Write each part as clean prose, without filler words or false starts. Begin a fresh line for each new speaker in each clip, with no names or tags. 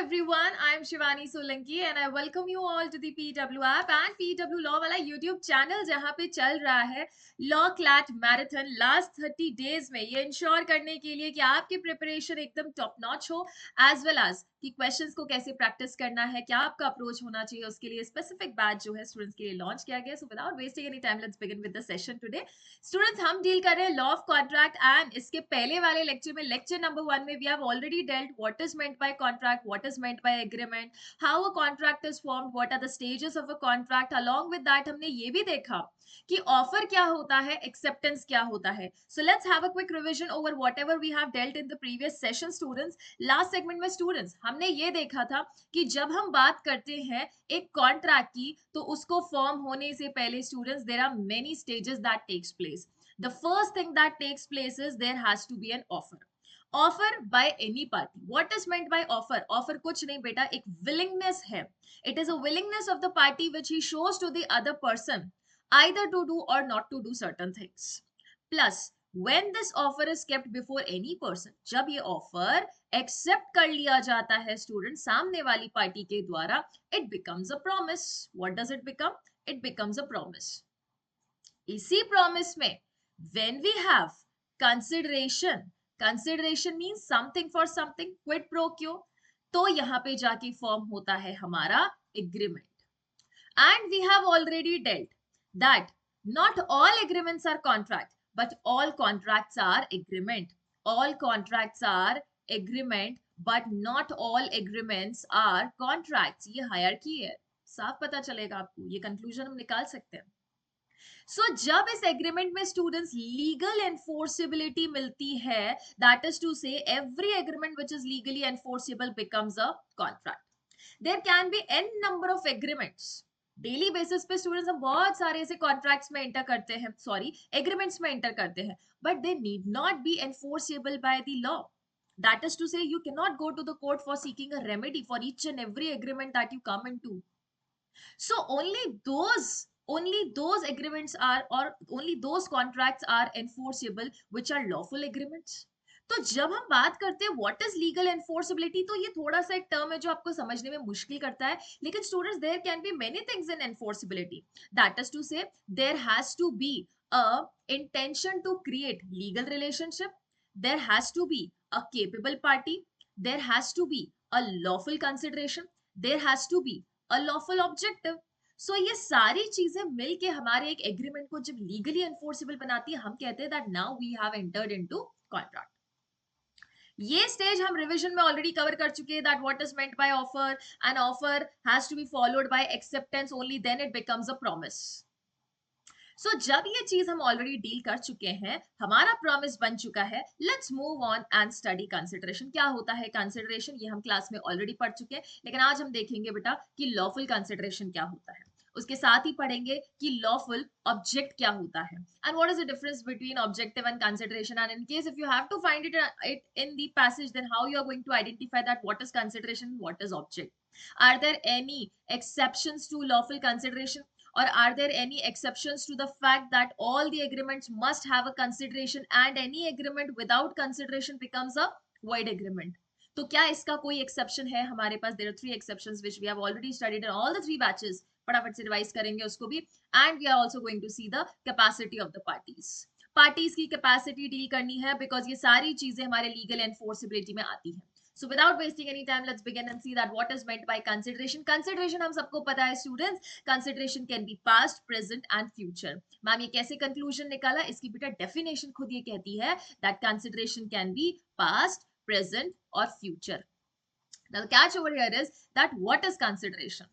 everyone, I am Shivani Solanki and I welcome you all to the PW app and PW Law वाला YouTube channel जहाँ पे चल रहा है law CLAT marathon last 30 days में ये इंश्योर करने के लिए कि आपकी प्रिपरेशन एकदम टॉप नॉच हो एज वेल एज कि क्वेश्चंस को कैसे प्रैक्टिस करना है, क्या आपका अप्रोच होना चाहिए, उसके लिए स्पेसिफिक बैच जो है स्टूडेंट्स के लिए लॉन्च किया गया। So without wasting any time let's begin with the session today. Students, हम डील कर रहे हैं लॉ ऑफ कॉन्ट्रैक्ट एंड इसके पहले वाले लेक्चर में लेक्चर नंबर 1 में we have already dealt what is meant by contract, what is meant by agreement, how a contract is formed, what are the stages of a contract. Along with that हमने ये भी देखा कि offer क्या होता है, acceptance क्या होता है। So let's have a quick revision over whatever we have dealt in the previous session. Students, last segment में स्टूडेंट्स हमने ये देखा था कि जब हम बात करते हैं एक कॉन्ट्रैक्ट की तो उसको फॉर्म होने से पहले students there are many stages that takes place. The first thing that takes place is there has to be an offer. Offer by any party. What is meant by offer? Offer कुछ नहीं बेटा, एक willingness है. It is a willingness of the party which he shows to the other person either to do or not to do certain things. Plus, when this offer is kept before any person, जब ये offer accept कर लिया जाता है student सामने वाली party के द्वारा, it becomes a promise. What does it become? It becomes a promise. इसी promise में when we have consideration, consideration means something for something, quid pro quo, तो यहां पे जाके फॉर्म होता है हमारा agreement. And we have already dealt that not all agreements are contract but all contracts are agreement, all contracts are agreement but not all agreements are contracts। ये hierarchy है, साफ पता चलेगा आपको, ये कंक्लूजन हम निकाल सकते हैं। सो जब इस एग्रीमेंट में स्टूडेंट्स लीगल एनफोर्सिबिलिटी मिलती है, that is to say every agreement which is legally enforceable becomes a contract. There can be an number of agreements. Daily basis पे स्टूडेंट्स हम बहुत सारे ऐसे कॉन्ट्रैक्ट्स में एंटर करते हैं, सॉरी एग्रीमेंट्स में एंटर करते हैं, but they need not B enforceable by the law. That is to say, you cannot go to the court for seeking a remedy for each and every agreement that you come into. So only those agreements are, or only those contracts are enforceable which are lawful agreements. तो जब हम बात करते हैं what is legal enforceability, तो ये थोड़ा सा एक टर्म है जो आपको समझने में मुश्किल करता है, लेकिन students there can be many things in enforceability. That is to say there has to be a intention to create legal relationship, there has to be a capable party, there has to be a lawful consideration, there has to be a lawful objective. So ये सारी चीजें मिलके हमारे एक agreement को जब legally enforceable बनाती है, हम कहते हैं that now we have entered into contract. ये स्टेज हम रिवीजन में ऑलरेडी कवर कर चुके हैं, that what is meant by offer, an offer has to be followed by acceptance, only then it becomes a promise. So जब ये चीज हम ऑलरेडी डील कर चुके हैं, हमारा प्रॉमिस बन चुका है, let's move on and study consideration. क्या होता है कंसिडरेशन, ये हम क्लास में ऑलरेडी पढ़ चुके हैं, लेकिन आज हम देखेंगे बेटा कि लॉफुल कंसिडरेशन क्या होता है। उसके साथ ही पढ़ेंगे कि लॉफुल ऑब्जेक्ट क्या होता है and what is the difference between objective and consideration. And in case if you have to find it in the passage, then how you are going to identify that what is consideration, what is object. Are there any exceptions to lawful consideration, or are there any exceptions to the fact that all the agreements must have a consideration and any agreement without consideration becomes a void agreement? तो क्या इसका कोई exception है हमारे पास? There are three exceptions which we have already studied in all the three batches. फटाफट से revise करेंगे उसको भी, and we are also going to see the capacity of the parties की कैपेसिटी डील करनी है, बिकॉज ये सारी चीजें हमारे लीगल एनफोर्सिबिलिटी में आती है। So without wasting any time, let's begin and see that what is meant by consideration. Consideration हम सबको पता है students, consideration can be past, present and future. Ma'am ये कैसे conclusion निकाला? इसकी बेटा definition खुद ये कहती है that consideration can be past, present or future. Now the catch over here is that what is consideration?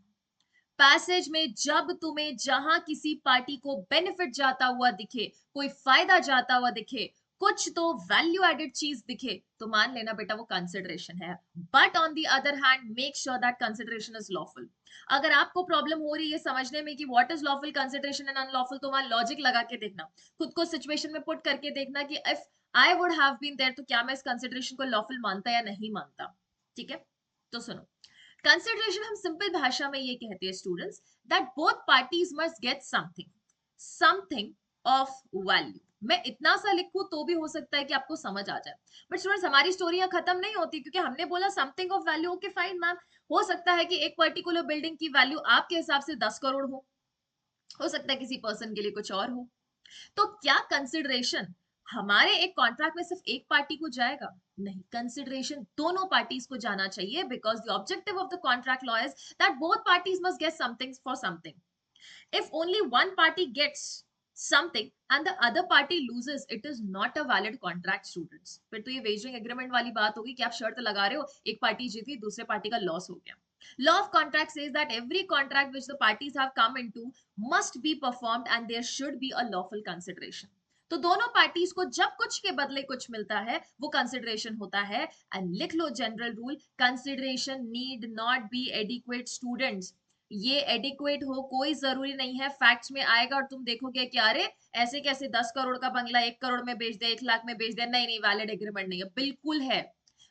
Passage में जब तुम्हें जहां किसी पार्टी को बेनिफिट जाता हुआ दिखे, कोई फायदा जाता हुआ दिखे, कुछ तो वैल्यू एडेड चीज दिखे, तो मान लेना बेटा वो कंसिडरेशन है। But on the other hand make sure that consideration is lawful. अगर आपको प्रॉब्लम हो रही है समझने में कि what is lawful consideration and unlawful, तो वहां लॉजिक लगा के देखना, खुद को सिचुएशन में पुट करके देखना कि if I would have been there, तो क्या मैं इस कंसिडरेशन को लॉफुल मानता या नहीं मानता। ठीक है, तो सुनो, कंसिडरेशन हम सिंपल भाषा में ये कहते हैं students that both parties must get something, something of value. मैं इतना सा लिखूं तो भी हो सकता है कि आपको समझ आ जाए। बट स्टूडेंट्स हमारी स्टोरी यहाँ खत्म नहीं होती, क्योंकि हमने बोला something of value, okay fine ma'am, हो सकता है कि एक पर्टिकुलर बिल्डिंग की वैल्यू आपके हिसाब से 10 करोड़ हो सकता है किसी पर्सन के लिए कुछ और हो। तो क्या कंसिडरेशन हमारे एक कॉन्ट्रैक्ट में सिर्फ एक पार्टी को जाएगा? नहीं, कंसिडरेशन दोनों पार्टीज को जाना चाहिए, because the objective of the contract law is that both parties must get something for something. If only one party gets something and the other party loses, it is not a valid contract, students. फिर तो ये wagering agreement वाली बात होगी कि आप शर्त लगा रहे हो, एक पार्टी जीती, दूसरे पार्टी का लॉस हो गया. Law of contract says that every contract which the parties have come into must be performed and there should be a lawful consideration. तो दोनों पार्टीज को जब कुछ के बदले कुछ मिलता है वो कंसिडरेशन होता है. एंड लिख लो general rule, consideration need not be adequate. Students, ये एडिक्वेट हो कोई जरूरी नहीं है. फैक्ट्स में आएगा और तुम देखोगे कि अरे ऐसे कैसे 10 करोड़ का बंगला 1 करोड़ में बेच दिया, 1 लाख में बेच दिया. नहीं नहीं, वैलिड एग्रीमेंट नहीं है. बिल्कुल है,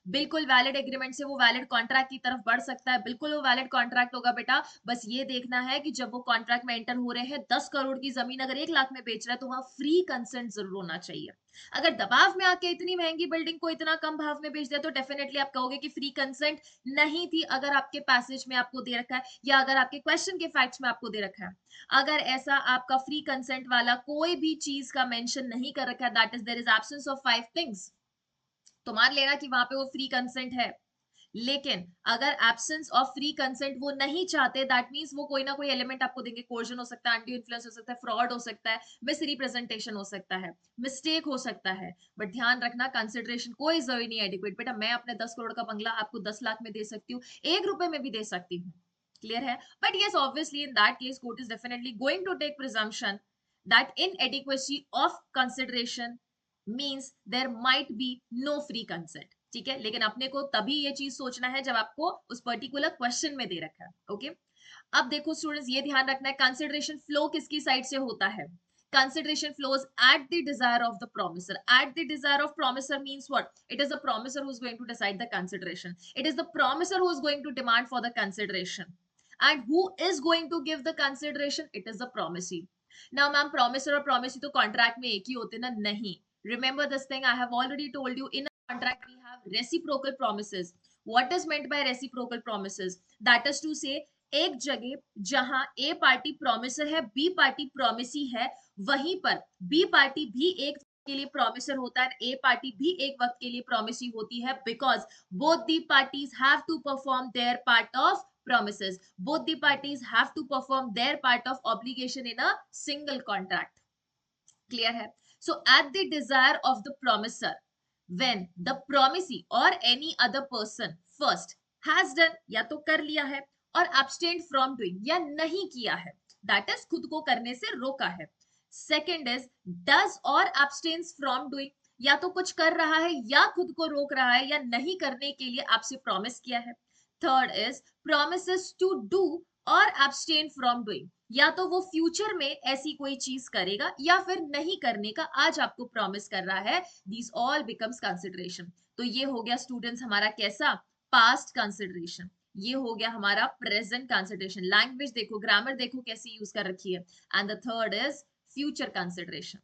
बिल्कुल वैलिड एग्रीमेंट से वो वैलिड कॉन्ट्रैक्ट की तरफ बढ़ सकता है. बिल्कुल वो वैलिड कॉन्ट्रैक्ट होगा बेटा. बस ये देखना है कि जब वो कॉन्ट्रैक्ट में एंटर हो रहे हैं, 10 करोड़ की जमीन अगर 1 लाख में बेच रहा है तो वहां फ्री कंसेंट जरूर होना चाहिए. अगर दबाव में आके इतनी महंगी बिल्डिंग को इतना कम भाव में बेच दिया तो डेफिनेटली आप कहोगे कि फ्री कंसेंट नहीं थी. अगर आपके पैसेज में आपको दे रखा है या अगर आपके क्वेश्चन के फैक्ट्स में आपको दे रखा है, अगर ऐसा आपका फ्री कंसेंट वाला कोई भी चीज का मेंशन नहीं कर रखा है, that is there is absence of 5 things, तो मान लेना कि वहां पे वो फ्री कंसेंट है. लेकिन अगर एब्सेंस ऑफ फ्री कंसेंट वो नहीं चाहते, दैट मींस वो कोई ना कोई एलिमेंट आपको देंगे. कोर्जन हो सकता है, एंटी इन्फ्लुएंस हो सकता है, फ्रॉड हो सकता है, मिस रिप्रेजेंटेशन हो सकता है, मिस्टेक हो सकता है. बट ध्यान रखना, कंसिडरेशन कोई जरूरी नहीं एडिक्वेट. बेटा मैं अपने 10 करोड़ का बंगला आपको 10 लाख में दे सकती हूँ, 1 रुपए में भी दे सकती हूँ. क्लियर है? But yes, obviously in that case court is definitely going to take presumption that inadequacy of consideration means there might be no free consent. ठीक है, लेकिन अपने को तभी ये चीज सोचना है जब आपको उस पर्टिकुलर क्वेश्चन में दे रखा है. ओके, अब देखो स्टूडेंट्स, ये ध्यान रखना है कंसिडरेशन फ्लो किसकी साइड से होता है. Consideration flows at the desire of the promisor. At the desire of promisor means what? It is the promisor who is going to decide the consideration. It is the promisor who is going to demand for the consideration. And who is going to give the consideration? It is the promisee. Now ma'am, promisor और promisee तो contract में एक ही होते ना? नहीं. Remember this thing, I have already told you, in a contract we have reciprocal promises. What is meant by reciprocal promises? That is to say, एक जगह जहां ए पार्टी प्रोमिसर है, बी पार्टी प्रोमिसी है, वहीं पर बी पार्टी भी एक के लिए प्रोमिसर होता है, ए पार्टी भी एक वक्त के लिए प्रोमिसी होती है. Because both the parties have to perform their part of promises. Both the parties have to perform their part of obligation in a single contract. Clear hai? So at the desire of the promisor, when the promisee or any other person first has done, या तो कर लिया है, और abstained from doing, या नहीं किया है, that is खुद को करने से रोका है. Second is does or abstains from doing, या तो कुछ कर रहा है या खुद को रोक रहा है या नहीं करने के लिए आपसे प्रॉमिस किया है. Third is promises to do और abstain from doing, या तो वो फ्यूचर में ऐसी कोई चीज करेगा या फिर नहीं करने का आज आपको प्रॉमिस कर रहा है. These all becomes consideration. तो ये हो गया स्टूडेंट्स हमारा कैसा? Past consideration. ये हो गया हमारा प्रेजेंट कंसिडरेशन. लैंग्वेज देखो, ग्रामर देखो कैसी यूज कर रखी है. And the third is future consideration.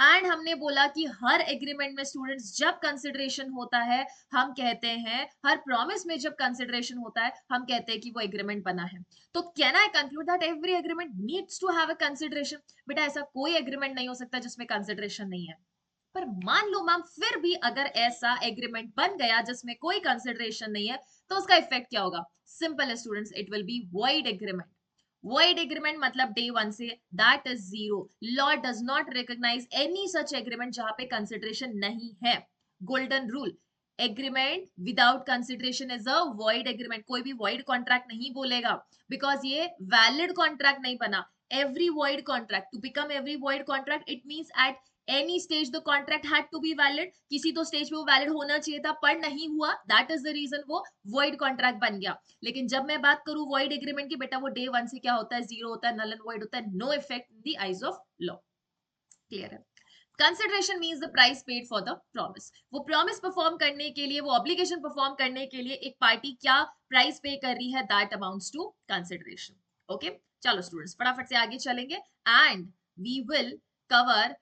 And हमने बोला कि हर एग्रीमेंट में स्टूडेंट्स जब कंसिडरेशन होता है, हम कहते हैं, हर प्रॉमिस में जब कंसिडरेशन होता है, हम कहते हैं कि वो एग्रीमेंट बना है. तो can I conclude that every agreement needs to have a consideration? बेटा ऐसा कोई एग्रीमेंट नहीं हो सकता जिसमें कंसिडरेशन नहीं है. पर मान लो मैम, फिर भी अगर ऐसा एग्रीमेंट बन गया जिसमें कोई कंसिडरेशन नहीं है, तो उसका इफेक्ट क्या होगा? सिंपल है students, it will be void agreement. void agreement मतलब day one से that is zero. Law does not recognize any such agreement जहां पे consideration नहीं है. golden rule, agreement without consideration is a void agreement. कोई भी void contract नहीं बोलेगा, because ये valid contract नहीं बना. every void contract, to become every void contract, it means at any stage the contract had to be valid. किसी तो stage पे वो वैलिड होना चाहिए था, पर नहीं हुआ, दैट इज द रीजन वो void contract बन गया. लेकिन जब मैं बात करूं void agreement की, बेटा वो day one से क्या होता है? जीरो होता है, null and void होता है, no effect in the eyes of law. Clear है? Consideration means the price paid for the promise. वो प्रॉमिस परफॉर्म करने के लिए, वो ऑब्लिगेशन परफॉर्म करने के लिए एक पार्टी क्या प्राइस पे कर रही है, that amounts to consideration. Okay, चलो स्टूडेंट्स फटाफट से आगे चलेंगे and we will cover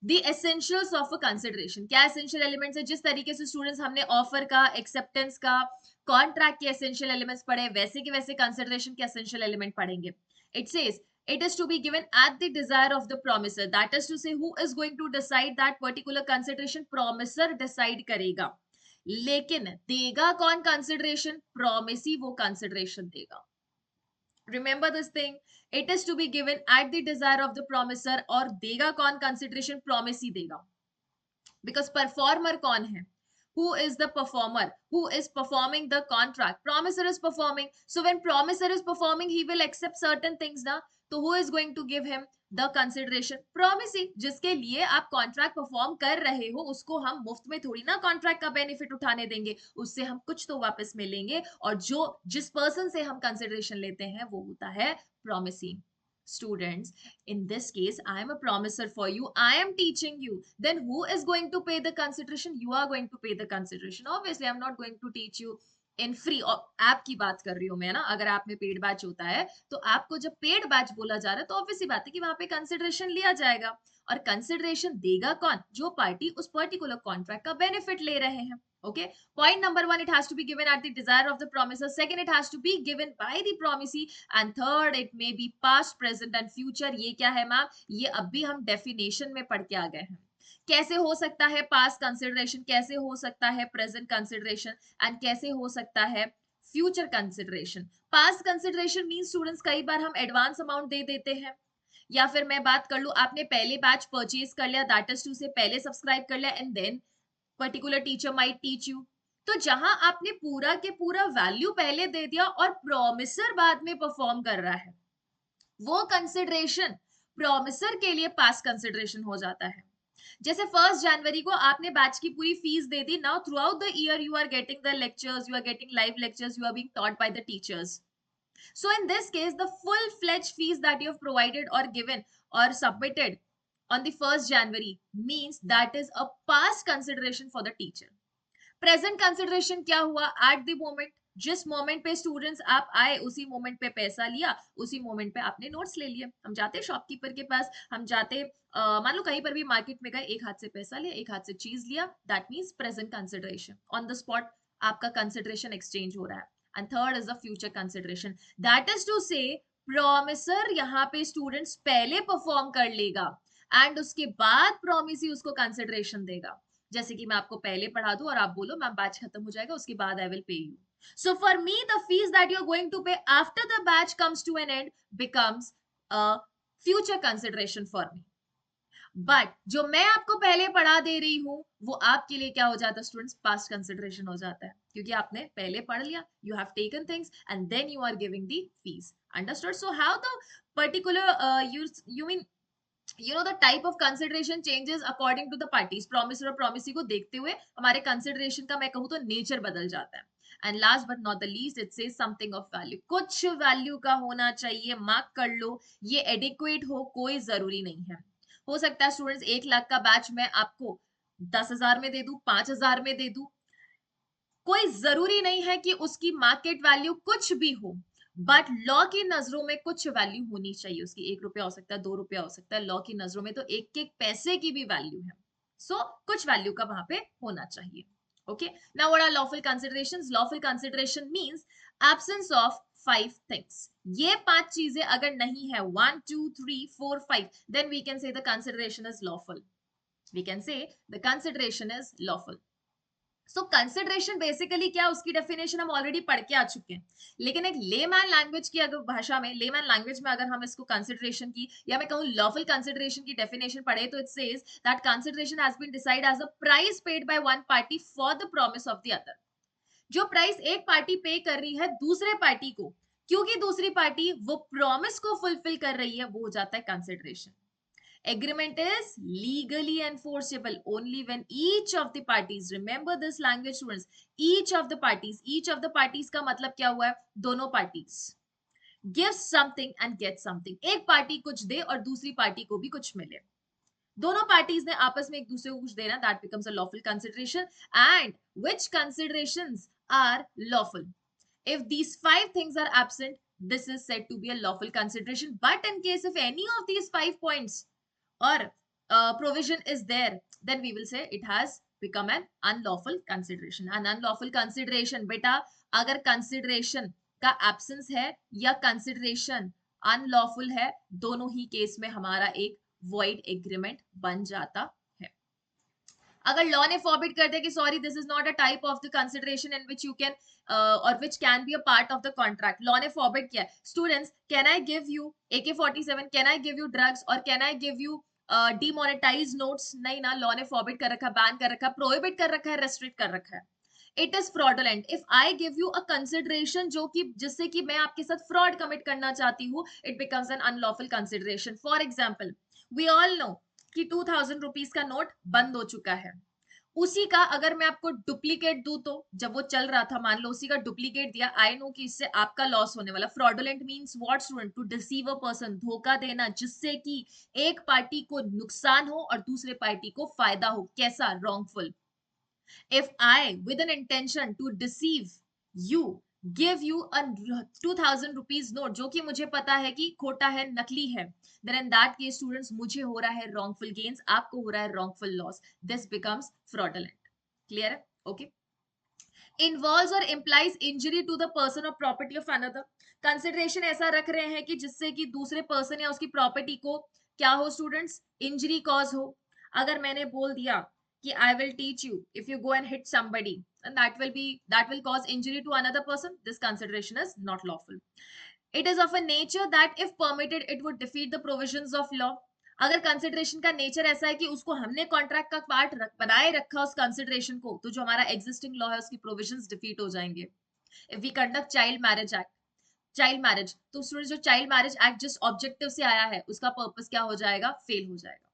the essentials of a consideration, क्या एसेंशियल एलिमेंट्स है? जिस तरीके से स्टूडेंट्स हमने ऑफर का, एक्सेप्टेंस का, कॉन्ट्रैक्ट के एसेंशियल एलिमेंट्स पढ़े, वैसे के वैसे कंसिडरेशन के एसेंशियल एलिमेंट पढ़ेंगे. It says it is to be given at the desire of the promisor, that is to say who is going to decide that particular consideration? promisor decide करेगा. लेकिन देगा कौन कंसिडरेशन? promisee वो consideration देगा. Remember this thing, it is to be given at the desire of the promisor. और देगा कौन consideration? promisee देगा. Because performer कौन है? Who is the performer? Who is performing the contract? Promisor is performing. So when promisor is performing, he will accept certain things ना. तो who is going to give him the consideration? promisee. जिसके लिए आप contract perform कर रहे हो, उसको हम मुफ्त में थोड़ी ना contract का benefit उठाने देंगे, उससे हम कुछ तो वापस मिलेंगे. और जो जिस person से हम consideration लेते हैं वो होता है promisee. Students, in this case, I am a promisor for you, I am teaching you. Then who is going to pay the consideration? You are going to pay the consideration. Obviously, I'm not going to teach you in free. और app की बात कर रही हूं मैं ना. अगर app में पेड बैच होता है तो आपको जब पेड बैच बोला जा रहा है तो ऑब्वियसली बात है कि वहां पे कंसिडरेशन लिया जाएगा. और कंसिडरेशन देगा कौन? जो पार्टी उस पर्टिकुलर कॉन्ट्रैक्ट का बेनिफिट ले रहे हैं. Okay, point number one, it has to be given at the desire of the promisor. Second, it has to be given by the promisee. And third, it may be past, present and future. ये क्या है ma'am? ये अभी हम definition में पढ़ के आ गए हैं. कैसे हो सकता है पास्ट कंसिडरेशन, कैसे हो सकता है प्रेजेंट कंसिडरेशन, एंड कैसे हो सकता है future consideration. Past consideration mean students कई बार हम एडवांस अमाउंट दे देते हैं. या फिर मैं बात कर लूं, आपने पहले बैच परचेज कर लिया, दैट इज टू से पहले सब्सक्राइब कर लिया, and then particular teacher might teach you. तो जहां आपने पूरा के पूरा वैल्यू पहले दे दिया और प्रोमिसर बाद में परफॉर्म कर रहा है, वो कंसिडरेशन प्रोमिसर के लिए पास कंसिडरेशन हो जाता है. जैसे 1 जनवरी को आपने बैच की पूरी फीस दे दी. Now throughout the year you are getting the lectures, you are getting live lectures, you are being taught by the teachers. So in this case, the full-fledged fees that you have provided or given or submitted on the 1st January means that is a past consideration for the teacher. Present consideration क्या हुआ? At the moment, जिस moment पे students आप आए उसी moment पे पैसा लिया, उसी मोमेंट पे आपने नोट्स ले लिए. हम जाते शॉपकीपर के पास, हम जाते मान लो कहीं पर भी मार्केट में गए, एक हाथ से पैसा लिया, एक हाथ से चीज लिया, that means present consideration. On the spot आपका कंसिडरेशन एक्सचेंज हो रहा है. And third is the future consideration, that is to say promisor यहाँ पे स्टूडेंट्स पहले परफॉर्म कर लेगा एंड उसके बाद प्रॉमिसी उसको कंसिडरेशन देगा. जैसे कि मैं आपको पहले पढ़ा दूं और आप बोलो मैम बैच खत्म हो जाएगा उसके बाद I will pay you. So for me, the fees that you're going to pay after the batch comes to an end becomes a future consideration for me. But जो मैं आपको पहले पढ़ा दे रही हूँ वो आपके लिए क्या हो जाता है स्टूडेंट्स? पास्ट कंसिडरेशन हो जाता है, क्योंकि आपने पहले पढ़ लिया, you have taken things and then you are giving the fees. Understood? So how the particular you mean the type of consideration changes according to the parties. promisor और promisee को देखते हुए हमारे consideration का मैं कहूँ तो nature बदल जाता है. And last but not the least, it says something of value. कुछ value का होना चाहिए, mark कर लो. ये adequate हो कोई जरूरी नहीं है. हो सकता है स्टूडेंट्स 1 लाख का बैच मैं आपको 10,000 में दे दूं, 5,000 में दे दूं. कोई जरूरी नहीं है कि उसकी मार्केट वैल्यू कुछ भी हो, बट लॉ की नजरों में कुछ वैल्यू होनी चाहिए उसकी. 1 रुपया हो सकता है, 2 रुपया हो सकता है. लॉ की नजरों में तो एक एक पैसे की भी वैल्यू है. सो कुछ वैल्यू का वहां पे होना चाहिए. Okay, now what are lawful considerations? Lawful consideration means absence of 5 things. ये 5 चीजें अगर नहीं है, 1 2 3 4 5, then we can say the consideration is lawful. We can say the consideration is lawful. So consideration basically क्या, उसकी डेफिनेशन हम already पढ़ के आ चुके हैं. लेकिन एक लेमैन लैंग्वेज की अगर भाषा में, लेमैन लैंग्वेज में अगर हम इसको कंसिडरेशन की या मैं कहूँ लॉफुल कंसिडरेशन की डेफिनेशन पढ़े तो it says that consideration has been decided as a price paid by one party for the promise of the other. जो प्राइस एक पार्टी पे कर रही है दूसरे पार्टी को, क्योंकि दूसरी पार्टी वो प्रॉमिस को फुलफिल कर रही है, वो हो जाता है consideration. Agreement is legally enforceable only when each of the parties, remember this language students, each of the parties का मतलब क्या हुआ है? दोनों parties give something and get something. एक पार्टी कुछ दे और दूसरी पार्टी को भी कुछ मिले. दोनों पार्टीज ने आपस में एक दूसरे को कुछ देना, that becomes a lawful consideration. And which considerations are lawful? If these 5 things are absent, this is said to be a lawful consideration. But in case if any of these 5 points or provision is there, then we will say it has become an unlawful consideration. An unlawful consideration, beta अगर consideration का absence है या consideration unlawful है, दोनों ही case में हमारा एक void agreement बन जाता है. अगर लॉ ने फॉरबिड कर दे कि sorry this is not a type of the consideration in which you can और which can be a part of the contract, law ने फॉरबिड किया students can I give you AK-47, can I give you drugs और can I give you demonetised notes, नहीं ना, law ने forbid कर रखा, ban कर रखा, प्रोहिबिट कर रखा है, रेस्ट्रिक्ट कर रखा है. It is fraudulent if I give you a consideration जो कि जिससे कि मैं आपके साथ फ्रॉड कमिट करना चाहती हूँ, it becomes an unlawful consideration. For example we all know कि 2000 रुपीज का नोट बंद हो चुका है, उसी का अगर मैं आपको डुप्लीकेट दूं, तो जब वो चल रहा था मान लो उसी का डुप्लीकेट दिया, आई नो कि इससे आपका लॉस होने वाला. Fraudulent means what student? To deceive a person, धोखा देना जिससे कि एक पार्टी को नुकसान हो और दूसरे पार्टी को फायदा हो. कैसा? Wrongful. if I with an intention to deceive you give you a 2000 rupees note जो कि मुझे पता है कि खोटा है, नकली है, then in that case students मुझे हो रहा है wrongful gains, आपको हो रहा है wrongful loss. This becomes fraudulent. Clear है? Okay. Involves or implies injury to the person or property of another. Consideration ऐसा रख रहे हैं कि जिससे कि दूसरे person या उसकी property को क्या हो स्टूडेंट्स? इंजरी कॉज हो. अगर मैंने बोल दिया कि I will teach you if you go and hit somebody and that will cause injury to another person, this consideration is not lawful. It is of a nature that if permitted it would defeat the provisions of law. अगर consideration का nature ऐसा है कि उसको हमने contract का part बनाए रखा उस कंसिडरेशन को, तो जो हमारा एग्जिस्टिंग लॉ है उसकी प्रोविजंस डिफीट हो जाएंगे. If we conduct child marriage, तो स्टूडेंट्स जो चाइल्ड मैरिज एक्ट जिस ऑब्जेक्टिव से आया है उसका पर्पस क्या हो जाएगा? फेल हो जाएगा.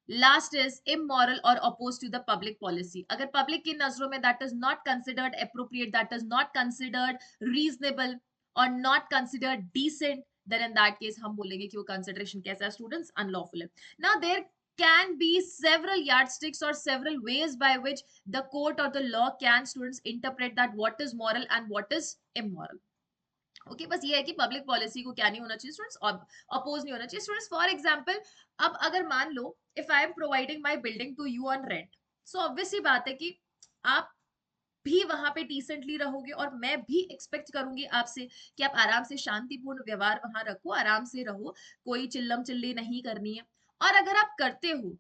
लास्ट इज इमोरल और opposed to the public policy. अगर पब्लिक की नजरों में that is not considered appropriate, that is not considered reasonable और not considered decent, then in that case हम बोलेंगे कि वो consideration कैसा है स्टूडेंट्स? अनलॉफुल है. Now there can be several yardsticks or several ways by which the court or the law can students interpret that what is moral and what is immoral. Okay बस ये है कि public policy को क्या नहीं होना चाहिए स्टूडेंट्स? अपोज नहीं होना चाहिए स्टूडेंट्स. फॉर एग्जांपल अब अगर मान लो if I am providing my building to you on rent, so obviously बात है कि आप भी वहां पे डिसेंटली रहोगे और मैं भी एक्सपेक्ट करूंगी आपसे कि आप आराम से शांतिपूर्ण व्यवहार वहां रखो, आराम से रहो, कोई चिल्लम चिल्ली नहीं करनी है. और अगर आप करते हो,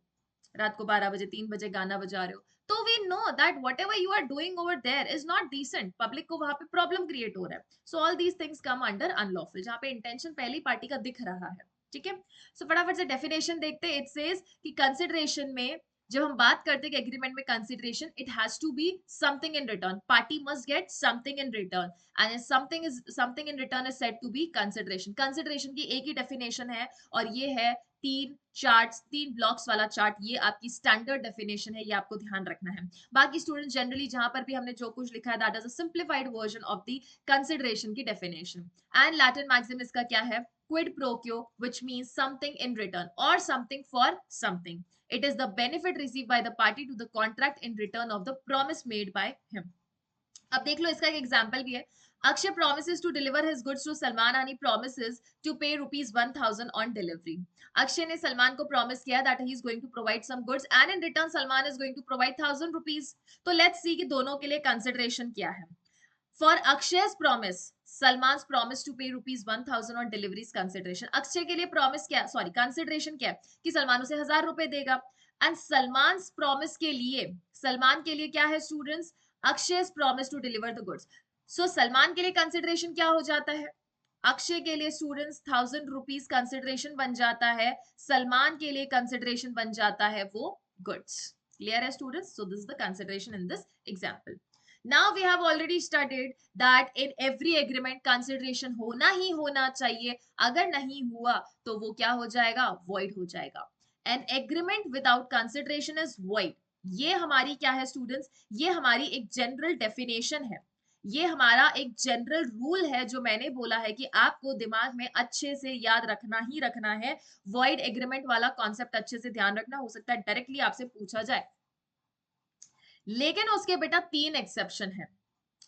रात को 12 बजे 3 बजे गाना बजा रहे हो, तो we know that whatever you are doing over there is not decent, public को वहां पे प्रॉब्लम क्रिएट हो रहा है. So all these things come under unlawful, जहां पे इंटेंशन पहली पार्टी का दिख रहा है. ठीक है, सो फटाफट से डेफिनेशन देखते हैं. इट सेज कि कंसिडरेशन में जब हम बात करते हैं कि एग्रीमेंट में consideration, it has to be something in return, party must get something in return and something in return is said to be consideration. Consideration की एक ही डेफिनेशन है और ये है 3 ब्लॉक्स वाला चार्ट. ये आपकी स्टैंडर्ड डेफिनेशन है, ये आपको ध्यान रखना है. बाकी स्टूडेंट्स जनरली जहां पर भी हमने जो कुछ लिखा है that is a simplified version of the consideration की डेफिनेशन. एंड लैटिन मैक्सिम इसका क्या है? Quid pro quo, which means something in return और something for something. It is the benefit received by the party to the contract in return of the promise made by him. अब देख लो इसका एक example भी है. Akshay promises to deliver his goods to Salman and he promises to pay rupees 1000 on delivery. Akshay ने सलमान को promise किया that he is going to provide some goods and in return Salman is going to provide 1000 rupees. तो let's see कि दोनों के लिए consideration क्या है. For Akshay's promise, Salman's promise to pay rupees 1000 on deliveries consideration. Akshay के लिए promise क्या, सॉरी कंसिडरेशन क्या है कि सलमान उसे 1000 रुपए देगा. एंड सलमान प्रॉमिस के लिए, सलमान के लिए क्या है students? Akshay promise to deliver the goods. So Salman के लिए कंसिडरेशन क्या हो जाता है? अक्षय के लिए स्टूडेंट्स 1000 रुपीज कंसिडरेशन बन जाता है, सलमान के लिए कंसिडरेशन बन जाता है वो गुड्स. क्लियर है students? So this is the consideration in this example. Now we have already studied that in every agreement consideration होना ही होना चाहिए. अगर नहीं हुआ तो वो क्या हो जाएगा? void हो जाएगा. An agreement without consideration is void. ये हमारी क्या है स्टूडेंट्स? ये हमारी एक जनरल डेफिनेशन है, ये हमारा एक जनरल रूल है जो मैंने बोला है कि आपको दिमाग में अच्छे से याद रखना ही रखना है. void एग्रीमेंट वाला कॉन्सेप्ट अच्छे से ध्यान रखना, हो सकता है डायरेक्टली आपसे पूछा जाए, लेकिन उसके बेटा 3 एक्सेप्शन है.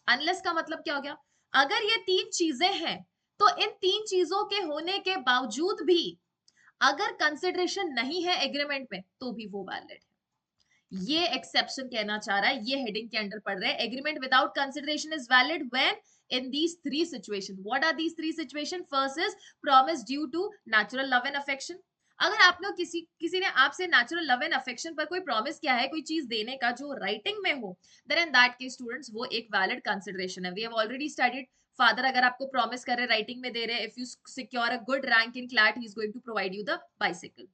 अनलेस का मतलब क्या हो गया? अगर ये 3 चीजें हैं तो इन 3 चीजों के होने के बावजूद भी अगर कंसिडरेशन नहीं है एग्रीमेंट में तो भी वो वैलिड है। ये एक्सेप्शन कहना चाह रहा है, ये हेडिंग के अंडर पढ़ रहे हैं। Agreement without consideration is valid when in these three situations. What are these three situations? First is promise due to natural love and affection. अगर आपने किसी ने आपसे नेचुरल लव एंड अफेक्शन पर कोई प्रॉमिस किया है कोई चीज देने का जो राइटिंग में हो, then in that case students वो एक वैलिड कंसिडरेशन है। We have already studied, father अगर आपको प्रॉमिस कर रहे राइटिंग में दे रहे, if you secure a good rank in CLAT he is going to provide you the bicycle,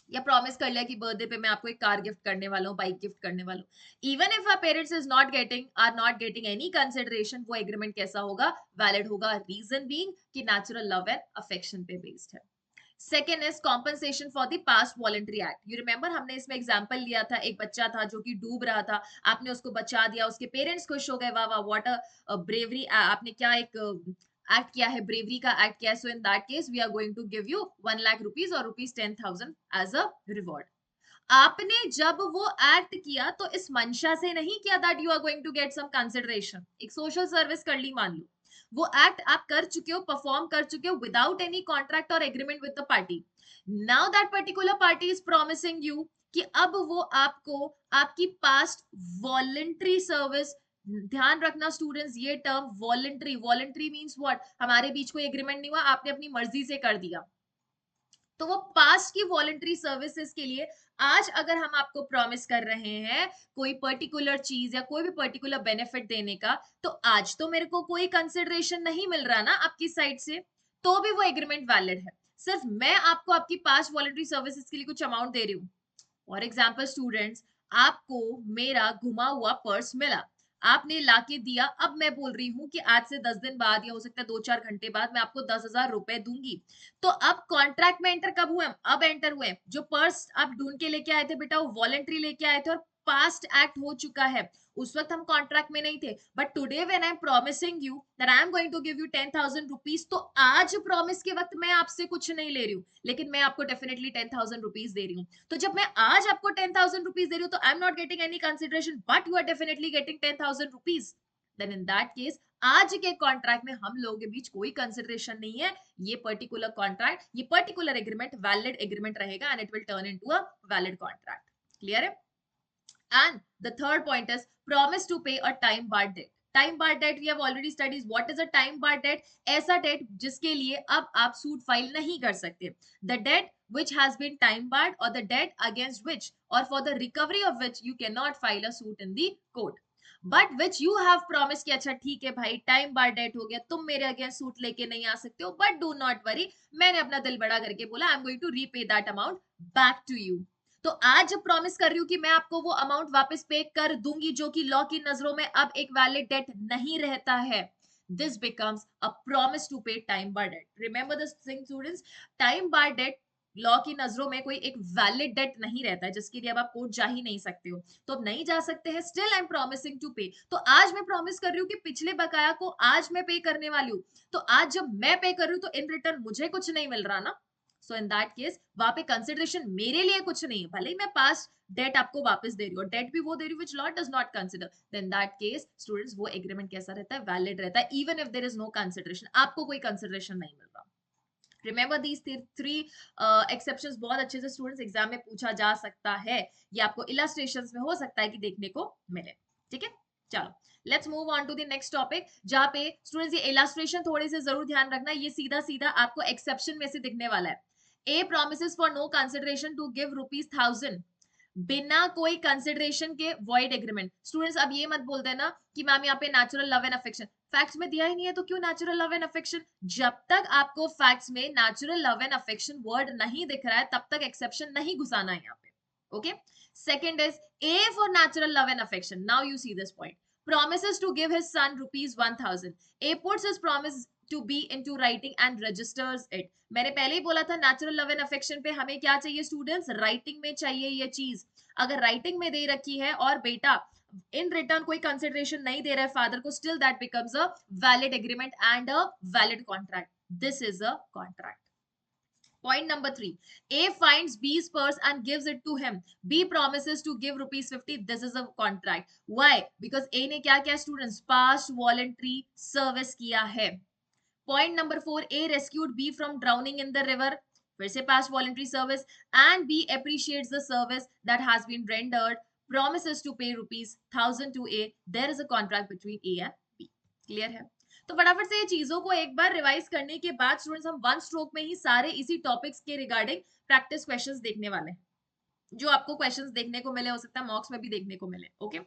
या प्रॉमिस कर लिया कि बर्थडे पे मैं आपको एक कार गिफ्ट करने वाला हूँ, बाइक गिफ्ट करने वाला हूँ। Even if our parents is not getting any consideration, वो एग्रीमेंट कैसा होगा? वैलिड होगा। रीजन बीइंग कि नेचुरल लव एंड अफेक्शन पे बेस्ड है। Second is compensation for the past voluntary act. You remember हमने इसमें एग्जांपल लिया था, एक बच्चा था जो कि डूब रहा था, आपने उसको बचा दिया, उसके पेरेंट्स खुश हो गए, वाह वाह व्हाट अ ब्रेवरी, आपने क्या एक एक्ट किया है, ब्रेवरी का एक्ट किया है। So in that case we are going to give you 1 lakh rupees और ₹10,000 एज अ रिवॉर्ड। आपने जब वो एक्ट किया तो इस मंशा से नहीं किया that you are going to get some consideration, एक सोशल सर्विस कर ली मान लो। वो एक्ट आप कर चुके हो, परफॉर्म कर चुके हो विदाउट एनी कॉन्ट्रैक्ट और agreement with the party. Now that particular party is promising you कि अब वो आपको आपकी पास्ट वॉलंटरी सर्विस, ध्यान रखना स्टूडेंट्स ये term voluntary, voluntary means what, हमारे बीच कोई एग्रीमेंट नहीं हुआ, आपने अपनी मर्जी से कर दिया, तो वो पास्ट की वॉलंटरी सर्विसेज के लिए आज अगर हम आपको प्रॉमिस कर रहे हैं कोई पर्टिकुलर चीज या कोई भी पर्टिकुलर बेनिफिट देने का, तो आज तो मेरे को कोई कंसिडरेशन नहीं मिल रहा ना आपकी साइड से, तो भी वो एग्रीमेंट वैलिड है। सिर्फ मैं आपको आपकी पास्ट वॉलंटरी सर्विसेज के लिए कुछ अमाउंट दे रही हूँ। फॉर एग्जाम्पल स्टूडेंट्स, आपको मेरा घुमा हुआ पर्स मिला, आपने लाके दिया, अब मैं बोल रही हूँ कि आज से 10 दिन बाद या हो सकता है 2-4 घंटे बाद मैं आपको 10,000 रुपए दूंगी। तो अब कॉन्ट्रैक्ट में एंटर कब हुए? अब एंटर हुए। जो पर्स आप ढूंढ के लेके आए थे बेटा वो वॉलंटरी लेके आए थे और पास्ट एक्ट हो चुका है, उस वक्त हम कॉन्ट्रैक्ट में नहीं थे। But today when I am promising you that I am going to give you 10,000 rupees, तो आज प्रॉमिस के वक्त मैं आपसे कुछ नहीं ले रही हूँ, लेकिन मैं आपको डेफिनेटली 10,000 रुपीज दे रही हूँ। तो जब मैं आज आपको 10,000 रुपीज दे रही हूँ तो I am not getting any consideration, but you are definitely getting 10,000 rupees. Then in that case आज के कॉन्ट्रैक्ट में हम लोगों के बीच कोई कंसिडरेशन नहीं है। ये पर्टिकुलर कॉन्ट्रैक्ट, ये पर्टिकुलर एग्रीमेंट वैलिड एग्रीमेंट रहेगा and it will turn into a valid contract. Clear है? And the third point is promise to pay a time barred debt. Time barred debt we have already studied. What is a time barred debt? ऐसा debt जिसके लिए अब आप suit file नहीं कर सकते. The debt which has been time barred or the debt against which or for the recovery of which you cannot file a suit in the court. But which you have promised कि अच्छा ठीक है भाई time barred date हो गया, तुम मेरे against suit लेके नहीं आ सकते हो, बट डू नॉट वरी, मैंने अपना दिल बड़ा करके बोला I am going to repay that amount back to you. तो आज जब प्रॉमिस कर रही हूँ कि मैं आपको वो अमाउंट वापस पे कर दूंगी जो कि लॉ की नजरों में अब एक वैलिड डेट नहीं रहता है, this becomes a promise to pay time barred debt. Remember this thing students, time barred debt law की नजरों में कोई एक वैलिड डेट नहीं रहता है जिसके लिए अब आप कोर्ट जा ही नहीं सकते हो, तो अब नहीं जा सकते हैं, still I am promising to pay. तो आज मैं प्रॉमिस कर रही हूँ कि पिछले बकाया को आज मैं पे करने वाली हूँ, तो आज जब मैं पे कर रही हूँ तो इन रिटर्न मुझे कुछ नहीं मिल रहा ना। सो इन दैट केस वहां पे कंसिडरेशन मेरे लिए कुछ नहीं है, भले ही मैं पास डेट आपको वापस दे रही हूँ, डेट भी वो दे रही हूँ which law does not consider, then that case students वो एग्रीमेंट कैसा रहता है? वैलिड रहता है, even if there is no consideration, आपको कोई कंसिडरेशन नहीं मिल रहा। रिमेंबर दीज थ्री एक्सेप्शंस बहुत अच्छे से स्टूडेंट्स एग्जाम में पूछा जा सकता है, ये आपको इलस्ट्रेशंस में हो सकता है कि देखने को मिले। ठीक है, चलो let's move on to the next topic, जहां पे स्टूडेंट्स ये इलस्ट्रेशन थोड़े से जरूर ध्यान रखना, ये सीधा सीधा आपको एक्सेप्शन में से दिखने वाला है। A promises for no consideration to give ₹1000 बिना कोई कंसिडरेशन के, वॉइड एग्रीमेंट। स्टूडेंट्स अब ये मत बोल देना कि मैम यहाँ पे natural love and affection, facts में दिया ही नहीं है तो क्यों नेचुरल लव एंड अफेक्शन? जब तक आपको फैक्ट्स में natural love and affection word नहीं दिख रहा है तब तक एक्सेप्शन नहीं घुसाना है यहाँ पे। Okay, second is A for natural love and affection. Now you see this point, promises to give his son ₹1,000. A puts his promise to be into writing and registers it. मैंने पहले ही बोला था natural love and affection पे हमें क्या चाहिए students? Writing में चाहिए ये चीज। अगर राइटिंग में दे रखी है और बेटा इन रिटर्न कोई कंसिडरेशन नहीं दे रहा है फादर को, still that becomes a valid agreement and a valid contract. This is a contract. Point number 3, A finds B's purse and gives it to him. B promises to give ₹50. This is a contract. Why? Because A ने क्या किया students? Past voluntary service किया है। Point number 4, A rescued B from drowning in the river. फिर से past voluntary service, and be appreciates the service that has been rendered, promises to pay ₹1000 to A, there is a contract between A and B. Clear है? तो फटाफट से ये चीजों को एक बार रिवाइज करने के बाद स्टूडेंट्स हम वन स्ट्रोक में ही सारे इसी टॉपिक्स के रिगार्डिंग प्रैक्टिस क्वेश्चंस देखने वाले हैं, जो आपको क्वेश्चंस देखने को मिले, हो सकता है मॉक्स में भी देखने को मिले। ओके,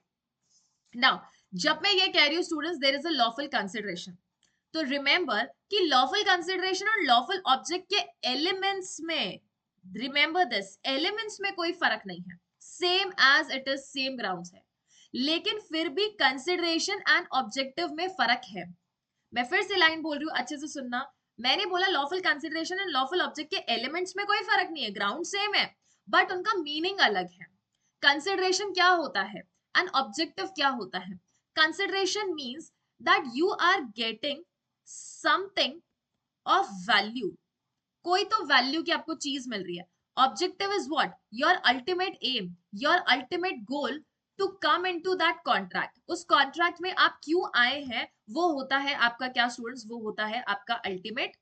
नाउ जब मैं ये कह रही हूँ students there is a lawful consideration, तो रिमेंबर कि लॉफुल कंसिडरेशन और लॉफुल ऑब्जेक्ट के एलिमेंट्स में, रिमेंबर दिस, एलिमेंट्स में कोई फर्क नहीं है, same as it is, same grounds है, लेकिन फिर भी कंसिडरेशन एंड ऑब्जेक्टिव में फर्क है। मैं फिर से लाइन बोल रही हूँ, अच्छे से सुनना। मैंने बोला lawful consideration and lawful object के एलिमेंट्स में कोई फर्क नहीं है, ग्राउंड सेम है, बट उनका मीनिंग अलग है। कंसिडरेशन क्या होता है एंड ऑब्जेक्टिव क्या होता है? Consideration means that you are getting something of value, कोई तो वैल्यू की आपको चीज मिल रही है। Objective is what? Your ultimate aim, your ultimate goal to come into that contract. उस कॉन्ट्रैक्ट में आप क्यों आए हैं, वो होता है आपका क्या स्टूडेंट्स, वो होता है आपका अल्टीमेट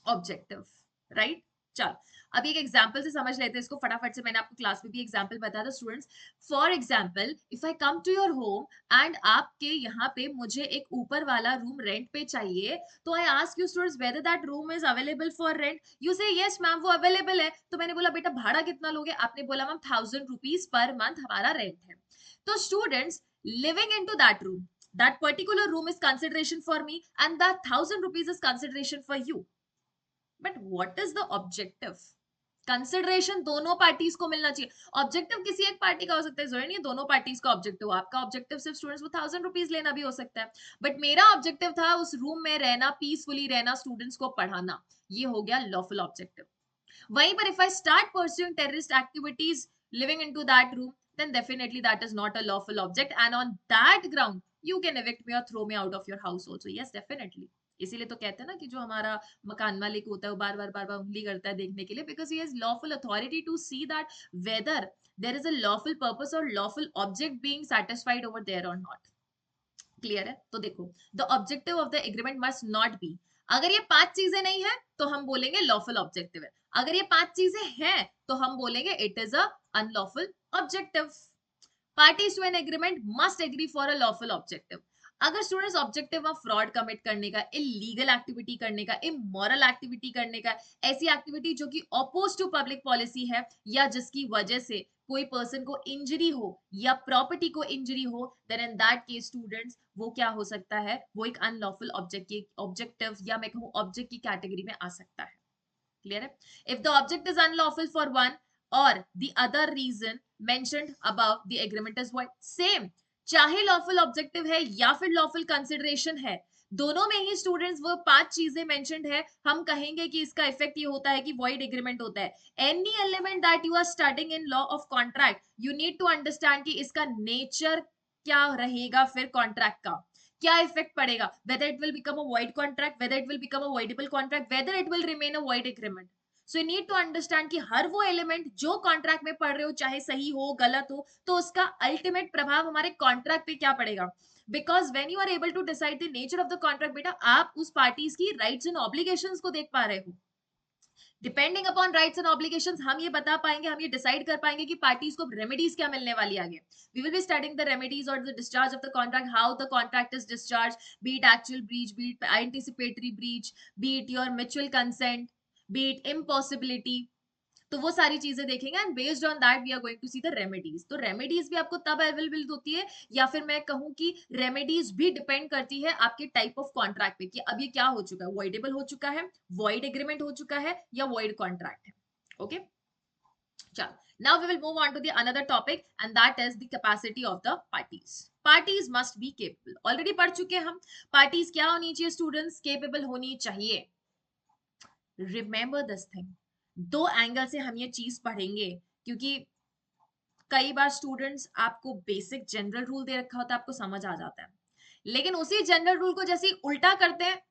ऑब्जेक्टिव, राइट? चल अभी एक एग्जांपल से समझ लेते हैं इसको फटाफट से। मैंने आपको क्लास में भी एग्जांपल बताया था students. For example if I come to your home and आपके यहाँ पे मुझे एक ऊपर वाला रूम रेंट पे चाहिए, तो I ask you students whether that room is available for rent, you से यस मैम वो अवेलेबल है। तो मैंने बोला बेटा भाड़ा कितना लोगे? आपने बोला मैम 1000 रुपीज पर मंथ हमारा रेंट है। तो students living into that room, that particular room is consideration for me and that 1000 rupees is consideration for you. But what is the objective? Consideration दोनों parties को मिलना चाहिए। Objective किसी एक party का हो सकता है, जरूरी नहीं दोनों पार्टीज का ऑब्जेक्टिव। आपका ऑब्जेक्टिव सिर्फ स्टूडेंट्स वो 1000 रुपीज लेना भी हो सकता है, बट मेरा ऑब्जेक्टिव था उस रूम में रहना, पीसफुली रहना, स्टूडेंट्स को पढ़ाना। ये हो गया लॉफुल ऑब्जेक्टिव। वहीं पर if I start pursuing terrorist activities living into that room, then definitely that is not a lawful object and on that ground you can evict me or throw me out of your house also. Yes, definitely. इसीलिए तो कहते हैं ना कि जो हमारा मकान मालिक होता है वो बार बार उंगली करता है देखने के लिए, because he has lawful authority to see that whether there is a lawful purpose और lawful object being satisfied over there और नॉट। क्लियर है? तो देखो the objective of the agreement must not be, अगर ये 5 चीजें नहीं है तो हम बोलेंगे लॉफुल ऑब्जेक्टिव है, अगर ये 5 चीजें हैं तो हम बोलेंगे it is a unlawful objective. Parties to an agreement must agree for a lawful objective. अगर students objective of fraud commit करने का, इलीगल एक्टिविटी करने का, इमोरल एक्टिविटी करने का, ऐसी एक्टिविटी जो कि अपोज टू पब्लिक पॉलिसी है या जिसकी वजह से कोई पर्सन को इंजरी हो या प्रॉपर्टी को इंजरी हो, then in that case students वो क्या हो सकता है, वो एक अनलॉफुल ऑब्जेक्टिव या मैं कहूं ऑब्जेक्ट की कैटेगरी में आ सकता है। क्लियर है? If the object is unlawful for one और the other reason mentioned above the agreement is void, same चाहे लॉफुल ऑब्जेक्टिव है या फिर लॉफुल कंसिडरेशन है, दोनों में ही स्टूडेंट्स वो 5 चीजें मेंशन्ड है, हम कहेंगे कि इसका इफेक्ट ये होता है कि वॉइड एग्रीमेंट होता है। Any element that you are starting in law of contract, you need to understand कि इसका नेचर क्या रहेगा, फिर कॉन्ट्रैक्ट का क्या इफेक्ट पड़ेगा, whether it will become a void contract, whether it will become a voidable contract, whether it will remain a void agreement. So you need to understand कि हर वो एलिमेंट जो कॉन्ट्रैक्ट में पढ़ रहे हो, चाहे सही हो गलत हो, तो उसका अल्टीमेट प्रभाव हमारे कॉन्ट्रैक्ट पे क्या पड़ेगा। Because when you are able to decide the nature of the contract, बेटा आप उस पार्टीज की राइट्स एंड ऑब्लिगेशंस को देख पा रहे हो। Depending upon rights and obligations हम ये बता पाएंगे, हम ये डिसाइड कर पाएंगे कि पार्टीज को रेमेडीज क्या मिलने वाली आगे। We will be studying the remedies और the discharge of the contract, how the contract is discharge, be it actual breach, be it anticipatory breach, be it your mutual consent, be it impossibility. तो वो सारी चीजें देखेंगे and based on that we are going to see the remedies. तो remedies भी आपको तब available होती है, या फिर मैं कहूं कि रेमेडीज भी डिपेंड करती है आपके टाइप ऑफ कॉन्ट्रैक्ट पे कि अब ये क्या हो चुका है, वॉइडेबल हो चुका है, वॉइड एग्रीमेंट हो चुका है, या वॉइड कॉन्ट्रैक्ट है। ओके, चलो now we will move on to the another topic and that is the capacity of the parties. Parties must be capable, already पढ़ चुके हैं हम। पार्टीज क्या होनी चाहिए स्टूडेंट्स? केपेबल होनी चाहिए। रिमेंबर दिस थिंग, 2 एंगल से हम ये चीज पढ़ेंगे, क्योंकि कई बार स्टूडेंट्स आपको बेसिक जनरल रूल दे रखा होता है, आपको समझ आ जाता है, लेकिन उसी जनरल रूल को जैसे ही उल्टा करते हैं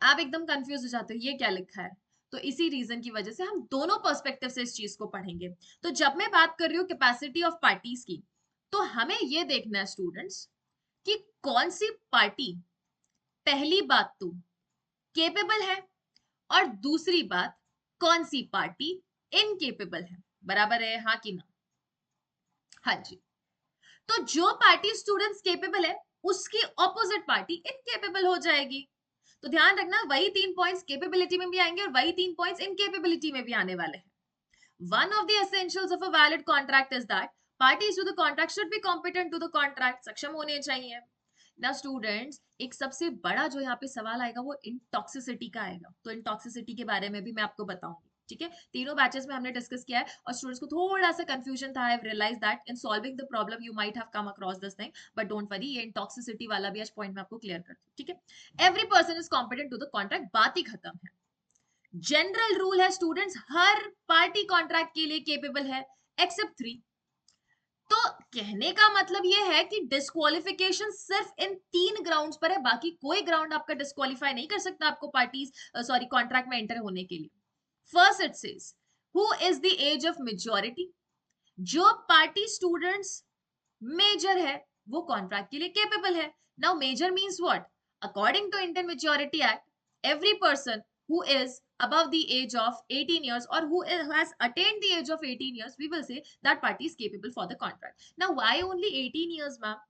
आप एकदम कंफ्यूज हो जाते हो ये क्या लिखा है। तो इसी रीजन की वजह से हम दोनों पर्सपेक्टिव से इस चीज को पढ़ेंगे। तो जब मैं बात कर रही हूँ कैपेसिटी ऑफ पार्टीज की, तो हमें ये देखना है स्टूडेंट्स कि कौन सी पार्टी पहली बात तो केपेबल है और दूसरी बात कौन सी पार्टी इनकेपेबल है, बराबर है हाँ कि ना? हाँ जी। तो जो पार्टी स्टूडेंट्स केपेबल है उसकी ऑपोजिट पार्टी इनकेपेबल हो जाएगी। तो ध्यान रखना वही 3 पॉइंट्स केपेबिलिटी में भी आएंगे और वही 3 पॉइंट्स इनकेपेबिलिटी में भी आने वाले हैं। One of the essentials of a valid contract is that parties to the contract should be competent to the contract, सक्षम होने चाहिए। Now students, एक सबसे बड़ा जो यहाँ पे सवाल आएगा वो इंटॉक्सिसिटी का आएगा। तो इंटॉक्सिसिटी के बारे में भी मैं आपको बताऊंगी, ठीक है? तीनों बैचेस में हमने डिस्कस किया है और स्टूडेंट्स को थोड़ा सा कंफ्यूजन था। I have realized that in solving the problem you might have come across this thing, but don't worry, ये इंटॉक्सिसिटी वाला भी आज पॉइंट मैं आपको क्लियर करती हूँ, ठीक है? Every person is competent to the contract, बात ही खत्म है। जनरल रूल है स्टूडेंट्स, हर पार्टी कॉन्ट्रैक्ट के लिए केपेबल है एक्सेप्ट 3। तो कहने का मतलब यह है कि डिस्क्वालिफिकेशन सिर्फ इन 3 ग्राउंड्स पर है, बाकी कोई ग्राउंड आपका डिस्क्वालीफाई नहीं कर सकता आपको पार्टीज सॉरी कॉन्ट्रैक्ट में एंटर होने के लिए। First it says who is the age of majority, जो पार्टी स्टूडेंट्स मेजर है वो कॉन्ट्रैक्ट के लिए केपेबल है। Now major means what? According to Indian Majority Act every person who is above the age of 18 years or who has attained the age of 18 years, we will say that party is capable for the contract. Now why only 18 years, ma'am?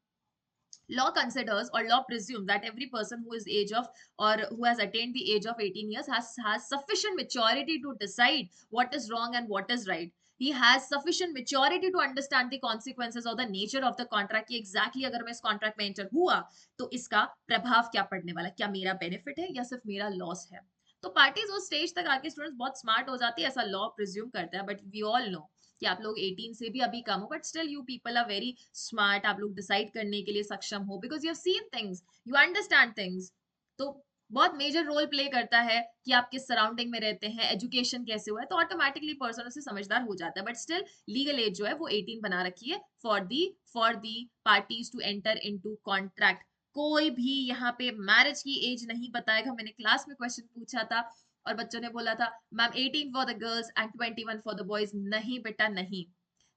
Law considers or law presumes that every person who is age of or who has attained the age of 18 years has sufficient maturity to decide what is wrong and what is right. He has sufficient maturity to understand the consequences or the nature of the contract कि exactly अगर मैं इस contract में enter हुआ तो इसका प्रभाव क्या पड़ने वाला, क्या मेरा benefit है या सिर्फ मेरा loss है। तो पार्टीज उस स्टेज तक आके स्टूडेंट्स बहुत स्मार्ट हो जाती है, ऐसा लॉ प्रिज्यूम करता है, बट वी ऑल नो कि आप लोग 18 से भी अभी कम हो, but still you people are very smart, आप लोग डिसाइड करने के लिए सक्षम हो because you have seen things, you understand things. तो बहुत मेजर रोल प्ले करता है कि आप किस सराउंडिंग में रहते हैं, एजुकेशन कैसे हुआ है, तो ऑटोमेटिकली पर्सन उससे समझदार हो जाता है। बट स्टिल लीगल एज जो है वो 18 बना रखी है for the parties to enter into contract. कोई भी यहाँ पे मैरिज की एज नहीं बताएगा। मैंने क्लास में क्वेश्चन पूछा था और बच्चों ने बोला था ma'am 18 for the girls and 21 for the boys. नहीं बेटा नहीं,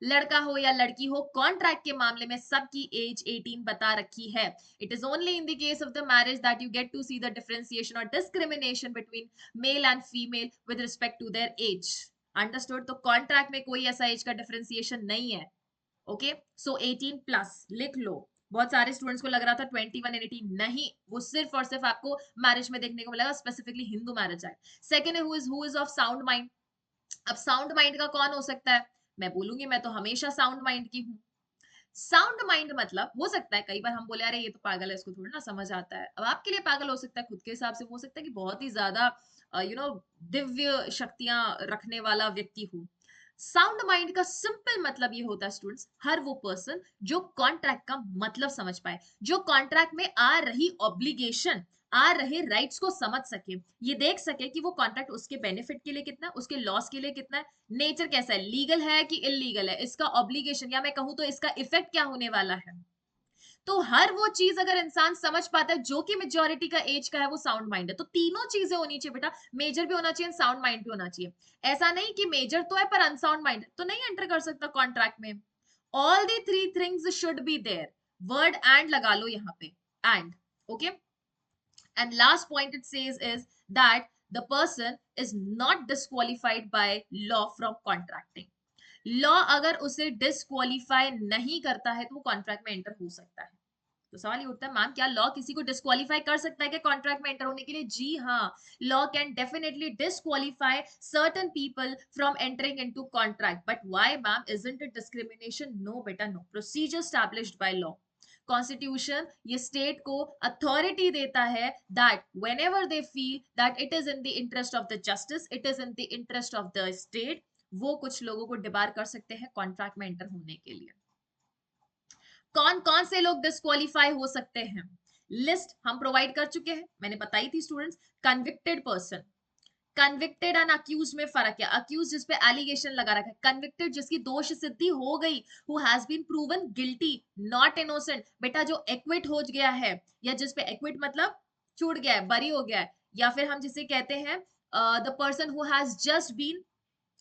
लड़का हो या लड़की हो, कॉन्ट्रैक्ट के मामले में सबकी एज 18 बता रखी है। It is only in the case of the marriage that you get to see the differentiation और discrimination between male and female with respect to their age. Understood? तो कॉन्ट्रैक्ट में कोई ऐसा एज का डिफरेंशिएशन नहीं है। ओके, सो 18 plus लिख लो। बहुत सारे स्टूडेंट्स को लग रहा था 21 एंड 18, नहीं, वो सिर्फ और सिर्फ आपको मैरिज में देखने को मिलेगा, specifically Hindu marriage act. Second है who is of sound mind. अब साउंड माइंड का कौन हो सकता है? मैं बोलूंगी मैं तो हमेशा साउंड माइंड की हूँ। साउंड माइंड मतलब हो सकता है कई बार हम बोले अरे ये तो पागल है, इसको थोड़ा ना समझ आता है। अब आपके लिए पागल हो सकता है, खुद के हिसाब से हो सकता है कि बहुत ही ज्यादा दिव्य शक्तियां रखने वाला व्यक्ति हो। साउंड माइंड का सिंपल मतलब ये होता है स्टूडेंट्स, हर वो पर्सन जो कॉन्ट्रैक्ट का मतलब समझ पाए, जो कॉन्ट्रैक्ट में आ रही ऑब्लिगेशन, आ रहे राइट्स को समझ सके, ये देख सके कि वो कॉन्ट्रैक्ट उसके बेनिफिट के लिए कितना है, उसके लॉस के लिए कितना है, नेचर कैसा है, लीगल है कि इलीगल है, इसका ऑब्लिगेशन या मैं कहूं तो इसका इफेक्ट क्या होने वाला है। तो हर वो चीज अगर इंसान समझ पाता है जो कि मेजोरिटी का एज का है, वो साउंड माइंड है। तो तीनों चीजें होनी चाहिए बेटा, मेजर भी होना चाहिए, साउंड माइंड भी होना चाहिए। ऐसा नहीं कि मेजर तो है पर अनसाउंड माइंड तो नहीं एंटर कर सकता कॉन्ट्रैक्ट में। All the three things should be there. Word and लगा लो यहाँ पे, and. Okay, and last point it says is that the person is not disqualified by law from contracting. Law अगर उसे डिस्क्वालीफाई नहीं करता है तो वो कॉन्ट्रैक्ट में एंटर हो सकता है। तो सवाल ये उठता है मैम क्या लॉ किसी को डिस्क्वालीफाई कर सकता है क्या कॉन्ट्रैक्ट में एंटर होने के लिए? जी हाँ, law can definitely disqualify certain people from entering into contract. But why ma'am, isn't it discrimination? No बेटा no. Procedure established by law. Constitution ये स्टेट को अथॉरिटी देता है that whenever they feel that it is in the interest of the justice, it is in the interest of the state, वो कुछ लोगों को debar कर सकते हैं कॉन्ट्रैक्ट में एंटर होने के लिए। कौन कौन से लोग डिस्क्वालीफाई हो सकते हैं, लिस्ट हम प्रोवाइड कर चुके हैं, मैंने बताई थी students. Convicted person, convicted and accused में फर्क है। अक्यूज जिस पे एलिगेशन लगा रखा है, कन्विक्टेड जिसकी दोष सिद्धि हो गई, who has been proven guilty not innocent, बेटा जो एक्विट हो गया है, या जिस पे एक्विट मतलब छूट गया है, बरी हो गया है, या फिर हम जिसे कहते हैं the person who has just been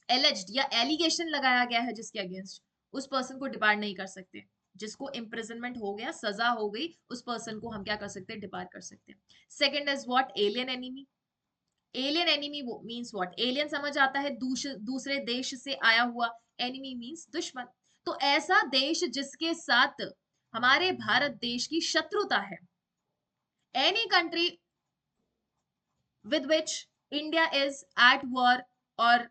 alleged या एलिगेशन लगाया गया है जिसके अगेंस्ट, उस पर्सन को डिपार्ट नहीं कर सकते। जिसको इम्प्रिजनमेंट हो गया, सजा हो गई, उस पर्सन को हम क्या कर सकते हैं? डिपार्ट कर सकते हैं। Second is what? Alien enemy. Alien enemy means what? Alien समझ आता है दूसरे देश से आया हुआ, एनिमी मीन्स दुश्मन। तो ऐसा देश जिसके साथ हमारे भारत देश की शत्रुता है, any country with which India is at war, और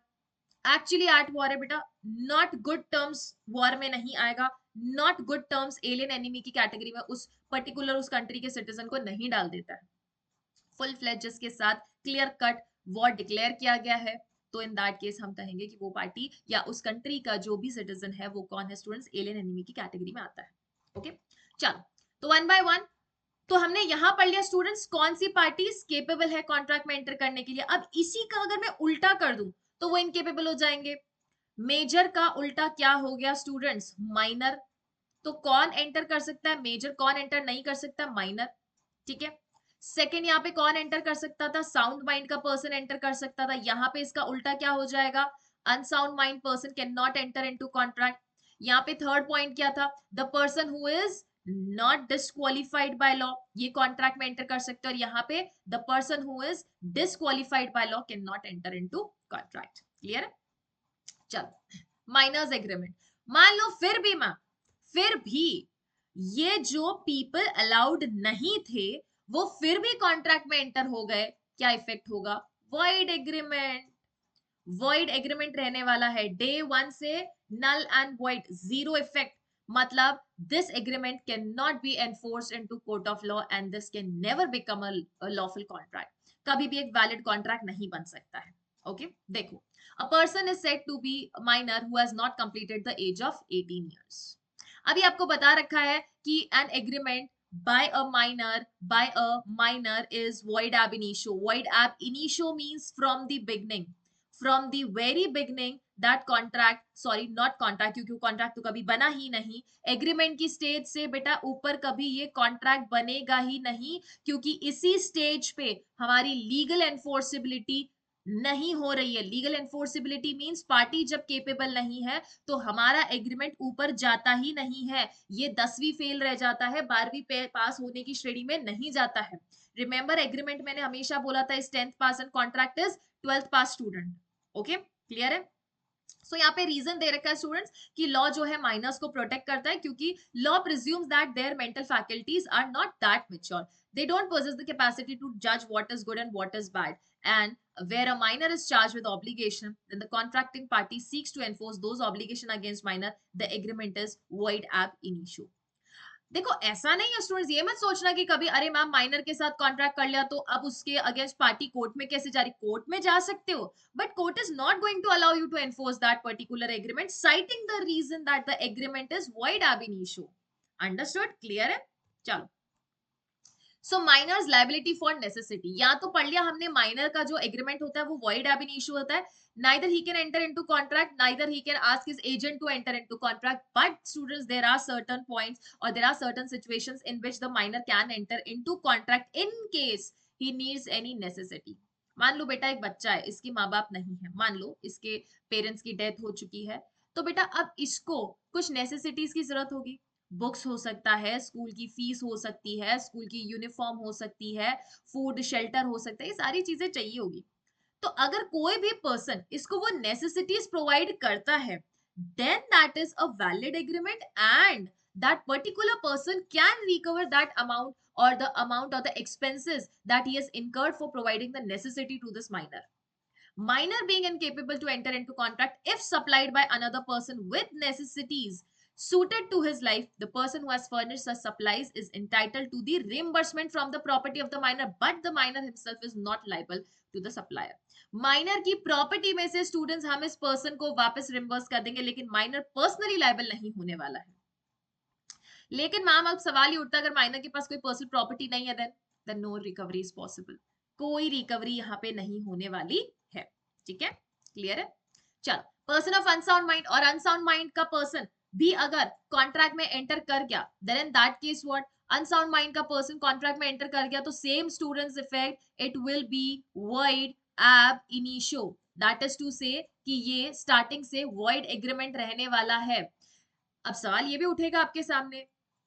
एक्चुअली एट वॉर है बेटा, नॉट गुड टर्म्स, वॉर में नहीं आएगा, not good terms alien enemy की कैटेगरी में उस पर्टिकुलर उस कंट्री के सिटीजन को नहीं डाल देता है। फुल फ्लेज जिसके साथ क्लियर कट वॉर डिक्लेयर किया गया है, तो इन दैट केस हम कहेंगे कि वो पार्टी या उस कंट्री का जो भी सिटीजन है वो कौन है स्टूडेंट्स, एलियन एनिमी की कैटेगरी में आता है। ओके चलो, तो वन बाय वन तो हमने यहां पढ़ लिया स्टूडेंट्स कौन सी पार्टीज केपेबल है कॉन्ट्रैक्ट में एंटर करने के लिए। अब इसी का अगर मैं उल्टा कर दूं तो वो इनकेपेबल हो जाएंगे। मेजर का उल्टा क्या हो गया स्टूडेंट्स? माइनर। तो कौन एंटर कर सकता है मेजर, कौन एंटर नहीं कर सकता? माइनर। ठीक है। सेकेंड यहाँ पे कौन एंटर कर सकता था? साउंड माइंड का पर्सन एंटर कर सकता था। यहाँ पे इसका उल्टा क्या हो जाएगा? Unsound mind person can not enter into contract. यहाँ पे थर्ड पॉइंट क्या था? The person who is not disqualified by law, ये कॉन्ट्रैक्ट में एंटर कर सकते हैं, और यहाँ पे the person who is disqualified by law can not enter into contract. Clear है? चलो, माइनर्स एग्रीमेंट। मान लो फिर भी ये जो पीपल अलाउड नहीं थे वो फिर भी कॉन्ट्रैक्ट में एंटर हो गए, क्या इफेक्ट होगा? Void agreement. वॉइड एग्रीमेंट रहने वाला है डे वन से, null and void, zero effect. मतलब this agreement can not be enforced into court of law and this can never become a lawful contract. कभी भी एक वैलिड कॉन्ट्रैक्ट नहीं बन सकता है। ओके देखो, a person is said to be a minor who has not completed the age of 18 years. अभी आपको बता रखा है कि an agreement by a minor is void ab initio. Void ab initio means from the beginning, from the very beginning that contract, sorry not contract क्योंकि contract तो कभी बना ही नहीं, एग्रीमेंट की स्टेज से बेटा ऊपर कभी ये कॉन्ट्रैक्ट बनेगा ही नहीं, क्योंकि इसी स्टेज पे हमारी लीगल एनफोर्सिबिलिटी नहीं हो रही है। लीगल एनफोर्सिबिलिटी मींस पार्टी जब केपेबल नहीं है तो हमारा एग्रीमेंट ऊपर जाता ही नहीं है, ये 10वीं फेल रह जाता है, 12वीं पास होने की श्रेणी में नहीं जाता है। रिमेंबर एग्रीमेंट मैंने हमेशा बोला था इस 10th pass and contract is 12th pass student. Okay clear है? सो यहाँ पे रीजन दे रखा है स्टूडेंट्स कि लॉ जो है माइनर्स को प्रोटेक्ट करता है, क्योंकि law presumes that their mental faculties are not that mature, they don't possess the capacity to judge what is good and what is bad, and where a minor is charged with obligation, then the contracting party seeks to enforce those obligation against minor, the agreement is void ab initio। देखो ऐसा नहीं है students, ये मत सोचना कि कभी अरे मैम माइनर के साथ कॉन्ट्रैक्ट कर लिया तो अब उसके अगेंस्ट पार्टी कोर्ट में कैसे जा रही, कोर्ट में जा सकते हो, but court is not going to allow you to enforce that particular agreement citing the reason that the agreement is void ab initio। Understood? Clear है? चलो, so minors liability for necessity, या तो पढ़ लिया हमने माइनर का जो agreement होता है वो वॉइड ab initio होता है, neither he can enter into contract, neither he can ask his agent to enter into contract, but students there are certain points or there are certain situations in which the minor can enter into contract in case he needs any necessity। मान लो बेटा एक बच्चा है, इसके माँ बाप नहीं है, मान लो इसके पेरेंट्स की डेथ हो चुकी है, तो बेटा अब इसको कुछ नेसेसिटीज की जरूरत होगी, बुक्स हो सकता है, स्कूल की फीस हो सकती है, स्कूल की यूनिफॉर्म हो सकती है, फूड शेल्टर हो सकता है, ये सारी चीजें चाहिए होगी। तो अगर कोई भी पर्सन इसको वो नेसेसिटीज प्रोवाइड करता है, then that is a valid agreement and that particular person can recover that amount or the amount or the expenses that he has incurred for providing the necessity to this minor. Minor being incapable to enter into contract if supplied by another person with necessities suited to his life, the person who has furnished such supplies is entitled to the reimbursement from the property of the minor, but the minor himself is not liable to the supplier। Minor की property में से students हम इस person को वापस reimburse कर देंगे, लेकिन माइनर पर्सनली लायबल नहीं होने वाला है। लेकिन मैम अब सवाल ही उठता है अगर माइनर के पास कोई पर्सनल प्रॉपर्टी नहीं है, then no recovery is possible, कोई रिकवरी यहाँ पे नहीं होने वाली है। ठीक है? क्लियर है? चलो, पर्सन ऑफ अनसाउंड माइंड और अनसाउंड माइंड का पर्सन भी अगर कॉन्ट्रैक्ट में एंटर कर गया, then in that case what, unsound mind का पर्सन कॉन्ट्रैक्ट में एंटर कर गया तो same students effect, it will be void ab initio, that is to say कि ये स्टार्टिंग से void एग्रीमेंट रहने वाला है। अब सवाल ये भी उठेगा आपके सामने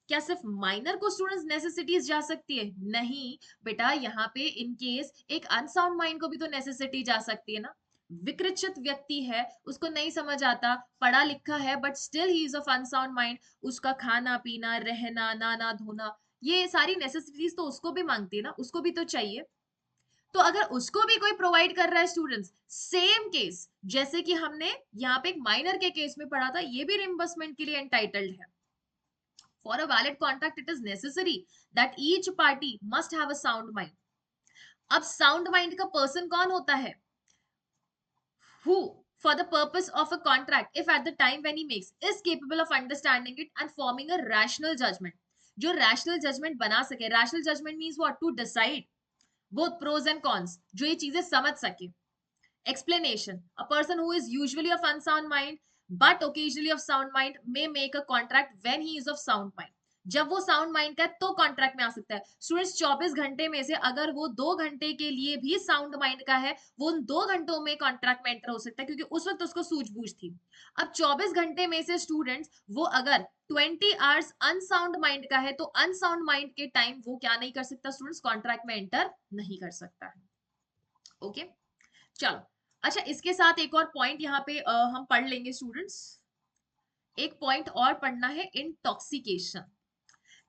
क्या सिर्फ माइनर को स्टूडेंट्स नेसेसिटीज जा सकती है? नहीं बेटा, यहाँ पे इन केस एक अनसाउंड माइंड को भी तो नेसेसिटी जा सकती है ना। विकृत व्यक्ति है, उसको नहीं समझ आता, पढ़ा लिखा है but still he is of unsound mind, उसका खाना पीना रहना नहाना धोना ये सारी नेसेसिटीज तो उसको भी मांगती है ना, उसको भी तो चाहिए। तो अगर उसको भी कोई प्रोवाइड कर रहा है स्टूडेंट्स, सेम केस जैसे कि हमने यहाँ पे एक माइनर के केस में पढ़ा था, ये भी रिम्बर्समेंट के लिए एंटाइटल्ड है। For a valid contract, it is necessary that each party must have a sound mind. अब sound mind का person कौन होता है? Who, for the purpose of a contract, if at the time when he makes, is capable of understanding it and forming a rational judgment. जो rational judgment बना सके, rational judgment means what? To decide both pros and cons, जो ये चीजें समझ सके. Explanation: a person who is usually of unsound mind but occasionally of sound mind may make a contract when he is of sound mind. जब वो sound mind का है तो कॉन्ट्रैक्ट में आ सकता है। स्टूडेंट्स 24 घंटे में से अगर वो 2 घंटे के लिए भी साउंड माइंड का है, वो उन 2 घंटों में कॉन्ट्रैक्ट में एंटर हो सकता है क्योंकि उस वक्त उसको सूझबूझ थी। अब 24 घंटे में से स्टूडेंट्स वो अगर 20 आवर्स अनसाउंड माइंड का है तो अनसाउंड माइंड के टाइम वो क्या नहीं कर सकता स्टूडेंट्स? कॉन्ट्रैक्ट में एंटर नहीं कर सकता है। ओके चलो, अच्छा इसके साथ एक और पॉइंट यहाँ पे हम पढ़ लेंगे स्टूडेंट्स। एक पॉइंट और पढ़ना है, इंटॉक्सिकेशन।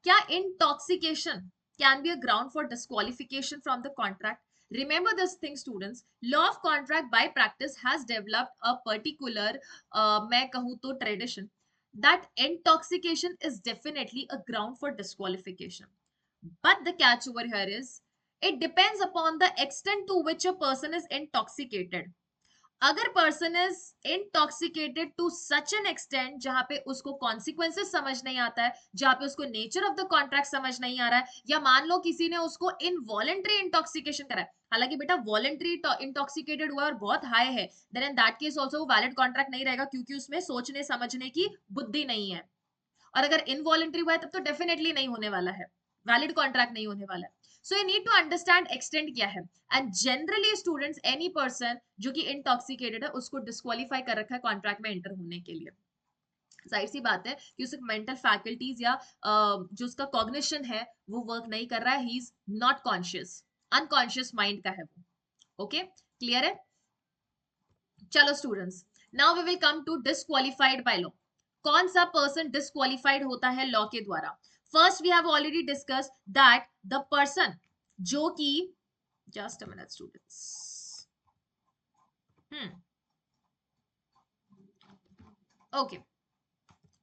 क्या intoxication can be a ground for disqualification from the contract? Remember this thing students, law of contract by practice has developed a particular मैं कहूँ तो tradition that intoxication is definitely a ground for disqualification, but the catch over here is it depends upon the extent to which a person is intoxicated. अगर person is intoxicated to such an extent जहां पे उसको consequences समझ नहीं आता है, जहां पे उसको नेचर ऑफ द कॉन्ट्रैक्ट समझ नहीं आ रहा है, या मान लो किसी ने उसको इनवॉलेंट्री इंटॉक्सिकेशन करा है, हालांकि बेटा वॉलेंट्री इंटॉक्सिकेटेड हुआ और बहुत हाई है, then in that case also valid contract नहीं रहेगा क्योंकि उसमें सोचने समझने की बुद्धि नहीं है। और अगर इनवॉलेंट्री हुआ है तब तो डेफिनेटली नहीं होने वाला है, वैलिड कॉन्ट्रैक्ट नहीं होने वाला है। So you need to understand extent क्या है, and generally students any person जो कि इंटॉक्सिकेटेड है उसको डिस्क्वालीफाई कर रखा है कॉन्ट्रैक्ट में एंटर होने के लिए। जाहिर सी बात है कि उसके मेंटल फैकल्टीज या जो उसका कॉग्निशन है वो वर्क नहीं कर रहा है, he is not conscious, unconscious mind का है वो। ओके क्लियर है? चलो students, now we will come to disqualified by law. कौन सा पर्सन डिस्क्वालिफाइड होता है लॉ के द्वारा? First we have already discussed that the person जो कि, just a minute students, okay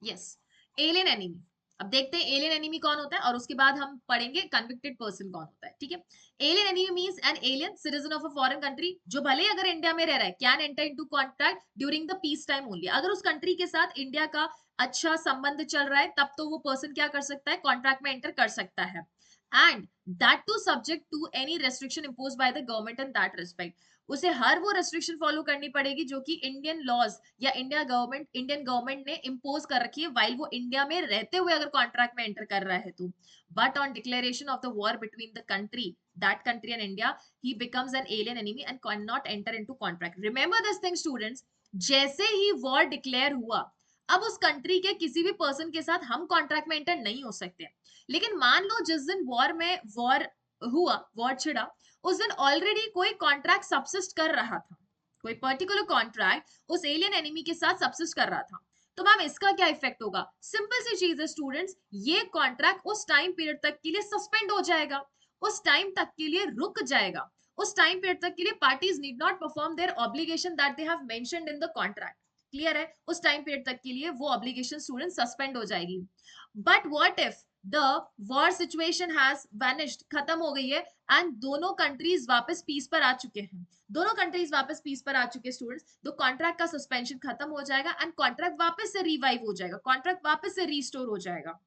yes, alien enemy. अब देखते हैं एलियन एनिमी कौन होता है और उसके बाद हम पढ़ेंगे कन्विक्टेड पर्सन कौन होता है। ठीक है, alien enemy means an alien citizen of a foreign country जो भले ही अगर इंडिया में रह रहा है can enter into contract during the peace time only. अगर उस कंट्री के साथ इंडिया का अच्छा संबंध चल रहा है तब तो वो पर्सन क्या कर सकता है? कॉन्ट्रैक्ट में एंटर कर सकता है, and that too subject to any restriction imposed by the government in that respect. उसे हर वो रेस्ट्रिक्शन फॉलो करनी पड़ेगी जो कि इंडियन लॉज या इंडियन गवर्नमेंट ने इम्पोज कर रखी है वाइल वो इंडिया में रहते हुए अगर कॉन्ट्रैक्ट में एंटर कर रहा है तो। But on declaration of the war between the country, that country and India, he becomes N alien enemy and can not enter into contract. Remember this thing students, जैसे ही वॉर डिक्लेयर हुआ अब उस country के किसी भी person के साथ हम कॉन्ट्रैक्ट में एंटर नहीं हो सकते। लेकिन मान लो जिस दिन वॉर छिड़ा उस दिन ऑलरेडी कोई कॉन्ट्रैक्ट सबसिस्ट कर रहा था, कोई पर्टिकुलर कॉन्ट्रैक्ट उस एलियन एनिमी के साथ सबसिस्ट कर रहा था, तो मैम इसका क्या इफेक्ट होगा? सिंपल सी चीज है स्टूडेंट्स, ये कॉन्ट्रैक्ट उस टाइम पीरियड तक के लिए सस्पेंड हो जाएगा, उस टाइम तक के लिए रुक जाएगा। उस टाइम पीरियड तक के लिए parties need not perform their obligation that they have mentioned in the contract. Clear है? उस टाइम पीरियड तक के लिए वो ऑब्लिगेशन स्टूडेंट सस्पेंड हो जाएगी। But what if the war situation has vanished, खत्म हो गई है, एंड दोनों कंट्रीज वापस पीस पर आ चुके हैं, दोनों कंट्रीज वापस पीस पर आ चुके स्टूडेंट्स, तो कॉन्ट्रैक्ट का सस्पेंशन खत्म हो जाएगा एंड कॉन्ट्रैक्ट वापस से रिवाइव हो जाएगा, कॉन्ट्रैक्ट वापस से रिस्टोर हो जाएगा।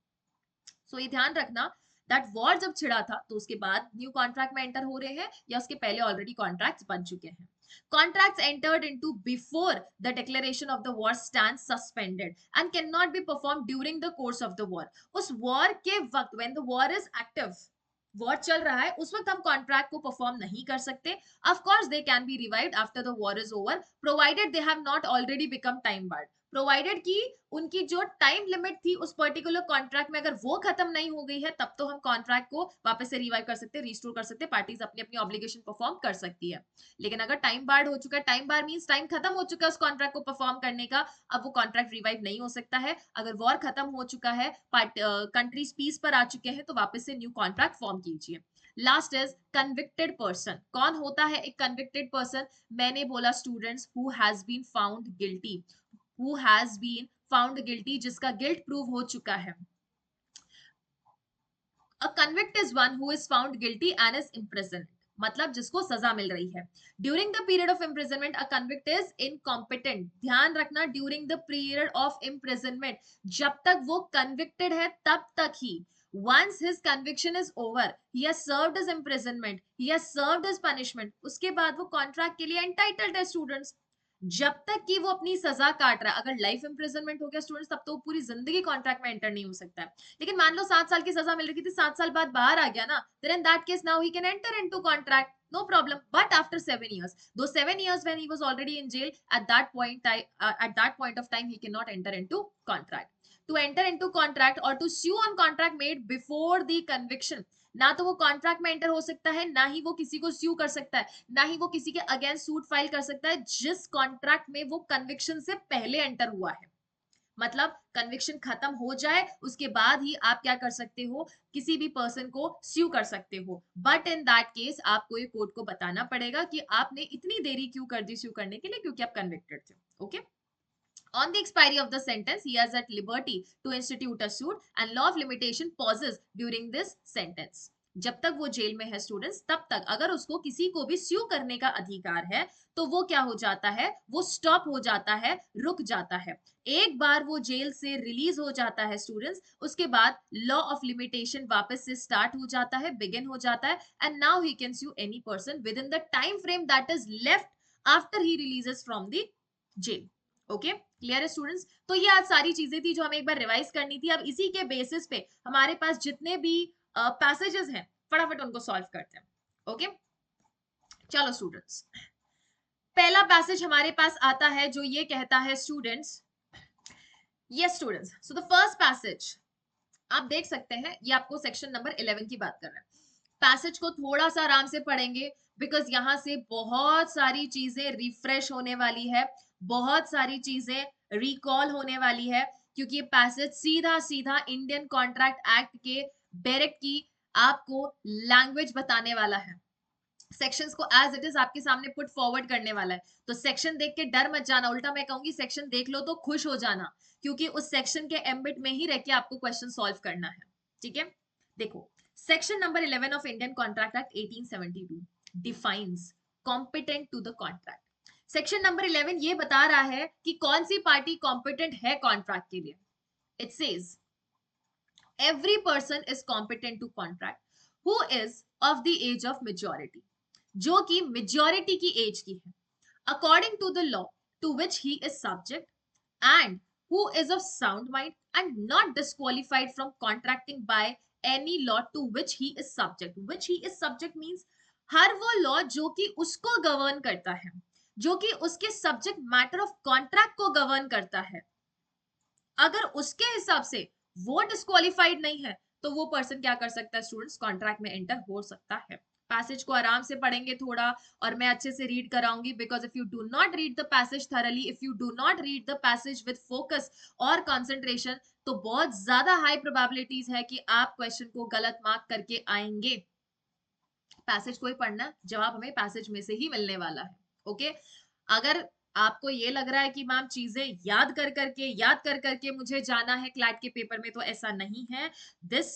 सो ये ध्यान रखना दैट वॉर जब छिड़ा था तो उसके बाद न्यू कॉन्ट्रैक्ट में एंटर हो रहे हैं या उसके पहले ऑलरेडी कॉन्ट्रैक्ट्स बन चुके हैं। Contracts entered into before the declaration of the war stand suspended and cannot be performed during the course of the war. उस war के वक्त, when the war is active, war चल रहा है, उस वक्त हम कॉन्ट्रैक्ट को परफॉर्म नहीं कर सकते। Of course they can be revived after the war is over provided they have not already become time barred, provided कि उनकी जो टाइम लिमिट थी उस पर्टिकुलर कॉन्ट्रैक्ट में अगर वो खत्म नहीं हो गई है तब तो हम कॉन्ट्रैक्ट को वापस से रिवाइव कर सकते हैं, रिस्टोर कर सकते हैं, पार्टीज अपनी अपनी ऑब्लिगेशन परफॉर्म कर सकती है। लेकिन अगर टाइम बार्ड हो चुका है, टाइम बार मींस टाइम खत्म हो चुका है उस कॉन्ट्रैक्ट को परफॉर्म करने का, अब वो कॉन्ट्रैक्ट रिवाइव नहीं हो सकता है। अगर वॉर खत्म हो चुका है, कंट्रीज पीस पर आ चुके हैं, तो वापस से न्यू कॉन्ट्रैक्ट फॉर्म कीजिए। Last is convicted person. कौन होता है एक कन्विक्टेड पर्सन? मैंने बोला students, who has been found guilty, who has been found guilty, जिसका गिल्ट प्रूव हो चुका है। A convict is one who is found guilty and is imprisoned, मतलब जिसको सजा मिल रही है। During the period of imprisonment a convict is incompetent. ध्यान रखना, during the period of imprisonment, जब तक वो कन्विक्टेड है तब तक ही। once his conviction is over, he has served his imprisonment, he has served his punishment, उसके बाद वो कॉन्ट्रैक्ट के लिए एंटाइटल्ड है स्टूडेंट्स। जब तक कि वो अपनी सजा काट रहा है, अगर लाइफ इंप्रिजनमेंट हो गया स्टूडेंट्स, तब तो वो पूरी जिंदगी कॉन्ट्रैक्ट में एंटर नहीं हो सकता है। लेकिन मान लो 7 साल की सजा मिल रही थी, 7 साल बाद बाहर आ गया ना, then in that case now he can enter into contract, no problem. But after 7 years, those 7 years when he was already in jail, at that point of time he cannot enter into contract. To enter into contract or to sue on contract made before the conviction, ना तो वो contract में enter हो सकता है, ना ही वो किसी को स्यू कर सकता है, ना ही वो किसी के अगेंस्ट सूट फाइल कर सकता है जिस कॉन्ट्रैक्ट में वो कन्विक्शन से पहले एंटर हुआ है। मतलब कन्विक्शन खत्म हो जाए उसके बाद ही आप क्या कर सकते हो, किसी भी पर्सन को स्यू कर सकते हो। बट इन दैट केस आपको ये कोर्ट को बताना पड़ेगा कि आपने इतनी देरी क्यों कर दी स्यू करने के लिए, क्योंकि आप कन्विक्टेड थे। Okay, on the expiry of the sentence, he is at liberty to institute a suit and law of limitation pauses during this sentence. जब तक वो जेल में है स्टूडेंट्स, तब तक अगर उसको किसी को भी स्यू करने का अधिकार है तो वो क्या हो जाता है, वो स्टॉप हो जाता है, रुक जाता है। एक बार वो जेल से रिलीज हो जाता है स्टूडेंट्स, उसके बाद लॉ ऑफ लिमिटेशन वापस से स्टार्ट हो जाता है, बिगिन हो जाता है, and now he can sue any person within the time frame that is left after he releases from the jail. Okay, clear है स्टूडेंट्स? तो ये आज सारी चीजें थी जो हमें एक बार रिवाइज करनी थी। अब इसी के बेसिस पे हमारे पास जितने भी पैसेजेस हैं, फटाफट उनको सॉल्व करते हैं। ओके, चलो स्टूडेंट्स, पहला पैसेज हमारे पास आता है जो ये कहता है students, yes students, so the first passage आप देख सकते हैं, ये आपको सेक्शन नंबर 11 की बात कर रहा है। पैसेज को थोड़ा सा आराम से पढ़ेंगे बिकॉज यहां से बहुत सारी चीजें रिफ्रेश होने वाली है, बहुत सारी चीजें रिकॉल होने वाली है, क्योंकि ये पैसेज सीधा सीधा इंडियन कॉन्ट्रैक्ट एक्ट के डायरेक्ट की आपको लैंग्वेज बताने वाला है। सेक्शंस को एज इट इज आपके सामने पुट फॉरवर्ड करने वाला है। तो सेक्शन देख के डर मत जाना, उल्टा मैं कहूंगी सेक्शन देख लो तो खुश हो जाना, क्योंकि उस सेक्शन के एम्बिट में ही रह के आपको क्वेश्चन सॉल्व करना है। ठीक है, देखो, section number 11 of Indian contract act 1872 defines competent to the contract. Section number 11 ये बता रहा है कि कौन सी पार्टी कॉम्पिटेंट है कॉन्ट्रैक्ट के लिए। It says every person is competent to contract who is of the age of majority, जो कि मेजॉरिटी की एज की है, according to the law to which he is subject, and who is of sound mind and not disqualified from contracting by any law to which he is subject. Which he is subject means हर वो law जो कि उसको govern करता है, जो कि उसके subject matter of contract को गवर्न करता है, अगर उसके हिसाब से वो डिस्क्वालिफाइड नहीं है तो वो पर्सन क्या कर सकता है स्टूडेंट्स, कॉन्ट्रैक्ट में एंटर हो सकता है। पैसेज को आराम से पढ़ेंगे थोड़ा, और मैं अच्छे से रीड कराऊंगी, because if you do not read the passage thoroughly, if you do not read the passage with focus और कंसंट्रेशन, तो बहुत ज्यादा हाई प्रोबेबिलिटीज है कि आप क्वेश्चन को गलत मार्क करके आएंगे। पैसेज को ही पढ़ना, जवाब हमें पैसेज में से ही मिलने वाला है। ओके, अगर आपको ये लग रहा है कि मैम चीजें याद कर करके मुझे जाना है क्लैट के पेपर में, तो ऐसा नहीं है। This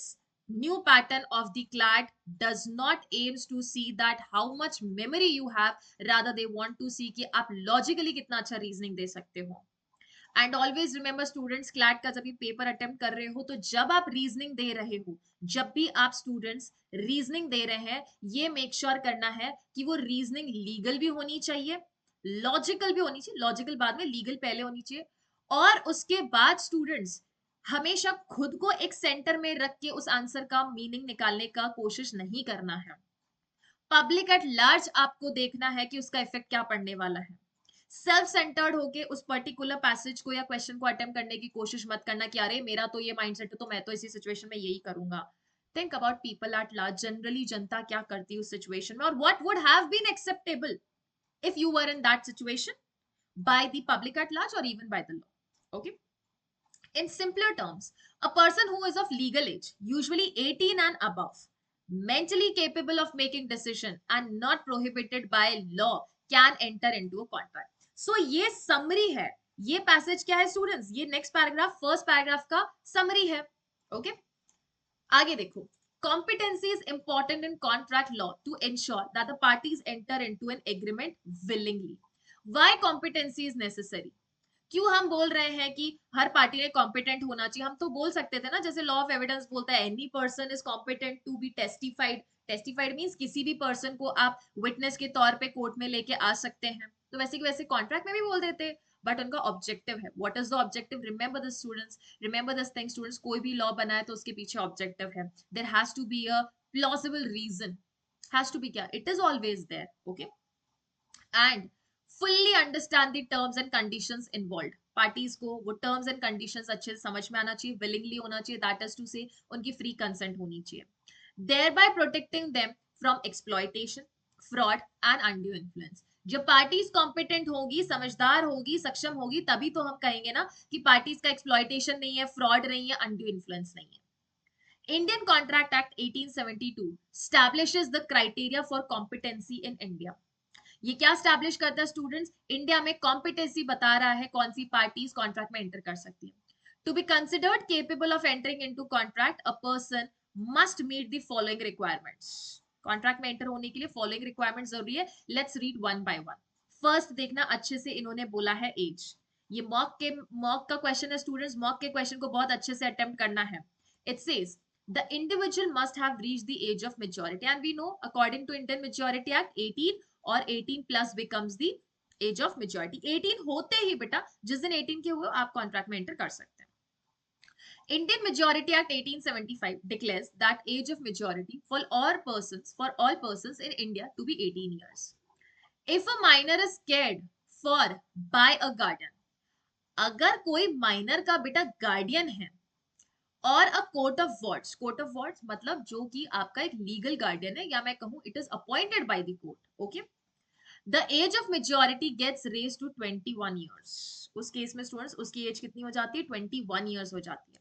new pattern of the CLAT does not aims to see that how much memory you have, rather they want to see कि आप लॉजिकली कितना अच्छा रीजनिंग दे सकते हो। And always remember students, CLAT का जब भी पेपर अटेम्प्ट कर रहे हो, तो जब आप रीजनिंग दे रहे हो, जब भी आप स्टूडेंट्स रीजनिंग दे रहे हैं, ये मेक श्योर करना है कि वो रीजनिंग लीगल भी होनी चाहिए, लॉजिकल भी होनी चाहिए, लॉजिकल बाद में, लीगल पहले होनी चाहिए। और उसके बाद स्टूडेंट्स हमेशा खुद को एक सेंटर में रख के उस आंसर का मीनिंग निकालने का कोशिश नहीं करना है। पब्लिक एट लार्ज आपको देखना है कि उसका इफेक्ट क्या पड़ने वाला है। सेल्फ सेंटर्ड होके उस पर्टिकुलर पैसेज को या क्वेश्चन को अटेम्प्ट करने की कोशिश मत करना कि अरे मेरा तो ये माइंडसेट है तो मैं तो इसी सिचुएशन में यही करूंगा। Think about people at large, generally जनता क्या करती है उस सिचुएशन में, और what would have been acceptable if you were in that situation by the public at large or even by the law. Okay, in simpler terms, a person who is of legal age, usually 18 and above, mentally capable of making decision and not prohibited by law, can enter into a contract. So ये summary है, ये passage क्या है students, ये next paragraph first paragraph का summary है. Okay, आगे देखो. Competency is important in contract law to ensure that the parties enter into an agreement willingly. Why competency is necessary? क्यों हम बोल रहे हैं कि हर पार्टी ने कॉम्पिटेंट होना चाहिए? हम तो बोल सकते थे ना, जैसे लॉ ऑफ एविडेंस बोलता है any person is competent to be testified. Testified means किसी भी पर्सन को आप विटनेस के तौर पे कोर्ट में लेके आ सकते हैं. तो वैसे की वैसे कॉन्ट्रैक्ट में भी बोल देते, बट उनका ऑब्जेक्टिव है. What is the objective? Remember this students, remember this thing students. कोई भी लॉ बनाए तो उसके पीछे ऑब्जेक्टिव है. There has to be a plausible reason. Has to be क्या? It is always there. Okay, and fully understand the terms and conditions involved. Parties को वो टर्म्स एंड कंडीशंस अच्छे से समझ में आना चाहिए, विलिंगली होना चाहिए, दैट इज टू से उनकी फ्री कंसेंट होनी चाहिए. thereby protecting them from exploitation, fraud and undue influence. जब पार्टीज कॉम्पिटेंट होगी, समझदार होगी, सक्षम होगी, तभी तो हम कहेंगे ना कि पार्टीज का एक्सप्लॉइटेशन नहीं है, फ्रॉड नहीं है, अनड्यू इन्फ्लुएंस नहीं है. Indian Contract Act 1872 establishes the criteria for competency in India. ये क्या स्टैब्लिश करता है स्टूडेंट्स? इंडिया में कॉम्पिटेंसी बता रहा है कौन सी पार्टीज कॉन्ट्रैक्ट में एंटर कर सकती है. To be considered capable of entering into contract, a person must meet the following requirements. Contract में एंटर होने के लिए फॉलोइंग रिक्वायरमेंट्स जरूरी है. Let's read one by one. First देखना अच्छे से, इन्होंने बोला है एज. ये मॉक का क्वेश्चन है स्टूडेंट्स, मॉक के क्वेश्चन को बहुत अच्छे से अटेम्प्ट करना है. It says the individual must have reached the age of majority, and we know according to Indian Majority Act 18 और 18 plus becomes the age of majority. 18 होते ही बेटा, जिस दिन 18 के हुए आप कॉन्ट्रैक्ट में एंटर कर सकते हैं. Indian Majority Act 1875 declares that age of majority for all persons in India to be 18 years. If a minor is cared for by a guardian, अगर कोई माइनर का बेटा गार्डियन है और a court of wards, court of wards मतलब जो कि आपका एक लीगल गार्डियन है, या मैं कहूं it is appointed by the court. Okay, the age of majority gets raise to 21 years. उस केस में स्टूडेंट्स उसकी एज कितनी हो जाती है? 21 years हो जाती है.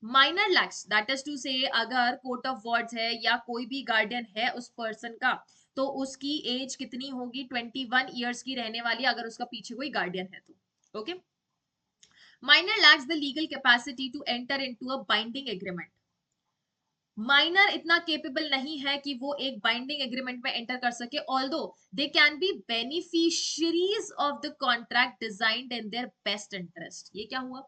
Minor lacks, that is to say अगर कोर्ट ऑफ वार्ड्स है या कोई भी गार्डियन है उस पर्सन का, तो उसकी एज कितनी होगी? 21 years की रहने वाली, अगर उसका पीछे कोई गार्डियन है तो. Okay, minor lacks the legal capacity to enter into a binding agreement. Minor इतना केपेबल नहीं है कि वो एक बाइंडिंग एग्रीमेंट में एंटर कर सके, although they can be beneficiaries of the contract designed in their best interest. ये क्या हुआ?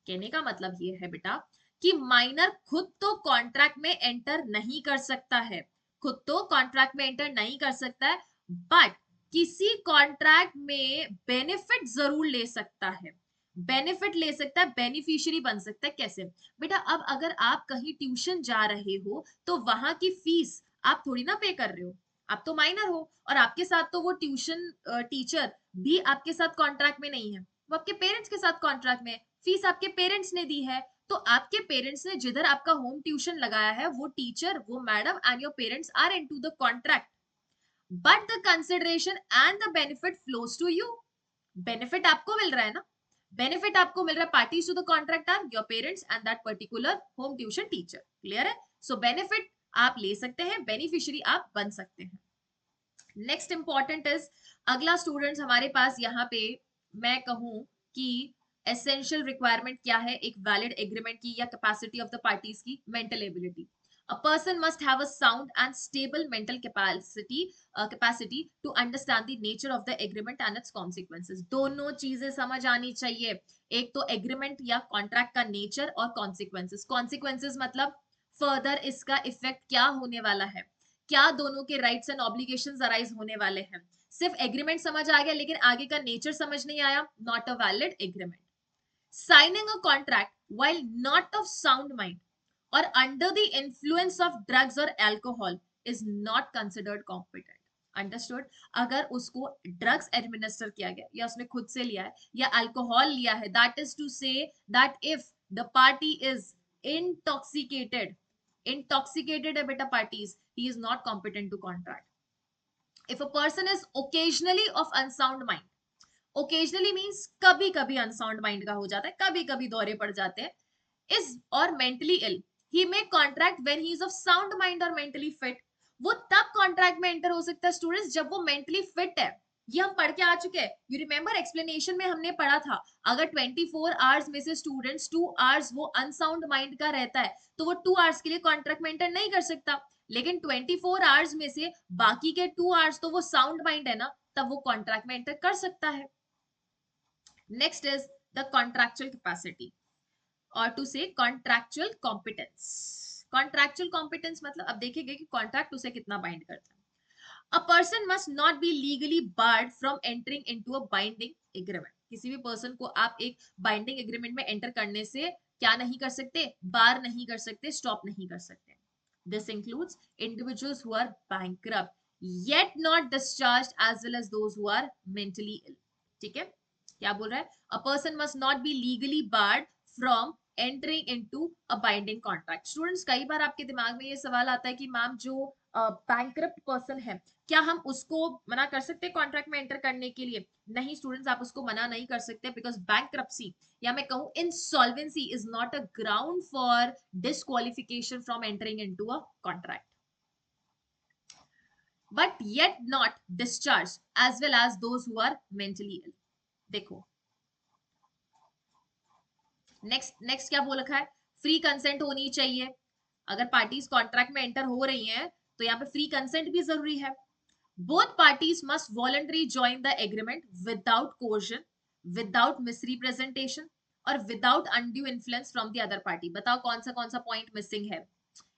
कहने का मतलब ये है बेटा कि माइनर खुद तो कॉन्ट्रैक्ट में एंटर नहीं कर सकता है, खुद तो कॉन्ट्रैक्ट में एंटर नहीं कर सकता है, बट किसी कॉन्ट्रैक्ट में बेनिफिट जरूर ले सकता है. बेनिफिट ले सकता है, बेनिफिशियरी बन सकता है. कैसे बेटा? अब अगर आप कहीं ट्यूशन जा रहे हो तो वहां की फीस आप थोड़ी ना पे कर रहे हो, आप तो माइनर हो, और आपके साथ तो वो ट्यूशन टीचर भी आपके साथ कॉन्ट्रैक्ट में नहीं है, वो आपके पेरेंट्स के साथ कॉन्ट्रैक्ट में. फीस आपके पेरेंट्स ने दी है, तो आपके पेरेंट्स ने जिधर आपका होम ट्यूशन लगाया है वो टीचर, वो madam and your parents are into the contract, but the consideration and the benefit flows to you. Benefit आपको मिल रहा है ना, बेनिफिट आपको मिल रहा है. Parties to the contract are your parents and that particular home tuition teacher. Clear है? सो बेनिफिट आप ले सकते हैं, बेनिफिशियरी आप बन सकते हैं. नेक्स्ट इंपॉर्टेंट इज, अगला स्टूडेंट्स हमारे पास यहाँ पे मैं कहूं कि एसेंशियल रिक्वायरमेंट क्या है एक वैलिड एग्रीमेंट की या कैपेसिटी ऑफ द पार्टीज की? Mental ability. A person must have a sound and stable mental capacity to understand the nature of the agreement and its consequences. दोनों चीजें समझ आनी चाहिए. एक तो एग्रीमेंट या कॉन्ट्रैक्ट का नेचर और कॉन्सिक्वेंसेस. कॉन्सिक्वेंसेस मतलब फर्दर इसका इफेक्ट क्या होने वाला है, क्या दोनों के राइट्स एंड ऑब्लिगेशंस अराइज होने वाले हैं. सिर्फ एग्रीमेंट समझ आ गया लेकिन आगे का नेचर समझ नहीं आया, not a valid agreement. Signing a contract while not of sound mind or under the influence of drugs or alcohol is not considered competent. Understood. अगर उसको ड्रग्स एडमिनिस्टर किया गया या उसने खुद से लिया है या अल्कोहल लिया है, that is to say that if the party is intoxicated, intoxicated है बेटा parties, he is not competent to contract. If a person is occasionally of unsound mind, occasionally means कभी कभी अनसाउंड माइंड का हो जाता है, कभी कभी दौरे पड़ जाते हैं, is or mentally ill, he may contract when he is of sound mind or mentally fit. वो तब कॉन्ट्रैक्ट में एंटर हो सकता है स्टूडेंट्स जब वो मेंटली फिट है। ये हम पढ़ के आ चुके हैं, यू रिमेंबर एक्सप्लेनेशन में हमने पढ़ा था, अगर 24 आवर्स में से स्टूडेंट्स 2 आवर्स वो अनसाउंड माइंड का रहता है तो वो 2 आवर्स के लिए कॉन्ट्रैक्ट में एंटर नहीं कर सकता, लेकिन 24 आवर्स में से बाकी के 2 आवर्स तो वो साउंड माइंड है ना, तब वो कॉन्ट्रैक्ट में एंटर कर सकता है। Next is the contractual capacity और टू से कॉन्ट्रैक्चुअल कॉम्पिटेंस। कॉन्ट्रैक्चुअल कॉम्पिटेंस मतलब अब देखेंगे कि कॉन्ट्रैक्ट उसे कितना बाइंड करता है। अ person must not B legally board from entering into a binding agreement. किसी भी पर्सन को आप एक बाइंडिंग एग्रीमेंट में एंटर करने से क्या नहीं कर सकते, बार नहीं कर सकते, स्टॉप नहीं कर सकते। This includes individuals who are bankrupt yet not discharged as well as those who are mentally ill। ठीक है, क्या बोल रहा है, अ person must not B legally board from entering into a binding contract. Students कई बार आपके दिमाग में ये सवाल आता है कि मैम जो बैंकरप्ट पर्सन है क्या हम उसको मना कर सकते हैं कॉन्ट्रैक्ट में एंटर करने के लिए? नहीं स्टूडेंट्स, आप उसको मना नहीं कर सकते, बिकॉज बैंकरप्सी या मैं कहूं insolvency is not a ground for disqualification from entering into a contract, but yet not discharged as well as those who are mentally ill। देखो नेक्स्ट क्या बोल रखा है, फ्री कंसेंट होनी चाहिए। अगर पार्टीज कॉन्ट्रैक्ट में एंटर हो रही हैं तो यहाँ पे फ्री कंसेंट भी जरूरी है। Both parties must voluntary join the agreement without coercion, without misrepresentation और without undue influence from the other party. बताओ कौन सा पॉइंट मिसिंग है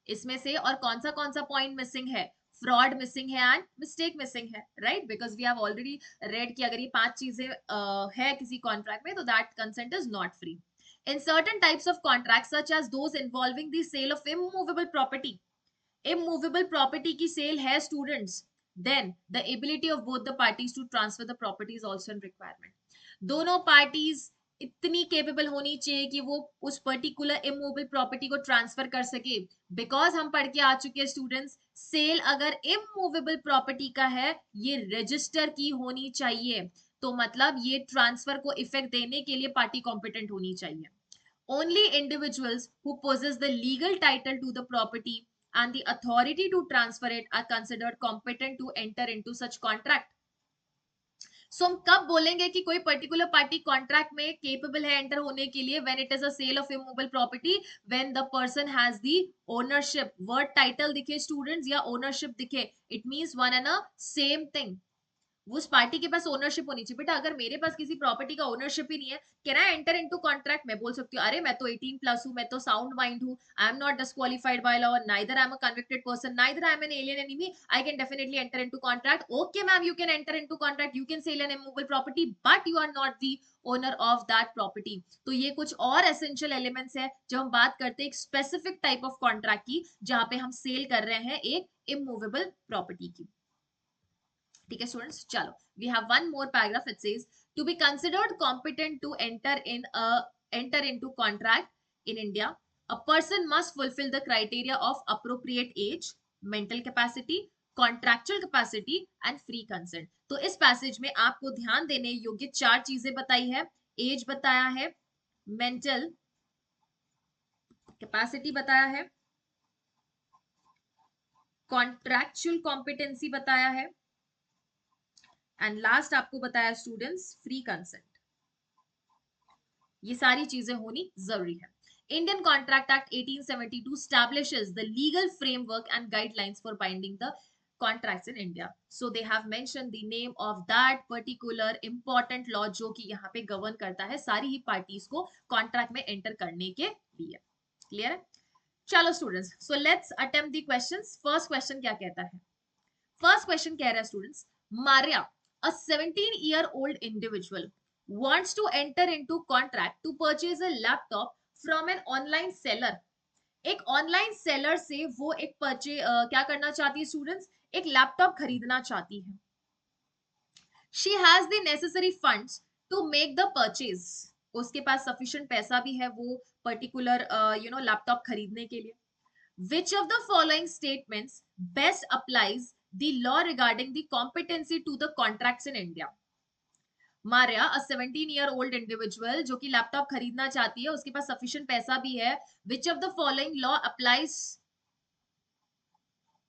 इसमें से, और कौन सा पॉइंट मिसिंग है, फ्रॉड मिसिंग है एंड मिस्टेक मिसिंग है, right? Because we have already read कि अगर ये 5 चीजें है किसी कॉन्ट्रैक्ट में तो that consent is not free. In certain types of contracts such as those involving the sale of immovable property, immovable property की sale है students, then the ability of both the parties to transfer the property is also a requirement। दोनों parties इतनी capable होनी चाहिए कि वो उस particular immovable property को transfer कर सके, because हम पढ़ के आ चुके हैं students, sale अगर immovable property का है ये register की होनी चाहिए, तो मतलब ये ट्रांसफर को इफेक्ट देने के लिए पार्टी कॉम्पिटेंट होनी चाहिए। Only individuals who possess the legal title to the property and the authority to transfer it are considered competent to enter into such contract। So हम कब बोलेंगे कि कोई पर्टिकुलर पार्टी कॉन्ट्रैक्ट में केपेबल है enter होने के लिए? When it is a sale of immovable property, when the person has the ownership, word title दिखे स्टूडेंट्स या ओनरशिप दिखे, it means one and a same thing. उस पार्टी के पास ओनरशिप होनी चाहिए। बेटा अगर मेरे पास किसी प्रॉपर्टी का ओनरशिप ही नहीं है, can I enter into contract? मैं बोल सकती हूँ अरे मैं तो 18 प्लस हूँ, मैं तो साउंड माइंड हूँ, I am not disqualified by law, neither I am a convicted person, neither I am an alien enemy, I can definitely enter into contract. Okay ma'am, you can enter into contract, you can sell an immovable property, but you are not the owner of that property. तो ये कुछ और essential elements है जब हम बात करते हैं एक स्पेसिफिक टाइप ऑफ कॉन्ट्रैक्ट की जहां पे हम सेल कर रहे हैं एक इमूवेबल प्रॉपर्टी की। ठीक है स्टूडेंट्स, चलो we have one more paragraph। it says to be considered competent to enter into contract in India, a person must fulfill the criteria of appropriate age, mental capacity, contractual capacity and free consent। तो इस passage में आपको ध्यान देने योग्य 4 चीजें बताई है। एज बताया है, मेंटल कैपेसिटी बताया है, कॉन्ट्रैक्चुअल कॉम्पिटेंसी बताया है एंड लास्ट आपको बताया स्टूडेंट्स फ्री कंसेंट। ये सारी चीजें होनी जरूरी है। Indian contract act 1872 establishes the legal framework and guidelines for binding the contracts in India। So they have mentioned the name of that particular important law जो कि यहाँ पे गवर्न करता है सारी ही पार्टीज को कॉन्ट्रैक्ट में एंटर करने के लिए। क्लियर है? चलो students, so let's attempt the questions. First question क्या कहता है? फर्स्ट क्वेश्चन कह रहा है students, Maria, a 17-year-old individual wants to enter into contract to purchase a laptop from an online seller। एक ऑनलाइन सेलर से वो एक क्या करना चाहती है स्टूडेंट्स? एक लैपटॉप खरीदना चाहती है, she has the necessary funds to make the purchase, उसके पास सफिशिएंट पैसा भी है वो पर्टिकुलर लैपटॉप खरीदने के लिए. Which of the following statements best applies the law regarding the competency to the contracts in India? Maria, a 17-year-old individual जो कि लैपटॉप खरीदना चाहती है, उसके पास सफिशिएंट पैसा भी है. Which of the following law applies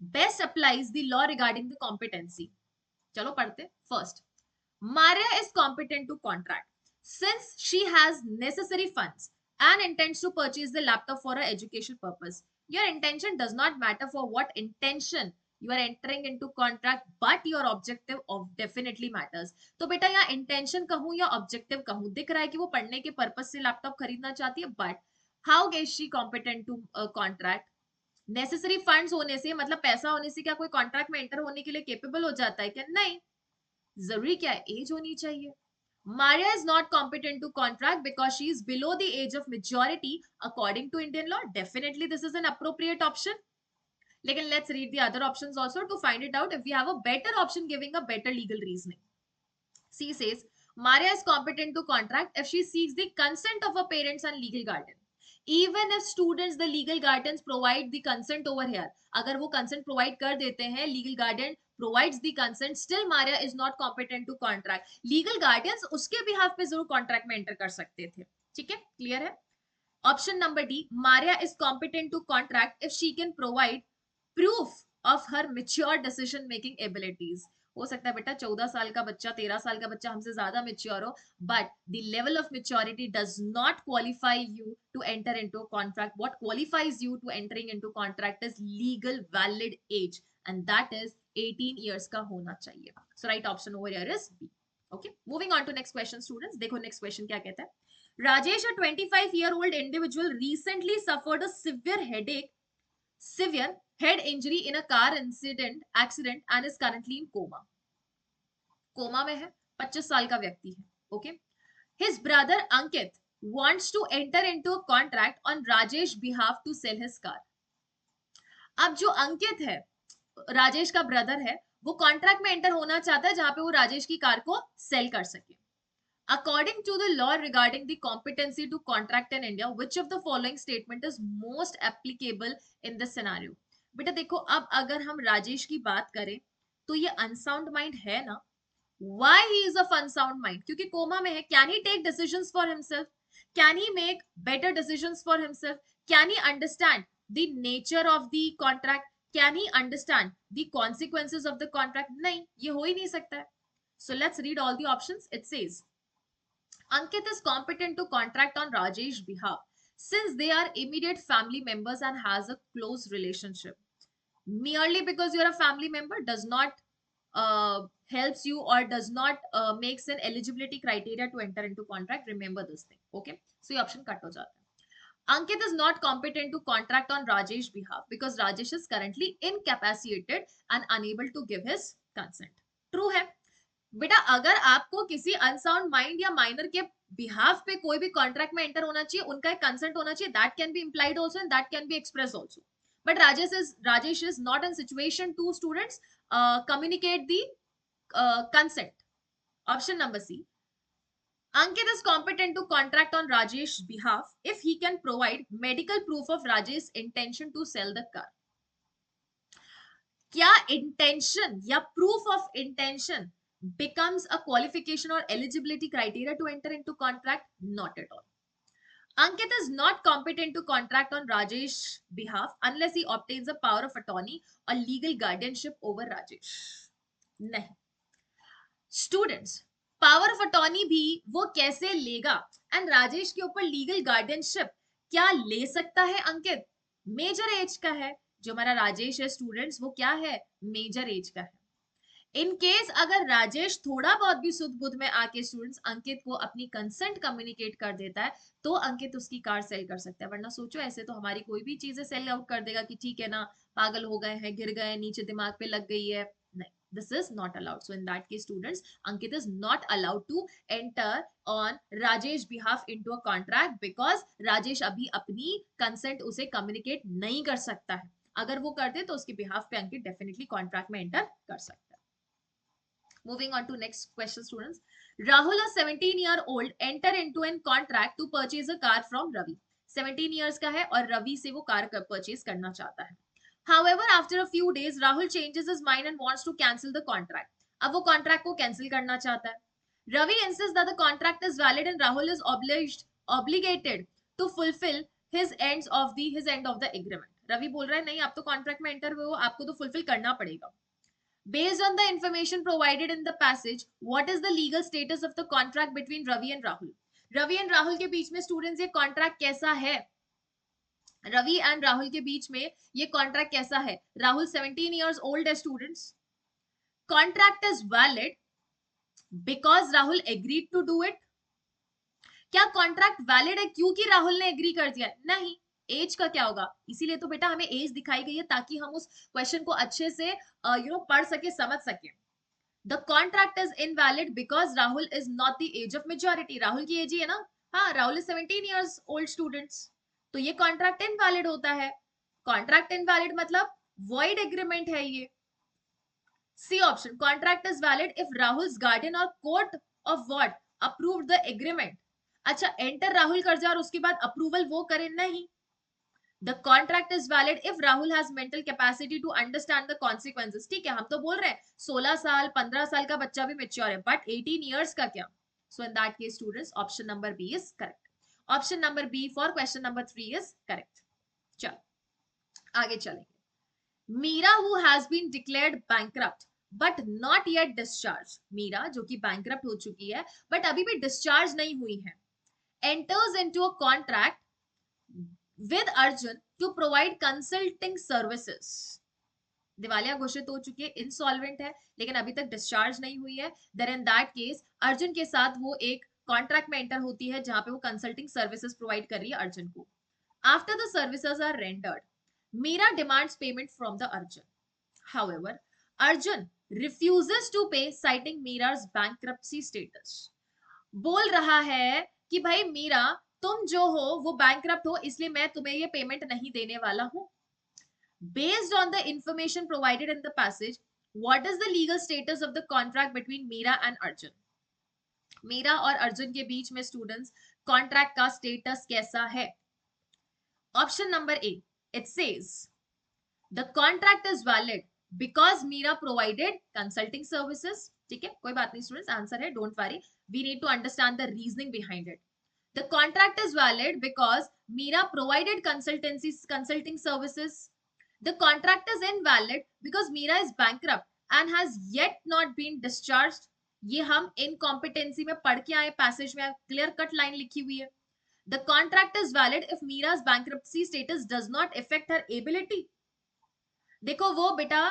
best applies the law regarding the competency? चलो पढ़ते. First, Maria is competent to contract since she has necessary funds and intends to purchase the laptop for her education purpose. Your intention does not matter for what intention you are entering into contract, but your objective of definitely matters. तो बेटा यहाँ intention कहूँ या objective कहूँ, दिख रहा है कि वो पढ़ने के purpose से laptop खरीदना चाहती है, but how is she competent to contract? Necessary funds होने से, मतलब पैसा होने से क्या कोई contract में enter होने के लिए capable हो जाता है क्या? नहीं. जरूरी क्या है? एज होनी चाहिए. Maria is not competent to contract because she is below the age of majority according to Indian law. Definitely this is an appropriate option. लेकिन let's read the other options also to find it out if we have a better option giving a better legal reasoning. C says Maria is competent to contract if she seeks the consent of her parents and legal guardian. Even if students, the legal guardians provide the consent over here, अगर वो consent provide कर देते हैं, legal guardian provides the consent, still Maria is not competent to contract. Legal guardians उसके behalf पे जरूर contract में enter कर सकते थे. ठीक है, clear है? Option number D, Maria is competent to contract if she can provide proof of her mature decision making abilities. हो सकता है बेटा 14 साल का बच्चा, 13 साल का बच्चा हमसे ज्यादा मेच्योर हो, but the level of maturity does not qualify you to enter into a contract. What qualifies you to entering into contract is legal valid age, and that is 18 years का होना चाहिए. So right option over here is B. Okay, moving on to next question students. देखो next question क्या कहता है. Rajesh, a 25-year-old individual, recently suffered a severe head injury in a car accident and is currently in coma. Coma में है, 25 साल का व्यक्ति है. Okay. His brother Ankit wants to enter into a contract on Rajesh behalf to sell his car. अब जो अंकित है, राजेश का ब्रदर है, वो कॉन्ट्रैक्ट में एंटर होना चाहता है जहां पे वो राजेश की कार को सेल कर सके. According to the law regarding the competency to contract in India, which of the following statement is most applicable in this scenario? बेटा देखो, अब अगर हम राजेश की बात करें तो ये अनसाउंड माइंड है ना. Why he is of unsound mind? क्योंकि कोमा में है. Can he take decisions for himself? Can he make better decisions for himself? Can he understand the nature of the contract? Can he understand the consequences of the contract? नहीं, ये हो ही नहीं सकता है. So let's read all the options. It says Ankit is competent to contract on Rajesh's behalf since they are immediate family members and has a close relationship. Merely because you're a family member does not helps you or does not makes an eligibility criteria to enter into contract. Remember this thing. Okay, so ये option cut हो जाता है. Ankit is not competent to contract on Rajesh's behalf because Rajesh is currently incapacitated and unable to give his consent. True है. बेटा अगर आपको किसी unsound mind या माइनर के बिहाफ पे कोई भी कॉन्ट्रैक्ट में एंटर होना चाहिए, उनका एक कंसेंट होना चाहिए. That can be implied also and that can be express also. But Rajesh is not in situation to students communicate the consent. Option number C. Ankit is competent to contract on Rajesh's behalf if he can provide medical proof of Rajesh's intention to sell the car. क्या intention या proof of intention becomes a qualification or eligibility criteria to enter into contract? Not at all. Ankit is not competent to contract on Rajesh's behalf unless he obtains a power of attorney or legal guardianship over Rajesh. नहीं. Students, power of attorney भी वो कैसे लेगा? And Rajesh के ऊपर legal guardianship क्या ले सकता है अंकित? मेजर एज का है. जो हमारा राजेश है स्टूडेंट्स, वो क्या है? मेजर एज का है. इन केस अगर राजेश थोड़ा बहुत भी सुध बुध में आके स्टूडेंट्स अंकित को अपनी कंसेंट कम्युनिकेट कर देता है तो अंकित उसकी कार सेल कर सकता है. वरना सोचो ऐसे तो हमारी कोई भी चीजें सेल आउट कर देगा कि ठीक है ना, पागल हो गए हैं, गिर गए, नीचे दिमाग पे लग गई है. नहीं, this is not allowed. So in that case students, Ankit is not allowed to enter on Rajesh behalf into a contract because Rajesh अभी अपनी consent उसे communicate नहीं कर सकता है. अगर वो करते तो उसके बिहाफ पे अंकित डेफिनेटली कॉन्ट्रैक्ट में एंटर कर सकता है। Moving on to next question, students. Rahul, a 17-year-old, enter into an contract to purchase a car from Ravi. 17 years का है और रवि से वो कार परचेज करना चाहता है. However, after a few days, Rahul changes his mind and wants to cancel the contract. अब वो कॉन्ट्रैक्ट को कैंसिल करना चाहता है. Ravi insists that the contract is valid and Rahul is obligated to fulfill his end of the agreement. Ravi बोल रहा है नहीं, आप तो कॉन्ट्रैक्ट में एंटर हुए हो, आपको तो फुलफिल करना पड़ेगा. Based on the information provided in the passage, what is the legal status of the contract between Ravi and Rahul? Ravi and Rahul के बीच में students ये contract कैसा है? Ravi and Rahul के बीच में ये contract कैसा है? Rahul 17 years old है students. Contract is valid because Rahul agreed to do it. क्या contract valid है क्योंकि राहुल ने agree कर दिया? नहीं. एज का क्या होगा? इसीलिए तो बेटा हमें एज दिखाई गई है ताकि हम उस क्वेश्चन को अच्छे से पढ़ सके, समझ सके. The contract is invalid because Rahul is not the age of majority. Rahul की एज ही है ना. हाँ, Rahul is 17 years old students, तो ये कॉन्ट्रैक्ट इनवैलिड होता है. कॉन्ट्रैक्ट इनवैलिड मतलब वॉइड एग्रीमेंट है ये. C option, contract is valid if Rahul's guardian और court of what approved the agreement. अच्छा, एंटर राहुल कर जाए और उसके बाद अप्रूवल वो करे? नहीं. The contract is valid if Rahul has mental capacity to understand the consequences. ठीक है, हम तो बोल रहे हैं 16 साल 15 साल का बच्चा भी mature है, but 18 years का क्या? So in that case, students, option number B is correct. Option number B for question number 3 is correct. चलो आगे चलेंगे. Meera who has been declared bankrupt but not yet discharged. Meera जो कि bankrupt हो चुकी है but अभी भी discharge नहीं हुई है, enters into a contract with Arjun to provide consulting services. दिवालिया घोषित हो चुकी है, इंसॉल्वेंट है, लेकिन अभी तक डिस्चार्ज नहीं हुई है. Then in that case Arjun के साथ वो एक कॉन्ट्रैक्ट में एंटर होती है जहां पे वो कंसल्टिंग सर्विसेज प्रोवाइड कर रही है अर्जुन को. After the services are rendered, Meera demands payment from the Arjun. However, Arjun refuses to pay citing Meera's bankruptcy status. बोल रहा है कि भाई मीरा, तुम जो हो वो बैंकरप्ट हो, इसलिए मैं तुम्हें ये पेमेंट नहीं देने वाला हूं. Based on the information provided in the passage, what is the legal status of the contract between Meera and Arjun? Meera और अर्जुन के बीच में स्टूडेंट्स कॉन्ट्रैक्ट का स्टेटस कैसा है? Option number A, it says the contract is valid because Meera provided consulting services. ठीक है, कोई बात नहीं स्टूडेंट्स, आंसर है, don't worry, we need to understand the reasoning behind it. The contract is valid because Meera provided consulting services. The contract is invalid because Meera is bankrupt and has yet not been discharged. ये हम incompetency में पढ़ के आए, passage में clear cut line लिखी हुई है. The contract is valid if Meera's bankruptcy status does not affect her ability. देखो वो बेटा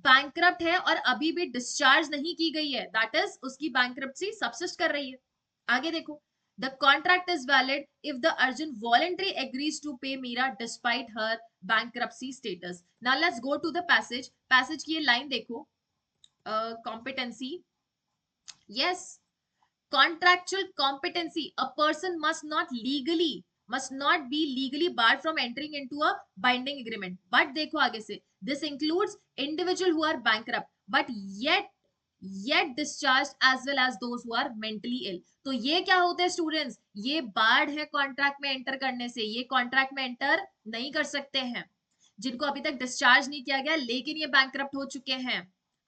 bankrupt है और अभी भी discharge नहीं की गई है, that is उसकी bankruptcy subsist कर रही है. आगे देखो, the contract is valid if the Arjun voluntarily agrees to pay Meera despite her bankruptcy status. Now let's go to the passage. Passage की ये line देखो, competency. Yes, contractual competency. A person must not be legally barred from entering into a binding agreement. But देखो आगे से, this includes individuals who are bankrupt but yet discharged as well as those who are mentally ill. तो ये क्या होते हैं students? ये board है कॉन्ट्रैक्ट में एंटर करने से, ये कॉन्ट्रैक्ट में एंटर नहीं कर सकते हैं जिनको अभी तक डिस्चार्ज नहीं किया गया लेकिन ये बैंकरप्ट हो चुके हैं.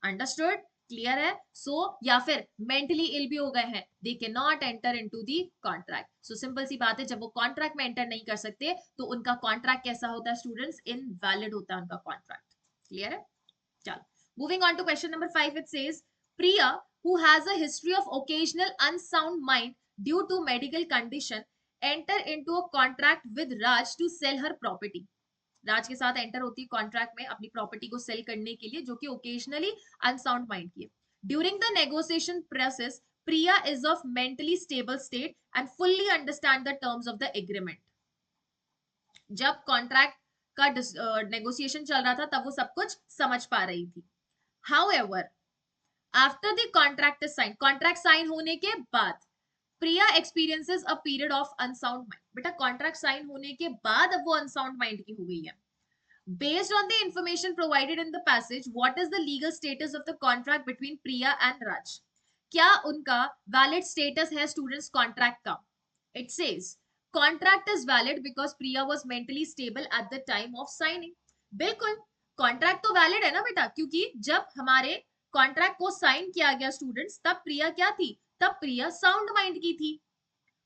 अंडरस्टूड? क्लियर है? सो या फिर मेंटली इल भी हो गए हैं, they can not enter into the contract. So simple सी बात है, जब वो कॉन्ट्रैक्ट में एंटर नहीं कर सकते तो उनका कॉन्ट्रैक्ट कैसा होता है स्टूडेंट्स? इनवैलिड होता है उनका कॉन्ट्रैक्ट. क्लियर है? चलो, moving on to question number 5. It says Priya, who has a history of occasional unsound mind due to medical condition, enter into a contract with Raj to sell her property. राज के साथ enter होती है contract में अपनी property को sell करने के लिए, जो कि ओकेजनली अनसाउंड माइंड की है. During the negotiation process, Priya is of mentally stable state and fully understand the terms of the agreement. जब कॉन्ट्रैक्ट का नेगोशिएशन चल रहा था तब वो सब कुछ समझ पा रही थी. However, after the contract is sign, contract sign होने के बाद Priya experiences a period of unsound mind. बेटा कॉन्ट्रैक्ट साइन होने के बाद अब वो अनसाउंड माइंड की हो गई है. Based on the information provided in the passage, what is the legal status of the contract between Priya and Raj? क्या उनका valid status है students contract का? It says contract is valid because Priya was mentally stable at the time of signing. बिल्कुल contract तो valid है ना बेटा, क्योंकि जब हमारे contract को sign किया गया students, तब प्रिया क्या थी? तब प्रिया sound mind की थी.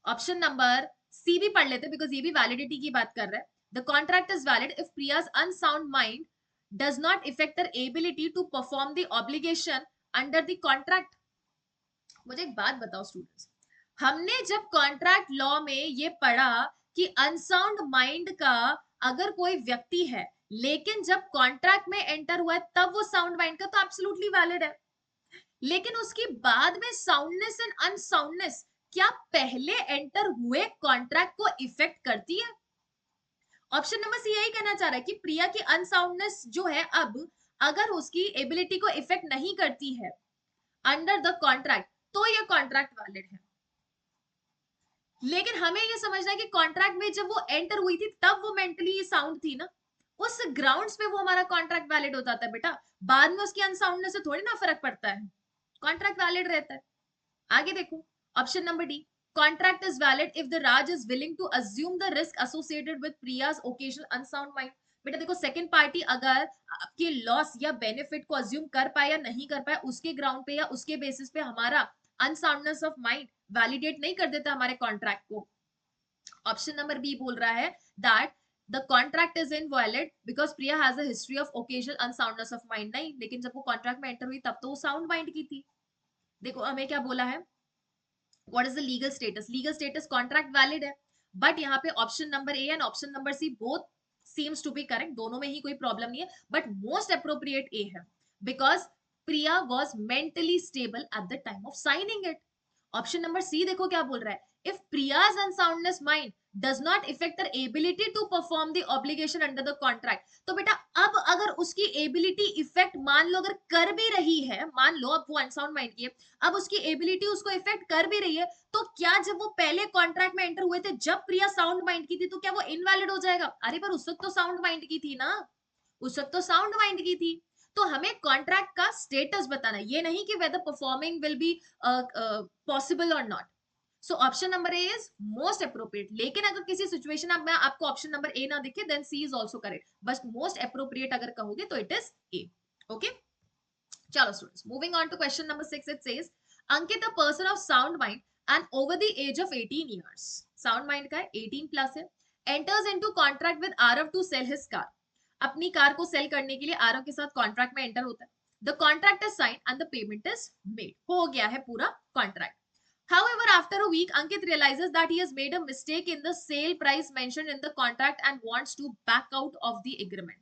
ऑप्शन नंबर सी भी पढ़ लेते बिकॉज ये भी वैलिडिटी की बात कर रहा है. The contract is valid if Priya's unsound mind does not effect their ability to perform the obligation under the contract. मुझे एक बात बताओ स्टूडेंट्स, हमने जब कॉन्ट्रैक्ट लॉ में ये पढ़ा कि अनसाउंड माइंड का अगर कोई व्यक्ति है, लेकिन जब कॉन्ट्रैक्ट में एंटर हुआ है तब वो साउंड माइंड का, तो एब्सोल्युटली वैलिड है. लेकिन उसके बाद में साउंडनेस एंड अनसाउंडनेस क्या पहले एंटर हुए कॉन्ट्रैक्ट को इफेक्ट करती है? ऑप्शन नंबर सी यही कहना चाह रहा है कि प्रिया की अनसाउंडनेस जो है अब अगर उसकी एबिलिटी को इफेक्ट नहीं करती है अंडर द कॉन्ट्रैक्ट, तो ये कॉन्ट्रैक्ट वैलिड है. लेकिन हमें ये समझना है कि कॉन्ट्रैक्ट में जब वो एंटर हुई थी तब वो मेंटली साउंड थी ना, उस ग्राउंड्स पे वो हमारा कॉन्ट्रैक्ट वैलिड होता था बेटा. बाद में उसकी अनसाउंडनेस से थोड़ी ना फर्क पड़ता है, कॉन्ट्रैक्ट वैलिड रहता है. आगे देखो option number D, contract is valid if the Raj is willing to assume the risk associated with Priya's occasional unsound mind. बेटा देखो सेकंड पार्टी अगर आपके लॉस या बेनिफिट को अज्यूम कर पाए या नहीं कर पाए, उसके ग्राउंड पे या उसके बेसिस पे हमारा अनसाउंडनेस ऑफ माइंड वैलिडेट नहीं कर देता हमारे कॉन्ट्रैक्ट को. ऑप्शन नंबर बी बोल रहा है that the contract is invalid because Priya has a history of occasional unsoundness of mind. नहीं, लेकिन जब वो कॉन्ट्रैक्ट में एंटर हुई तब तो वो साउंड माइंड की थी. देखो हमें क्या बोला है, what is the legal status? Legal status contract valid है, but यहाँ पे option number A and option number C both seems to be correct, दोनों में ही कोई प्रॉब्लम नहीं है, but most appropriate ए है because Priya was mentally stable at the time of signing it. Option number C देखो क्या बोल रहा है, if Priya's unsoundness mind does not affect her ability to perform the obligation under the contract. तो बेटा अब अगर उसकी एबिलिटी इफेक्ट मान लो अगर कर भी रही है, मान लो अब वो अनसाउंड माइंड की है, अब उसकी एबिलिटी उसको इफेक्ट कर भी रही है, तो क्या जब वो पहले कॉन्ट्रैक्ट में एंटर हुए थे जब प्रिया साउंड माइंड की थी तो क्या वो इनवैलिड हो जाएगा? अरे पर उस वक्त तो साउंड माइंड की थी ना, उस वक्त तो साउंड माइंड की थी. तो हमें कॉन्ट्रैक्ट का स्टेटस बताना, ये नहीं कि whether performing will be possible और not. So option number A is most appropriate. लेकिन अगर किसी सिचुएशन में आपको ऑप्शन नंबर ए ना दिखे then C is also correct, बस मोस्ट अप्रोप्रिएट अगर कहोगे तो इट इज ए. ओके चलो students, moving on to question number 6. It says Ankit a person of sound mind and over the age of 18 years, sound mind का है 18 plus है, enters into contract with Aarav to sell his car. अपनी car को sell करने के लिए आरव के साथ कॉन्ट्रैक्ट में एंटर होता है. The contract is signed and the payment is made. हो गया है पूरा contract. However, after a week, Ankit realizes that he has made a mistake in the sale price mentioned in the contract and wants to back out of the agreement.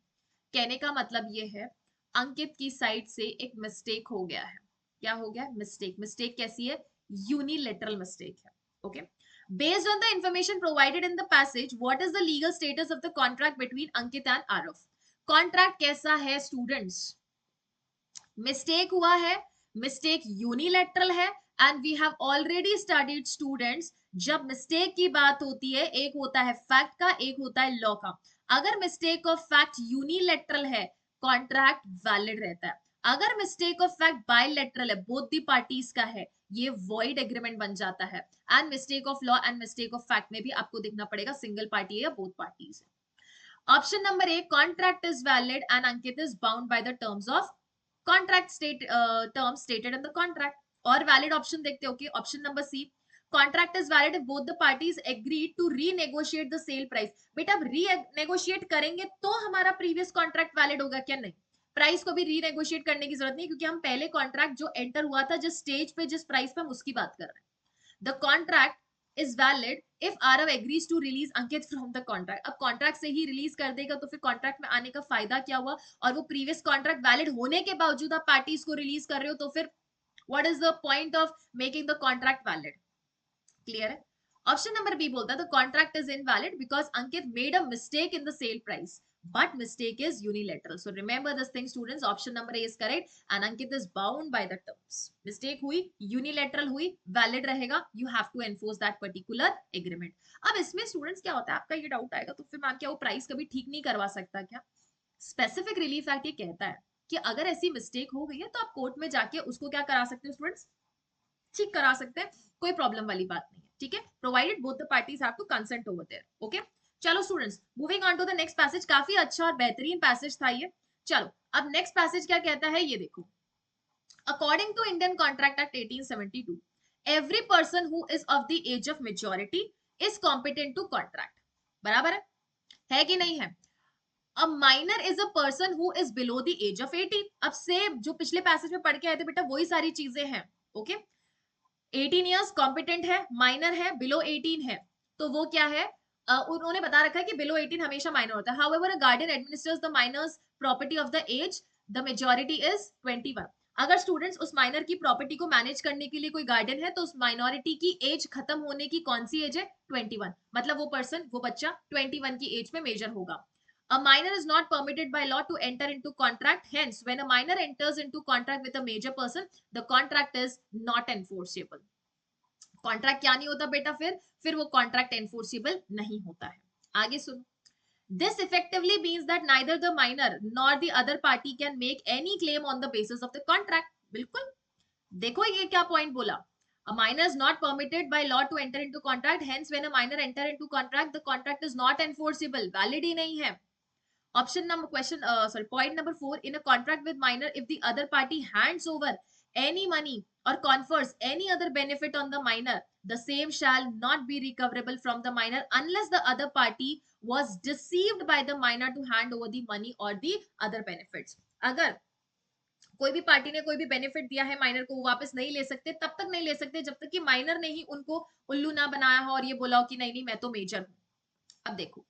कहने का मतलब ये है अंकित की साइड से एक मिस्टेक हो गया है. क्या हो गया? मिस्टेक. मिस्टेक कैसी है? यूनिलेटरल मिस्टेक है. Okay Based on the information provided in the passage, what is the legal status of the contract between Ankit and Arav? Contract कैसा है students? मिस्टेक हुआ है, मिस्टेक यूनिलेटरल है and we have already studied students, जब mistake की बात होती है एक होता है फैक्ट का, एक होता है लॉ का. अगर मिस्टेक ऑफ फैक्ट यूनिलेटरल है कॉन्ट्रैक्ट वैलिड रहता है. अगर मिस्टेक ऑफ फैक्ट बायलैटरल है, बोथ दी पार्टीज का है, ये वॉइड एग्रीमेंट बन जाता है. And mistake of law and mistake of fact में भी आपको देखना पड़ेगा सिंगल पार्टी है या बोथ पार्टीज है. Option number A, contract is valid and Ankit is bound by the terms of contract terms stated in the contract. और valid option देखते हो कि option number C, contract is valid if both the parties agreed to renegotiate the sale price. बेटा अब renegotiate करेंगे तो हमारा previous contract valid होगा क्या? नहीं, प्राइस को भी रीनेगोशिएट करने की जरूरत नहीं, क्योंकि हम पहले कॉन्ट्रैक्ट जो एंटर हुआ था जिस स्टेज पे जिस प्राइस पे हम उसकी बात कर रहे हैं. The contract is valid if Arav agrees to release Ankit from the contract. अब कॉन्ट्रैक्ट से ही रिलीज कर देगा तो फिर कॉन्ट्रैक्ट में आने का फायदा क्या हुआ? और वो प्रीवियस कॉन्ट्रैक्ट वैलिड होने के बावजूद आप पार्टीज को रिलीज कर रहे हो, तो फिर what is the point of making the contract valid? Clear है? ऑप्शन नंबर बी बोलता है the contract is invalid because Ankit made a mistake in the sale price but mistake is unilateral. So remember this thing students, option number A is correct and Ankit is bound by the terms. Mistake हुई, unilateral हुई, valid रहेगा, you have to enforce that particular agreement. अब इसमें students क्या होता है, आपका ये डाउट आएगा तो फिर मैम क्या वो प्राइस कभी ठीक नहीं करवा सकता क्या? स्पेसिफिक रिलीफ एक्ट ये कहता है कि अगर ऐसी मिस्टेक हो गई है तो आप कोर्ट में जाके उसको क्या करा सकते हो स्टूडेंट्स, ठीक करा सकते हैं, कोई प्रॉब्लम वाली बात नहीं है, ठीक है, provided both the parties have to consent over there, okay. चलो students, moving on to the next passage, काफी अच्छा और बेहतरीन पैसेज था ये। चलो अब नेक्स्ट पैसेज क्या कहता है ये देखो, according to Indian contract act 1872, every person who is of the age of maturity is competent to contract, बराबर है कि नहीं है? A minor is a person who is below the age of 18। अब से जो पिछले पैसेज में पढ़ के आए थे बेटा वही सारी चीजें हैं, ओके। 18 इयर्स कॉम्पिटेंट है, माइनर है, बिलो 18 है, तो वो क्या है, उन्होंने बता रखा है कि बिलो 18 हमेशा माइनर होता है। However a guardian administers the minor's property of the age, the majority is 21। अगर स्टूडेंट्स उस माइनर की प्रॉपर्टी को मैनेज करने के लिए कोई गार्डियन है तो उस माइनॉरिटी की एज खत्म होने की कौन सी एज है, 21, मतलब वो पर्सन, वो बच्चा 21 की एज में मेजर होगा। A minor is not permitted by law to enter into contract. Hence, when a minor enters into contract with a major person, the contract is not enforceable. Contract क्या नहीं होता बेटा, फिर वो कॉन्ट्रैक्ट एनफोर्सिबल नहीं होता है। आगे सुनो, this effectively means that neither the minor nor the other party can make any claim on the basis of the contract। बिल्कुल, देखो ये क्या पॉइंट बोला, a minor is not permitted by law to enter into contract, hence when a minor enter into contract the contract is not enforceable, valid ही नहीं है। Option number point number 4, in a contract with minor, if the other party hands over any money or confers any other benefit on the minor, the same shall not be recoverable from the minor unless the other party was deceived by the minor to hand over the money or the other benefits। अगर कोई भी party ने कोई भी benefit दिया है minor को, वो वापस नहीं ले सकते, तब तक नहीं ले सकते जब तक कि माइनर ने ही उनको उल्लू ना बनाया हो और ये बोला हो कि नहीं नहीं मैं तो मेजर हूं। अब देखो,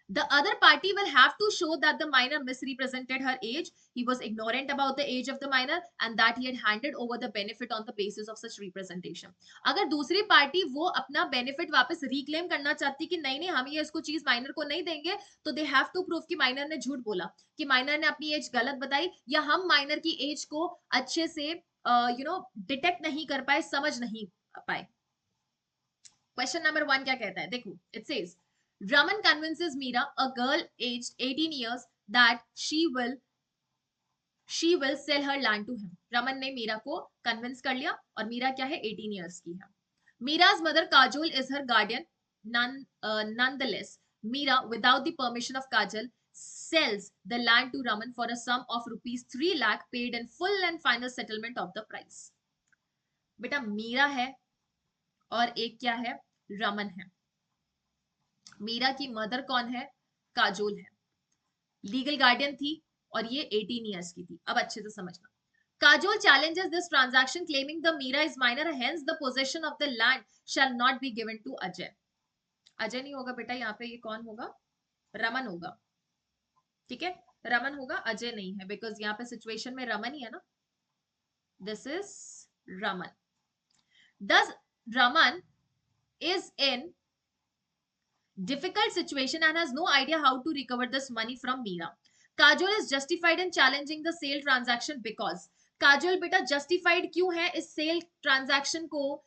the other party will have to show that the minor misrepresented her age, he was ignorant about the age of the minor, and that he had handed over the benefit on the basis of such representation। अगर दूसरी party वो अपना benefit वापस reclaim करना चाहती कि नहीं नहीं हम ये इसको चीज माइनर को नहीं देंगे, तो दे हैव टू प्रूव कि माइनर ने झूठ बोला, कि माइनर ने अपनी एज गलत बताई, या हम माइनर की एज को अच्छे से डिटेक्ट नहीं कर पाए, समझ नहीं पाए। क्वेश्चन नंबर 1 क्या कहता है, देखो, it says Raman convinces Meera, a girl aged 18 years, that she will sell her land to him। Raman ने मीरा को कन्विंस कर लिया, और मीरा क्या है, 18 years की है। Meera's mother Kajol is her guardian। Nonetheless, Meera, without the permission of Kajal, sells the land to Raman for a sum of rupees 3 lakh paid in full and final settlement of the price। बेटा मीरा है और एक क्या है, रमन है। मीरा की mother कौन है, काजोल है, लीगल गार्डियन थी, और ये 18 इयर्स की थी। अब अच्छे से समझना, Kajol challenges this transaction claiming the Meera is minor, hence the possession of the land shall not be given to Ajay. Ajay नहीं होगा बेटा, यहाँ पे ये कौन होगा, रमन होगा, ठीक है, रमन होगा, अजय नहीं है, बिकॉज यहाँ पे सिचुएशन में रमन ही है ना, this is Raman. Thus Raman is in difficult situation and has no idea how to recover this money from Meera। Kajol is justified in challenging the sale transaction because Kajol बेटा जस्टिफाइड क्यों है इस sale transaction को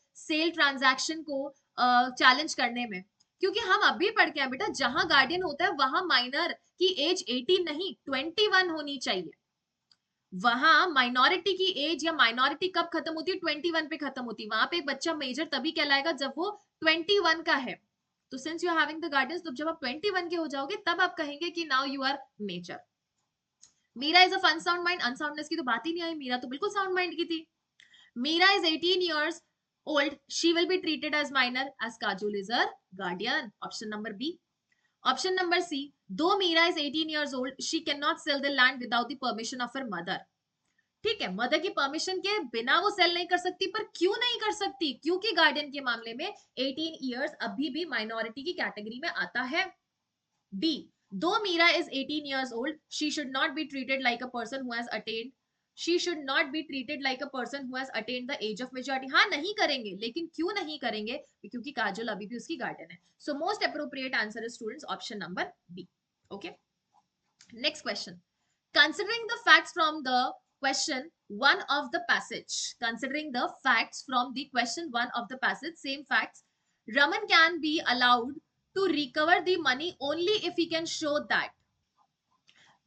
challenge करने में, क्योंकि हम अभी पढ़ के आए बेटा, जहां गार्डियन होता है वहां माइनर की एज 18 नहीं 21 होनी चाहिए। वहां माइनॉरिटी की एज या माइनॉरिटी कब खत्म होती है, 21 पे खत्म होती है। वहां पे एक बच्चा मेजर तभी कहलाएगा जब वो 21 का है। तो since you are having the guardians, तो जब आप 21 के हो जाओगे तब आप कहेंगे कि now you are major. Meera is of unsound mind, unsoundness की तो बात ही नहीं आई, मीरा तो बिल्कुल साउंड माइंड की थी। Meera is 18 years old, she will be treated as minor as Kajol is her guardian। Option number B। Option number C, though Meera is 18 years old, she cannot sell the land without the permission of her mother। ठीक है, mother की permission के बिना वो cell नहीं कर सकती, पर क्यों नहीं कर सकती, क्योंकि गार्डियन के मामले में 18 इयर्स अभी भी माइनॉरिटी की कैटेगरी में आता है। D, though Meera is 18 years old, she should not be treated like a person who has attained the age of majority। हाँ नहीं करेंगे, लेकिन क्यों नहीं करेंगे, क्योंकि काजोल अभी भी उसकी गार्डियन है। So most appropriate answer is students option number B. Okay, next question, considering the facts from the question 1 of the passage, same facts, Raman can be allowed to recover the money only if he can show that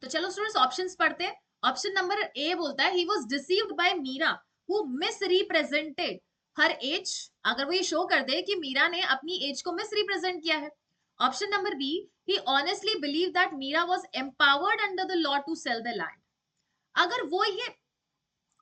तो चलो students options पढ़ते हैं। Option number A बोलता है he was deceived by Meera who misrepresented her age. अगर वो ये show कर दे कि मीरा ने अपनी एज को मिसरिप्रेजेंट किया है। Option number B he honestly believe that Meera was empowered under the law to sell the land. अगर वो ये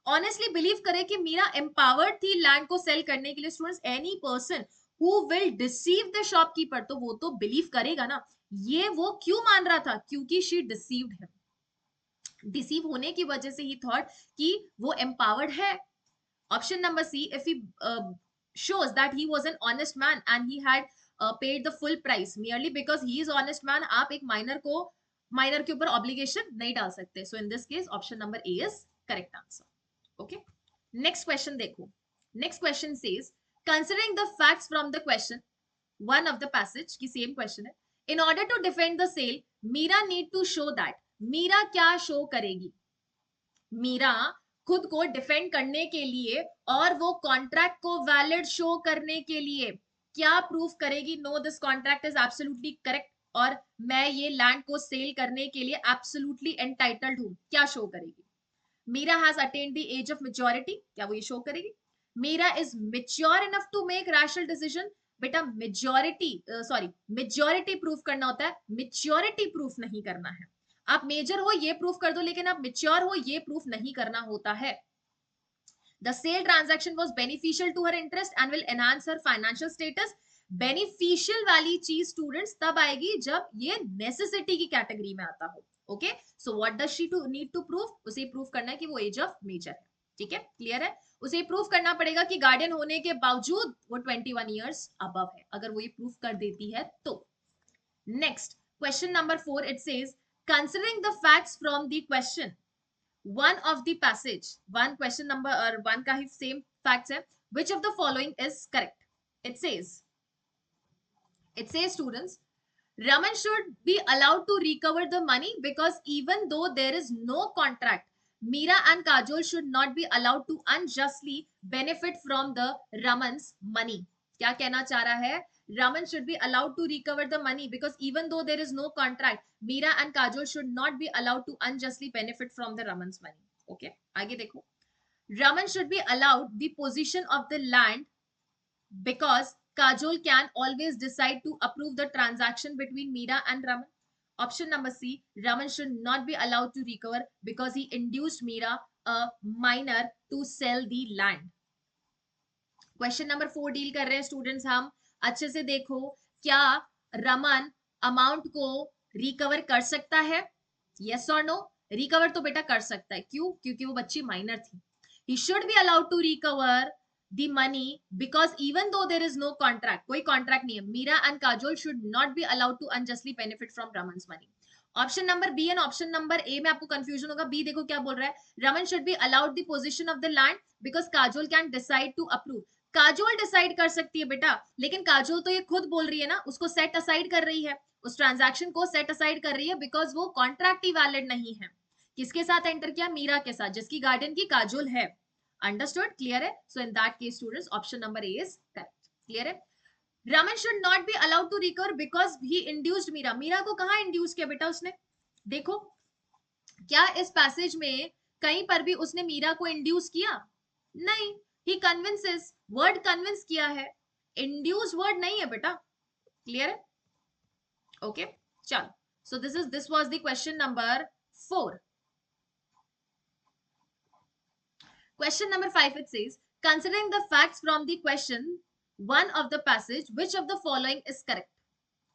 ऑनेस्टली बिलीव करे कि मीरा एम्पावर्ड थी लैंड को सेल करने के लिए, students any person who will deceive the shopkeeper, तो वो तो बिलीव करेगा ना। ये वो क्यों मान रहा था? क्योंकि शी डिसीव्ड हिम। डिसीव होने की वजह से ही थॉट कि वो एम्पावर्ड है। Option number see if he shows that he was an honest man and he had paid the full price merely because he is honest man, आप एक minor के ऊपर ऑब्लिगेशन नहीं डाल सकते। So in this case option number A is correct answer. Okay, next question देखो। Next question says considering the facts from the question one of the passage की same question है, in order to defend the sale Meera need to show that. Meera क्या show करेगी? मीरा खुद को defend करने के लिए और वो कॉन्ट्रैक्ट को वैलिड शो करने के लिए क्या प्रूफ करेगी? No this contract is absolutely correct और मैं ये लैंड को सेल करने के लिए एब्सोल्युटली एंटाइटल्ड हूं। क्या शो करेगी? Meera has attained the age of maturity, क्या वो ये शो करेगी? Meera is mature enough to make rational decision. बेटा मेजॉरिटी प्रूफ करना होता है, मेच्योरिटी प्रूफ नहीं करना है। आप मेजर हो ये प्रूफ कर दो, लेकिन आप मेच्योर हो ये प्रूफ नहीं करना होता है। The sale transaction was beneficial to her interest and will enhance her financial status. Beneficial वाली चीज स्टूडेंट्स तब आएगी जब ये नेसेसिटी की कैटेगरी में आता हो। Okay, so what does she to need to proof? उसे प्रूफ करना है कि वो एज ऑफ मेजर है। ठीक है, क्लियर है? उसे प्रूफ करना पड़ेगा कि गार्डियन होने के बावजूद वो 21 इयर्स अबव है। अगर वो ये प्रूफ कर देती है तो। नेक्स्ट क्वेश्चन नंबर 4 it says considering the facts from the question one of the passage, one question number और one का ही same facts है, which of the following is correct? It says students Raman should be allowed to recover the money because even though there is no contract, Meera and Kajol should not be allowed to unjustly benefit from the Raman's money. क्या कहना चाह रहा है? Raman should be allowed to recover the money because even though there is no contract, Meera and Kajol should not be allowed to unjustly benefit from the Raman's money. Okay, आगे देखो। Raman should be allowed the possession of the land because Kajol can always decide to approve the transaction between Meera and Raman. Option number C, Raman should not be allowed to recover because he induced Meera, a minor, to sell the land. Question नंबर 4 deal कर रहे हैं students हम। अच्छे से देखो, क्या Raman amount को रिकवर कर सकता है? यस और नो? रिकवर तो बेटा कर सकता है। क्यों? क्योंकि वो बच्ची माइनर थी। He should be allowed to recover the money because even though there is no contract, कोई contract नहीं है, Meera and Kajol should not be allowed to unjustly benefit from Raman's money. Option number B and option number A में आपको confusion होगा। B देखो क्या बोल रहा है, Raman should be allowed the position of the land because Kajol can decide to approve. Kajol decide कर सकती है बेटा, लेकिन काजोल तो ये खुद बोल रही है ना, उसको सेट असाइड कर रही है, उस ट्रांजैक्शन को सेट असाइड कर रही है बिकॉज वो कॉन्ट्रैक्ट ही वैलिड नहीं है। किसके साथ एंटर किया? मीरा के साथ, जिसकी गार्डियन की काजोल है। अंडरस्टूड? क्लियर है? So in that case students option number A is correct. Clear है? Raman should not be allowed to recover because he induced Meera. Meera को कहाँ इंड्यूस किया बेटा उसने? देखो, क्या इस पैसेज में कहीं पर भी उसने मीरा को इंड्यूस किया? नहीं। ही कन्विंसेस, वर्ड कन्विंस किया है, इंड्यूस वर्ड नहीं है बेटा। क्लियर है? ओके, चलो। So this was the question नंबर 4। Question number 5 it says, considering the facts from the question 1 of the passage, which of the following is correct?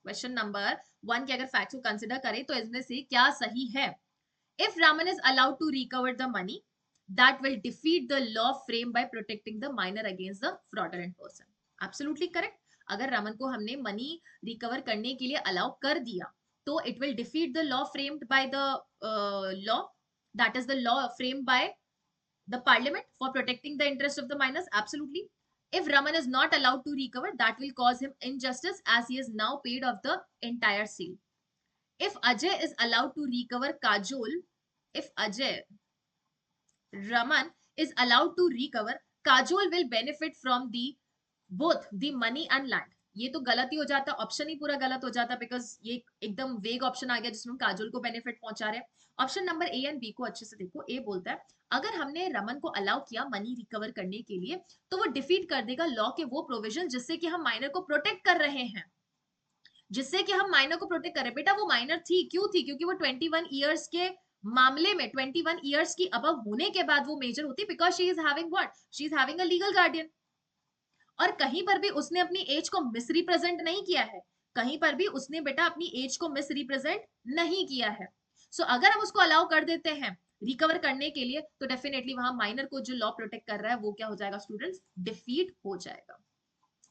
Question number 1 के अगर facts को consider करें तो इसमें से क्या सही है? If Raman is allowed to recover the money, that will defeat the law framed by protecting the minor against the fraudulent person. Absolutely correct. अगर रमन को हमने मनी रिकवर करने के लिए अलाउ कर दिया तो it will defeat the law framed by the law, that is the law framed by the parliament for protecting the interest of the minors. Absolutely. If Raman is not allowed to recover, that will cause him injustice as he is now paid off the entire sale. If Ajay is allowed to recover Kajol, if Ajay Raman is allowed to recover, Kajol will benefit from the both the money and land. ये तो गलत ही हो जाता, option ही पूरा गलत हो जाता, because ये एकदम वेग ऑप्शन आ गया जिसमें हम काजोल को बेनिफिट पहुंचा रहे हैं। Option number A and B को अच्छे से देखो। ए बोलता है अगर हमने रमन को अलाउ किया मनी रिकवर करने के लिए तो वो डिफीट कर देगा लॉ के वो प्रोविजन जिससे कि हम माइनर को प्रोटेक्ट कर रहे हैं, जिससे कि हम माइनर को प्रोटेक्ट करें। बेटा वो माइनर थी, क्यों थी? क्योंकि वो 21 ईयर्स के मामले में 21 ईयर्स की अबव होने के बाद वो मेजर होती, because she is having what, she is having a legal guardian. और कहीं पर भी उसने अपनी एज को मिसरिप्रेजेंट नहीं किया है, कहीं पर भी उसने बेटा अपनी एज को मिसरिप्रेजेंट नहीं किया है। सो अगर हम उसको अलाउ कर देते हैं रिकवर करने के लिए तो डेफिनेटली वहां माइनर को जो लॉ प्रोटेक्ट कर रहा है वो क्या हो जाएगा स्टूडेंट्स, डिफीट हो जाएगा।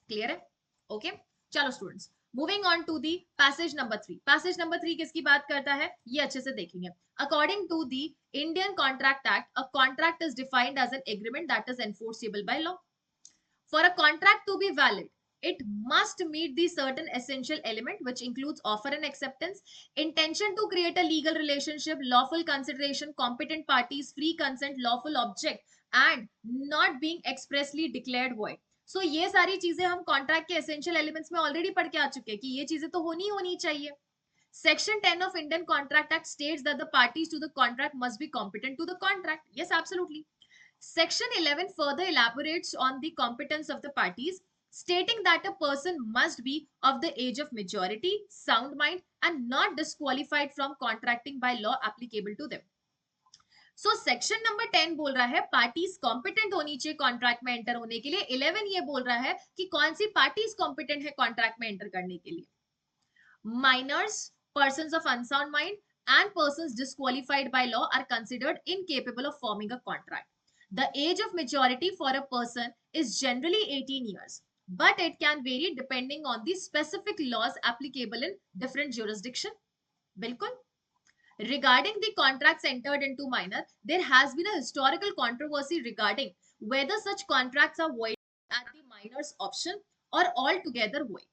क्लियर है? ओके चलो students, moving on to the passage number 3। Passage number 3 किसकी बात करता है, ये अच्छे से देखेंगे। According to the Indian contract act, a contract is defined as an agreement that is enforceable by law. For a contract to be valid, it must meet the certain essential element which includes offer and acceptance, intention to create a legal relationship, lawful consideration, competent parties, free consent, lawful object, and not being expressly declared void. So ये सारी चीजें हम contract के essential elements में already पढ़ के आ चुके हैं कि ये चीजें तो होनी चाहिए। Section 10 of Indian Contract Act states that the parties to the contract must be competent to the contract. Yes, absolutely. Section 11 further elaborates on the competence of the parties, stating that a person must be of the age of majority, sound mind, and not disqualified from contracting by law applicable to them. So section number 10 बोल रहा है parties competent होनी चाहिए contract में enter होने के लिए। 11 ये बोल रहा है कि कौन सी पार्टीज कॉम्पिटेंट है कॉन्ट्रैक्ट में एंटर करने के लिए। Minors, persons of unsound mind, and persons disqualified by law are considered incapable of forming a contract. The age of majority for a person is generally 18 years, but it can vary depending on the specific laws applicable in different jurisdiction. Bilkul. Regarding the contracts entered into minor, there has been a historical controversy regarding whether such contracts are void at the minor's option or altogether void.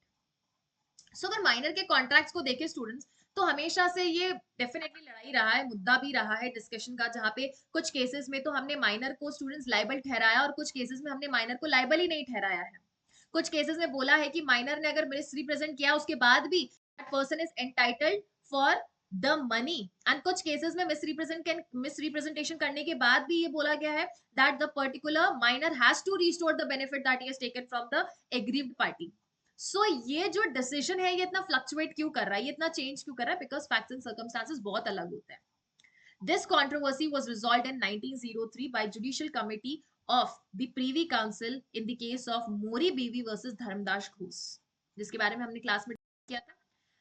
सो अगर minor के contracts को देखें students तो हमेशा से ये definitely लड़ाई रहा है, मुद्दा भी रहा है डिस्कशन का, जहाँ पे कुछ केसेस में तो हमने माइनर को स्टूडेंट्स लाइबल ठहराया और कुछ केसेस में हमने माइनर को लाइबल ही नहीं ठहराया है। कुछ केसेस में बोला है कि माइनर ने अगर मिसरिप्रेजेंट किया उसके बाद भी that person is entitled for the money, and कुछ केसेस में मिसरिप्रेजेंटेशन करने के बाद भी ये बोला गया है that the particular minor has to restore the benefit that he has taken from the aggrieved party. So ये जो डिसीजन है ये इतना फ्लक्चुएट क्यों कर रहा है, ये इतना चेंज क्यों कर रहा है, बिकॉज फैक्ट्स एंड सर्कमस्टांसेस बहुत अलग होते हैं। This controversy was resolved in 1903 by Judicial Committee of the Privy Council in the case of Mori Bivi versus Dharmdas Ghose, जिसके बारे में हमने क्लास में किया था।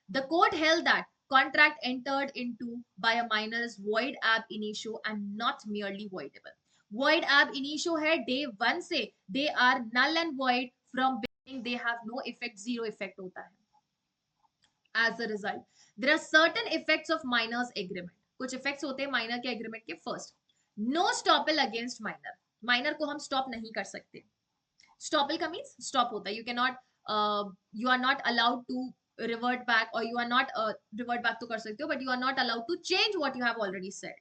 The court held that contract entered into by a minor is void ab initio and not merely voidable. Void ab initio है day 1 से, they are null and void from beginning, they have no effect, zero effect होता है। As a result, there are certain effects of minor's agreement. कुछ effects होते हैं minor के agreement के। First, no estoppel against minor, minor को हम stop नहीं कर सकते। स्टॉपल का मींस स्टॉप होता है, you can not, you are not allowed to revert back, और you are not revert back तो कर सकते हो but you are not allowed to change what you have already said.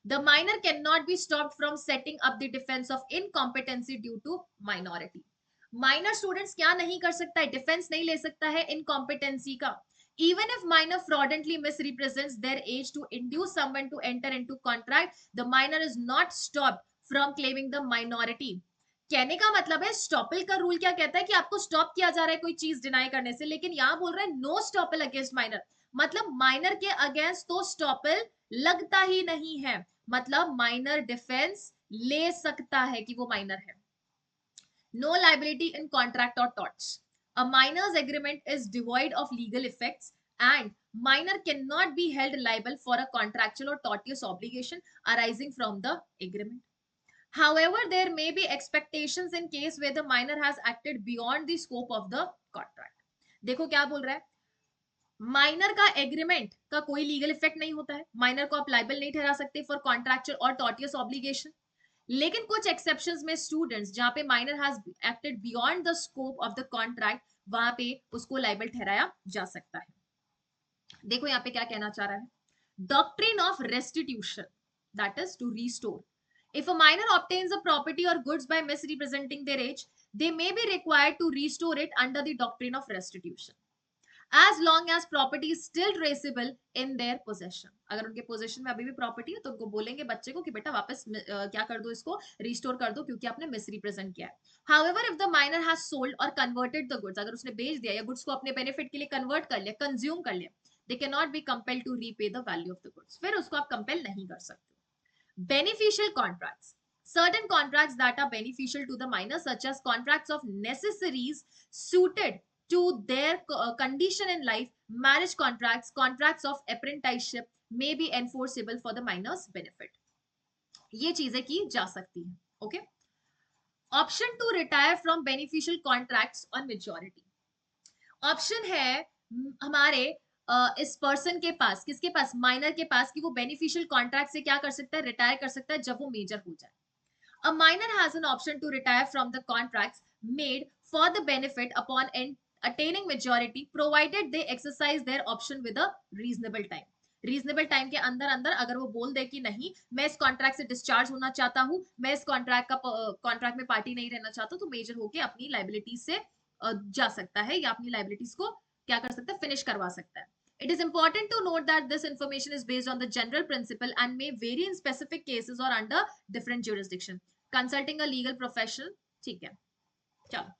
The minor cannot be stopped from setting up the defense of incompetency due to minority. Minor students क्या नहीं कर सकता है, defence नहीं ले सकता है incompetency का। Even if minor fraudulently misrepresents their age to induce someone to enter into contract, the minor is not stopped from claiming the minority. कहने का मतलब है स्टॉपल का रूल क्या कहता है कि आपको स्टॉप किया जा रहा है कोई चीज डिनाई करने से, लेकिन यहाँ बोल रहा है नो स्टॉपल अगेंस्ट माइनर, मतलब माइनर के अगेंस्ट तो स्टॉपल लगता ही नहीं है, मतलब माइनर डिफेंस ले सकता है कि वो माइनर है। नो लाइबिलिटी इन कॉन्ट्रैक्ट और torts, a minor's agreement is devoid of legal effects and minor cannot be held liable for a contractual or tortious obligation arising from the agreement. However, there may be expectations in case where the minor has acted beyond the scope of the contract. देखो क्या बोल रहा है, minor का agreement का कोई legal effect नहीं होता है, माइनर को आप लाइबल नहीं ठहरा सकते फॉर कॉन्ट्रैक्चुअल और टॉर्टियस ऑब्लिगेशन, लेकिन कुछ एक्सेप्शंस में स्टूडेंट्स जहां पे minor has acted beyond the scope of the contract वहां पे उसको लाइबल ठहराया जा सकता है। देखो यहाँ पे क्या कहना चाह रहा है, doctrine of restitution that is to restore If a minor obtains a property or goods by misrepresenting their age, they may be required to restore it under the doctrine of restitution, as long as property is still traceable in their possession. अगर उनके possession में अभी भी property है तो उनको बोलेंगे बच्चे को कि बेटा वापस क्या कर दो, इसको रिस्टोर कर दो क्योंकि आपने मिसरिप्रेजेंट किया है. However, if the minor has sold or converted the goods, अगर उसने बेच दिया या गुड्स को अपने बेनिफिट के लिए कन्वर्ट कर लिया, कंज्यूम कर लिया, they cannot be compelled to repay the value of the goods. फिर उसको आप कंपेल नहीं कर सकते. Beneficial contracts. Certain contracts that are beneficial to the minor, such as contracts of necessaries suited to their condition in life, marriage contracts, contracts of apprenticeship, may be enforceable for the minor's benefit. ये चीजें की जा सकती हैं. Okay. Option to retire from beneficial contracts on majority. Option है हमारे इस person के पास, किसके पास, माइनर के पास, कि वो बेनिफिशियल कॉन्ट्रैक्ट से क्या कर सकता है, रिटायर कर सकता है जब वो मेजर हो जाए. A minor has an option to retire from the contracts made for the benefit upon attaining majority, provided they exercise their option with a reasonable time. Reasonable time के अंदर अंदर अगर वो बोल दे कि नहीं मैं इस कॉन्ट्रैक्ट से डिस्चार्ज होना चाहता हूँ, मैं इस कॉन्ट्रैक्ट में पार्टी नहीं रहना चाहता, तो मेजर होके अपनी लाइबिलिटीज से जा सकता है या अपनी लाइबिलिटीज को क्या कर सकता है, फिनिश करवा सकता है. It is important to note that this information is based on the general principle and may vary in specific cases or under different jurisdiction. Consulting a legal professional, ठीक है. चलो,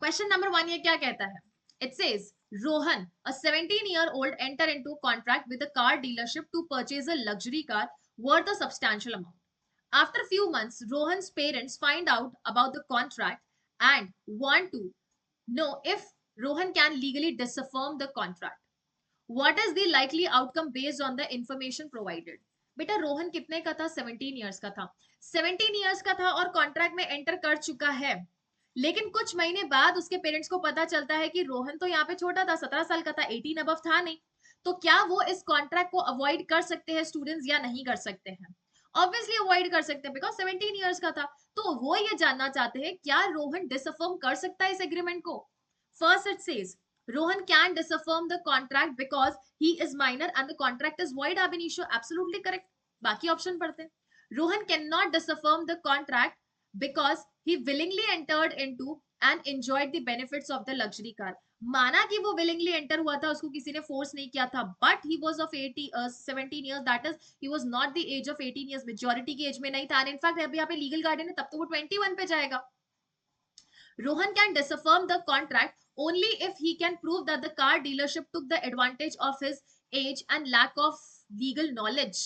क्वेश्चन नंबर 1 ये क्या कहता है? It says Rohan, a 17-year-old, enter into a contract with a car dealership to purchase a luxury car worth a substantial amount. After a few months, Rohan's parents find out about the contract and want to know if Rohan can legally disaffirm the contract. What is the likely outcome based on the information provided? बेटा रोहन कितने का था? 17 years का था. 17 years का था और contract में एंटर कर चुका है, लेकिन कुछ महीने बाद उसके पेरेंट्स को पता चलता है कि रोहन तो यहाँ पे छोटा था, 17 साल का था, 18 अबव था नहीं. तो क्या वो इस कॉन्ट्रैक्ट को अवॉइड कर सकते हैं स्टूडेंट्स या नहीं कर सकते हैं? ऑब्वियसली अवॉइड कर सकते हैं बिकॉज 17 इयर्स का था. तो वो ये जानना चाहते हैं क्या रोहन डिसअफर्म कर सकता है इस एग्रीमेंट को. First it says Rohan can disaffirm the contract because he is minor and the contract is void ab initio. Absolutely correct. बाकी ऑप्शन पढ़ते हैं. Rohan cannot disaffirm the contract because he willingly entered into and enjoyed the benefits of the luxury car. माना कि वो willingly enter हुआ था, उसको किसी ने फोर्स नहीं किया था, but he was of 17 years, that is he was not the age of 18 years, majority की एज में नहीं था. इनफैक्ट अभी यहाँ पे लीगल गार्डियन है, तब तो वो 21 पे जाएगा. Rohan can disaffirm the contract only if he can prove that the car dealership took the advantage of his age and lack of legal knowledge.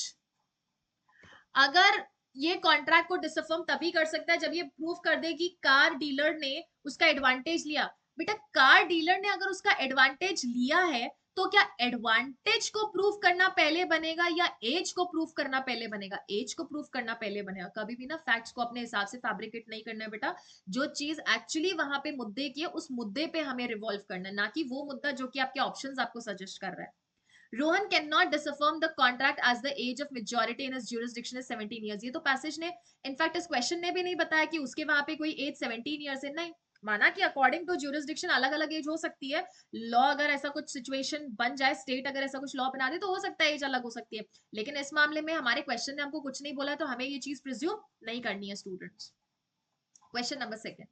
अगर ये कॉन्ट्रैक्ट को डिसअफर्म तभी कर सकता है जब ये प्रूव कर दे कि कार डीलर ने उसका एडवांटेज लिया. बेटा कार डीलर ने अगर उसका एडवांटेज लिया है तो क्या एडवांटेज को प्रूफ करना पहले बनेगा या एज को प्रूफ करना पहले बनेगा? एज को प्रूफ करना पहले बनेगा. कभी भी ना फैक्ट्स को अपने हिसाब से फैब्रिकेट नहीं करना है बेटा. जो चीज एक्चुअली वहां पे मुद्दे की है उस मुद्दे पे हमें रिवॉल्व करना है, ना कि वो मुद्दा जो कि आपके ऑप्शंस आपको सजेस्ट कर रहा है. Rohan cannot disaffirm the contract as the age of majority in his jurisdiction is 17 years. ये तो पैसेज ने इनफैक्ट इस क्वेश्चन ने भी नहीं बताया कि उसके वहां पे कोई एज 17 ईयर्स है. नहीं, माना कि अकॉर्डिंग टू ज्यूरिसडिक्शन अलग अलग एज हो सकती है. लॉ अगर ऐसा कुछ सिचुएशन बन जाए, स्टेट अगर ऐसा कुछ लॉ बना दे तो हो सकता है एज अलग हो सकती है, लेकिन इस मामले में हमारे क्वेश्चन ने हमको कुछ नहीं बोला तो हमें ये चीज प्रिज्यूम नहीं करनी है students. Question number 2.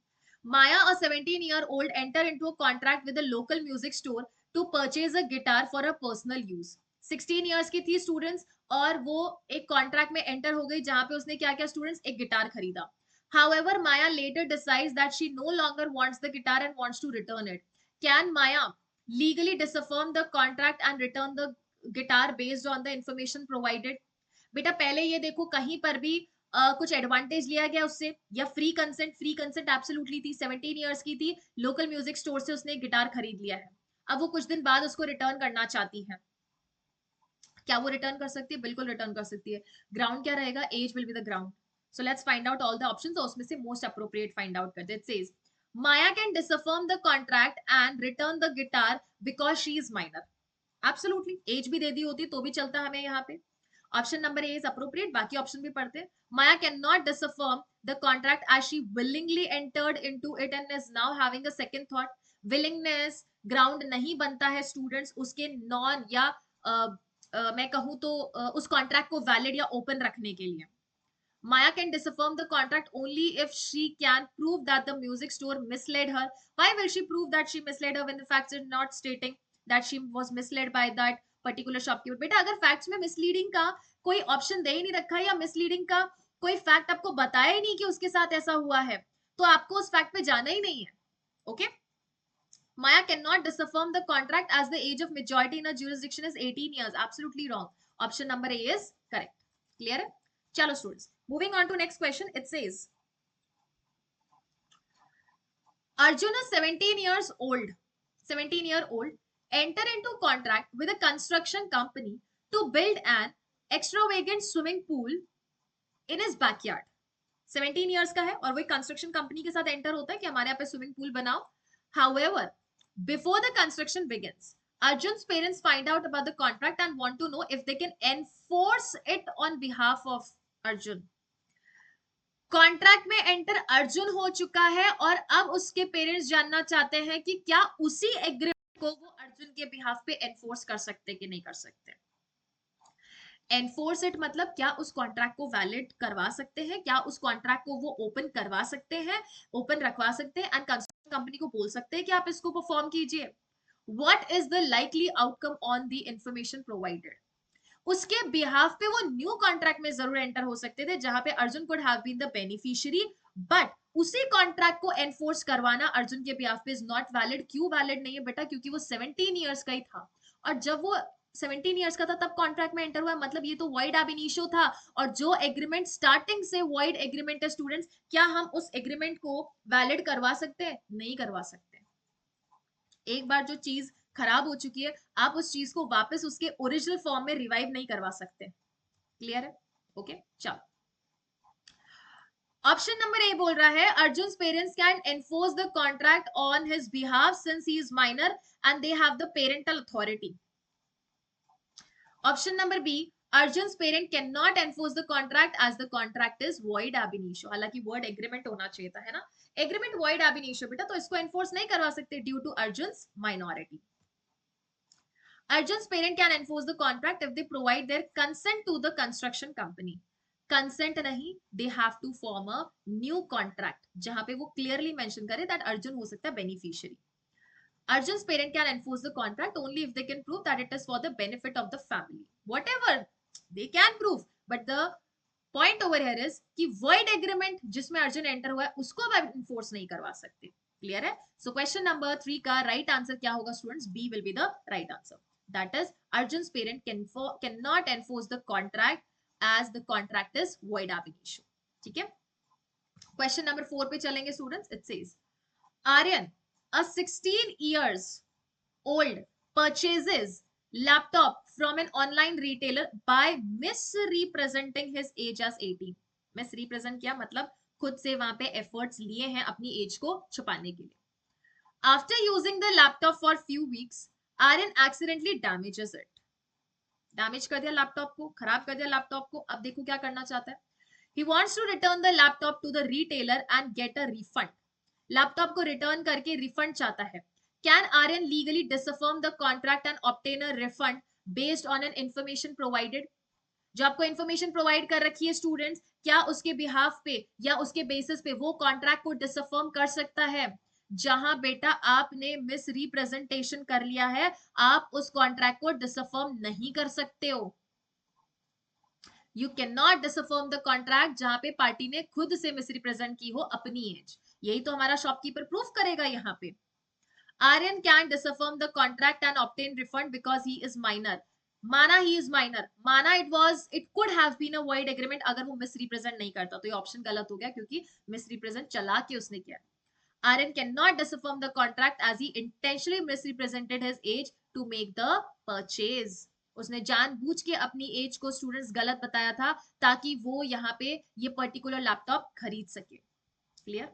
Maya, a 17-year-old, enter into a contract with a local music store to purchase a guitar for her personal use. 16 years की थी स्टूडेंट्स और वो एक कॉन्ट्रैक्ट में एंटर हो गई जहां पे उसने क्या किया स्टूडेंट्स, एक गिटार खरीदा. However, Maya later decides that she no longer wants the guitar and wants to return it. Can Maya legally disaffirm the contract and return the guitar based on the information provided? बेटा पहले ये देखो कहीं पर भी कुछ advantage लिया गया उससे या फ्री कंसेंट एब्सोल्युटली थी. 17 इयर्स की थी, लोकल म्यूजिक स्टोर से उसने गिटार खरीद लिया है. अब वो कुछ दिन बाद उसको रिटर्न करना चाहती है. क्या वो रिटर्न कर सकती है? बिल्कुल रिटर्न कर सकती है. ग्राउंड क्या रहेगा? Age will be the ground. So let's find out all the options और उसमें से मोस्ट अप्रोप्रिएट फाइंड आउट करते हैं. It says Maya can disaffirm the contract and return the guitar because she is minor. Absolutely, age भी दे दी होती तो भी चलता हमें यहाँ पे. Option number A is appropriate. बाकी ऑप्शन भी पढ़ते हैं. Maya cannot disaffirm the contract as she willingly entered into it and is now having a second thought. willingness ground नहीं बनता है स्टूडेंट्स उसके नॉन या मैं कहूं तो उस कॉन्ट्रैक्ट को वैलिड या ओपन रखने के लिए. Maya can disaffirm the contract only if she can prove that the music store misled her. Why will she prove that she misled her when the facts are not stating that she was misled by that particular shopkeeper? बेटा अगर facts में misleading का कोई option दे ही नहीं रखा है या misleading का कोई fact आपको बताया ही नहीं कि उसके साथ ऐसा हुआ है, तो आपको उस fact पे जाना ही नहीं है. Okay? Maya cannot disaffirm the contract as the age of majority in a jurisdiction is 18 years. Absolutely wrong. Option number A is correct. Clear? Chalo students. Moving on to next question. It says, Arjuna 17-year-old enter into contract with a construction company to build an extravagant swimming pool in his backyard. 17 years का है और वही construction company के साथ enter होता है कि हमारे यहाँ पे स्विमिंग पूल बनाओ. However, before the construction begins, Arjun's parents find out about the contract and want to know if they can enforce it on behalf of Arjun. Contract में एंटर अर्जुन हो चुका है और अब उसके पेरेंट्स जानना चाहते हैं कि क्या उसी एग्रीमेंट को वो अर्जुन के बिहाफ पे एनफोर्स कर सकते कि नहीं कर सकते. एनफोर्स इट मतलब क्या उस कॉन्ट्रैक्ट को वैलिड करवा सकते हैं, क्या उस कॉन्ट्रैक्ट को वो ओपन करवा सकते हैं, ओपन रखवा सकते हैं एंड कंस्ट्रक्शन कंपनी को बोल सकते हैं कि आप इसको परफॉर्म कीजिए. What is the likely outcome on the information provided. उसके बिहाफ पे वो न्यू कॉन्ट्रैक्ट में जरूर एंटर हो सकते थे जहां पे Arjun could have been the beneficiary, but उसी कॉन्ट्रैक्ट को एनफोर्स करवाना अर्जुन के बिहाफ पे इज नॉट वैलिड. क्यों वैलिड नहीं है बेटा? क्योंकि वो 17 इयर्स का ही था और जब वो 17 इयर्स का था तब कॉन्ट्रैक्ट में एंटर हुआ, मतलब ये तो वॉइड ab initio था. और जो एग्रीमेंट स्टार्टिंग से वॉइड एग्रीमेंट है स्टूडेंट्स, क्या हम उस एग्रीमेंट को वैलिड करवा सकते हैं? नहीं करवा सकते. एक बार जो चीज खराब हो चुकी है आप उस चीज को वापस उसके ओरिजिनल फॉर्म में रिवाइव नहीं करवा सकते. क्लियर है? ओके चलो. ऑप्शन नंबर ए बोल रहा है Arjun parents can enforce the contract on his behalf since he is minor and they have the parental authority. Option number B Arjun's parent can not enforce the contract as the contract is void ab initio. हालांकि word agreement होना चाहिए था, है ना? Agreement void ab initio बेटा, तो इसको enforce नहीं करवा सकते due to Arjun's minority. Arjun's parent can enforce the contract if they provide their consent to the construction company. Consent नहीं, they have to form a new contract जहां पे वो clearly mention करे that अर्जुन हो सकता है beneficiary. Arjun's parent can enforce the contract only if they can prove that it is for the benefit of the family. Whatever they can prove, but the point over here is कि void agreement जिसमें Arjun enter हुआ है उसको enforce नहीं करवा सकते. Clear है? So question number 3 का right answer क्या होगा students? B will be the right answer. That is Arjun's parent cannot enforce the contract as the contract is void ab initio. ठीक है? Question number 4 पे चलेंगे students. It says Aryan, a 16 years old, purchases laptop from an online retailer by misrepresenting his age as 18. Misrepresent किया मतलब खुद से वहां पे efforts लिए हैं अपनी age को छुपाने के लिए. After using the laptop for few weeks, Aryan accidentally damages it. Damage कर दिया लैपटॉप को, खराब कर दिया लैपटॉप को. अब देखो क्या करना चाहता है. He wants to return the laptop to the retailer and get a refund. Laptop को रिटर्न करके रिफंड चाहता है. Can Aryan legally disaffirm the contract and obtain a refund based on an information provided? जो आपको information provide कर रखी है students, क्या उसके बिहाफ पे या उसके बेसिस पे वो कॉन्ट्रैक्ट को डिसअफर्म कर सकता है? जहां बेटा आपने मिस रिप्रेजेंटेशन कर लिया है, आप उस कॉन्ट्रैक्ट को डिसअफर्म नहीं कर सकते हो. You can not disaffirm the contract जहां पे पार्टी ने खुद से मिस रिप्रेजेंट की हो अपनी एज. यही तो हमारा शॉपकीपर प्रूफ करेगा यहाँ पे. Aryan can disaffirm the contract and obtain refund because he is minor. माना he is minor, माना it could have been a void agreement अगर वो misrepresent नहीं करता. तो ये ऑप्शन गलत हो गया क्योंकि misrepresent चला के उसने किया. Aryan cannot disaffirm the contract as he intentionally misrepresented his age to make the purchase. उसने जानबूझ के अपनी एज को स्टूडेंट्स गलत बताया था ताकि वो यहाँ पे ये पर्टिकुलर लैपटॉप खरीद सके. Clear?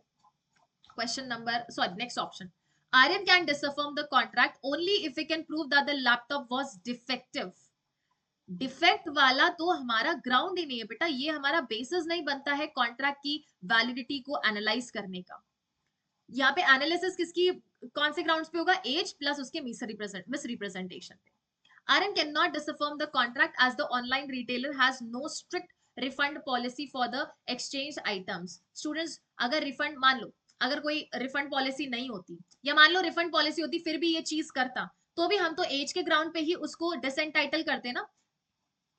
Question number next option. Aryan can disaffirm the contract only if he can prove that the laptop was defective. Defect वाला तो हमारा ग्राउंड ही नहीं है बेटा, ये हमारा बेसिस नहीं बनता है कॉन्ट्रैक्ट की वैलिडिटी को एनालाइज करने का. यहाँ पे एनालिसिस किसकी कौन से ग्राउंड्स पे होगा? एज प्लस उसके मिसरिप्रेजेंटेशन पे. Aryan cannot disaffirm the contract as the online retailer has no strict refund policy for the exchange items. Students अगर रिफंड मान लो, अगर कोई रिफंड पॉलिसी नहीं होती या मान लो रिफंड पॉलिसी होती फिर भी ये चीज करता, तो भी हम तो एज के ग्राउंड पे ही उसको डिसएंटाइटल करते ना,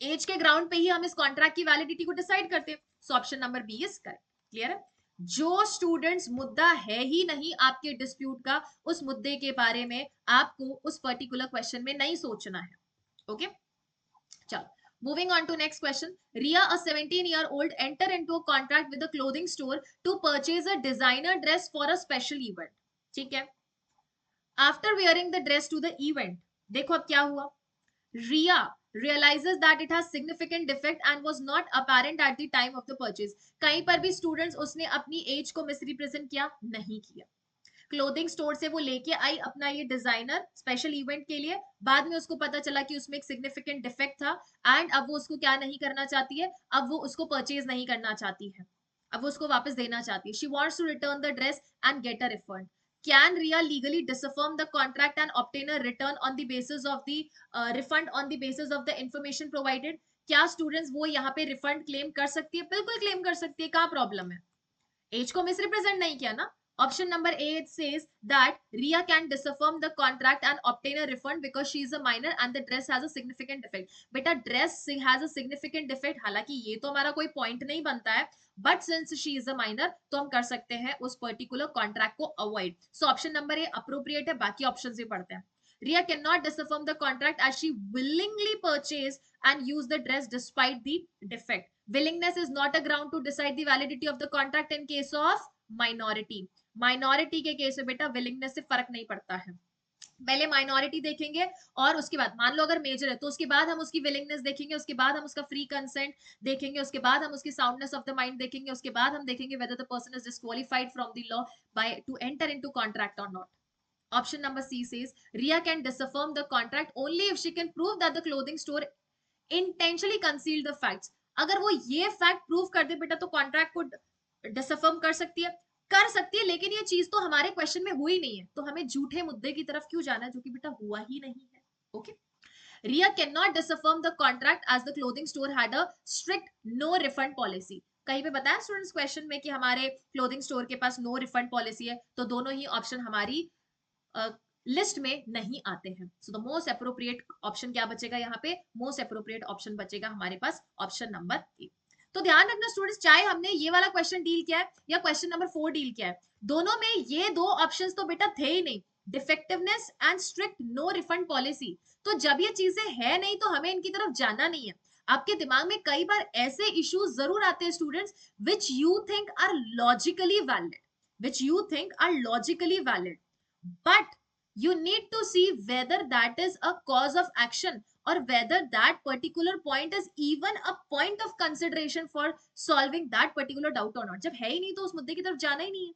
एज के ग्राउंड पे ही हम इस कॉन्ट्रैक्ट की वैलिडिटी को डिसाइड करते हैं। So option number B is correct. Clear है? जो स्टूडेंट्स मुद्दा है ही नहीं आपके डिस्प्यूट का, उस मुद्दे के बारे में आपको उस पर्टिकुलर क्वेश्चन में नहीं सोचना है। ओके चलो, moving on to next question. Ria, a 17-year-old, enter into a contract with a clothing store to purchase a designer dress for a special event. ठीक है? After wearing the dress to the event, देखो अब क्या हुआ? Ria realizes that it has significant defect and was not apparent at the time of the purchase. कहीं पर भी students उसने अपनी एज को मिसरिप्रेजेंट किया नहीं किया। क्लोथिंग स्टोर से वो लेके आई अपना ये डिजाइनर स्पेशल इवेंट के लिए, बाद में उसको पता चला कि उसमें एक सिग्निफिकेंट डिफेक्ट था एंड अब वो उसको क्या नहीं करना चाहती है, अब वो उसको परचेज नहीं करना चाहती है, अब वो उसको वापस देना चाहती है। She wants to return the dress and get a refund. Can Ria legally disaffirm the contract and obtain a return on the basis of the refund on the basis of the information provided? क्या students वो यहाँ पे refund claim कर सकती है? बिल्कुल claim कर सकती है, क्या प्रॉब्लम है? एज को मिसरिप्रेजेंट नहीं किया ना। Option number A it says that Riya can disaffirm the contract and obtain a refund because she is a minor and the dress has a significant defect. बेटा dress has a significant defect, हालांकि ये तो हमारा कोई point नहीं बनता है, but since she is a minor तो हम कर सकते हैं उस पर्टिकुलर कॉन्ट्रैक्ट को avoid. So option number A appropriate है, बाकी ऑप्शन भी पढ़ते हैं। Ria cannot disaffirm the contract as she willingly purchased and used the dress despite the defect. Willingness is not a ground to decide the validity of the contract in case of minority. Minority के case में बेटा willingness से फर्क नहीं पड़ता है। पहले minority देखेंगे और उसके बाद मान लो अगर मेजर है तो उसके बाद हम उसकी विलिंगनेस देखेंगे, उसके बाद हम उसका फ्री कंसेंट देखेंगे, उसके बाद हम उसकी साउंडनेस ऑफ द माइंड देखेंगे, उसके बाद हम देखेंगे whether the person is disqualified from the law by two enter into contract और not. Option number C says Ria can disaffirm the contract only if she can prove that the clothing store intentionally concealed the facts. अगर वो ये fact prove कर दे बेटा तो contract को डिसअफर्म कर सकती है, लेकिन ये चीज तो हमारे क्वेश्चन में हुई नहीं है, तो हमें झूठे मुद्दे की तरफ क्यों जाना है जो कि बेटा हुआ ही नहीं है। Okay, Ria cannot disaffirm the contract as the clothing store had a strict no refund policy. कहीं पे बताया स्टूडेंट्स क्वेश्चन में कि हमारे क्लोथिंग स्टोर के पास नो रिफंड पॉलिसी है, तो दोनों ही ऑप्शन हमारी लिस्ट में नहीं आते हैं। So the most appropriate option क्या बचेगा यहाँ पे? मोस्ट अप्रोप्रिएट ऑप्शन बचेगा हमारे पास ऑप्शन नंबर ए। तो ध्यान रखना स्टूडेंट्स, चाहे हमने ये वाला क्वेश्चन डील किया है या क्वेश्चन नंबर 4 डील किया है, दोनों में ये दो ऑप्शंस तो बेटा थे ही नहीं, defectiveness and strict no refund policy. तो जब ये चीजें है नहीं तो हमें इनकी तरफ जाना नहीं है। आपके दिमाग में कई बार ऐसे इश्यूज जरूर आते हैं students which you think are logically valid, which you think are logically valid, but you need to see whether that is a cause of action or whether that particular point is even a point of consideration for solving that particular doubt or not. जब है ही नहीं तो उस मुद्दे की तरफ जाना ही नहीं है।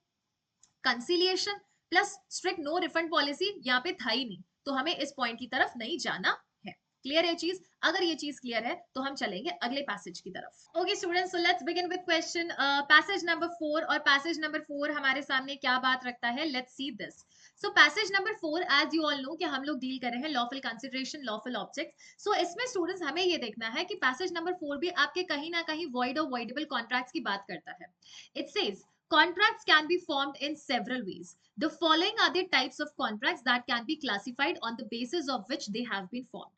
Conciliation plus strict no refund policy यहाँ पे था ही नहीं, तो हमें इस पॉइंट की तरफ नहीं जाना है। क्लियर है चीज? अगर ये चीज क्लियर है तो हम चलेंगे अगले पैसेज की तरफ। Okay students, so let's begin with question passage number 4। और पैसेज नंबर 4 हमारे सामने क्या बात रखता है, let's see this. So passage number 4 as you all know कि हम लोग डील कर रहे हैं lawful consideration, lawful objects. So इसमें स्टूडेंट्स हमें ये देखना है कि पैसेज नंबर 4 भी आपके कहीं ना कहीं वॉइड और वॉइडेबल कॉन्ट्रैक्ट्स की बात करता है। It says contracts can be formed in several ways. The following are the types of contracts that can be classified on the basis of which they have been formed.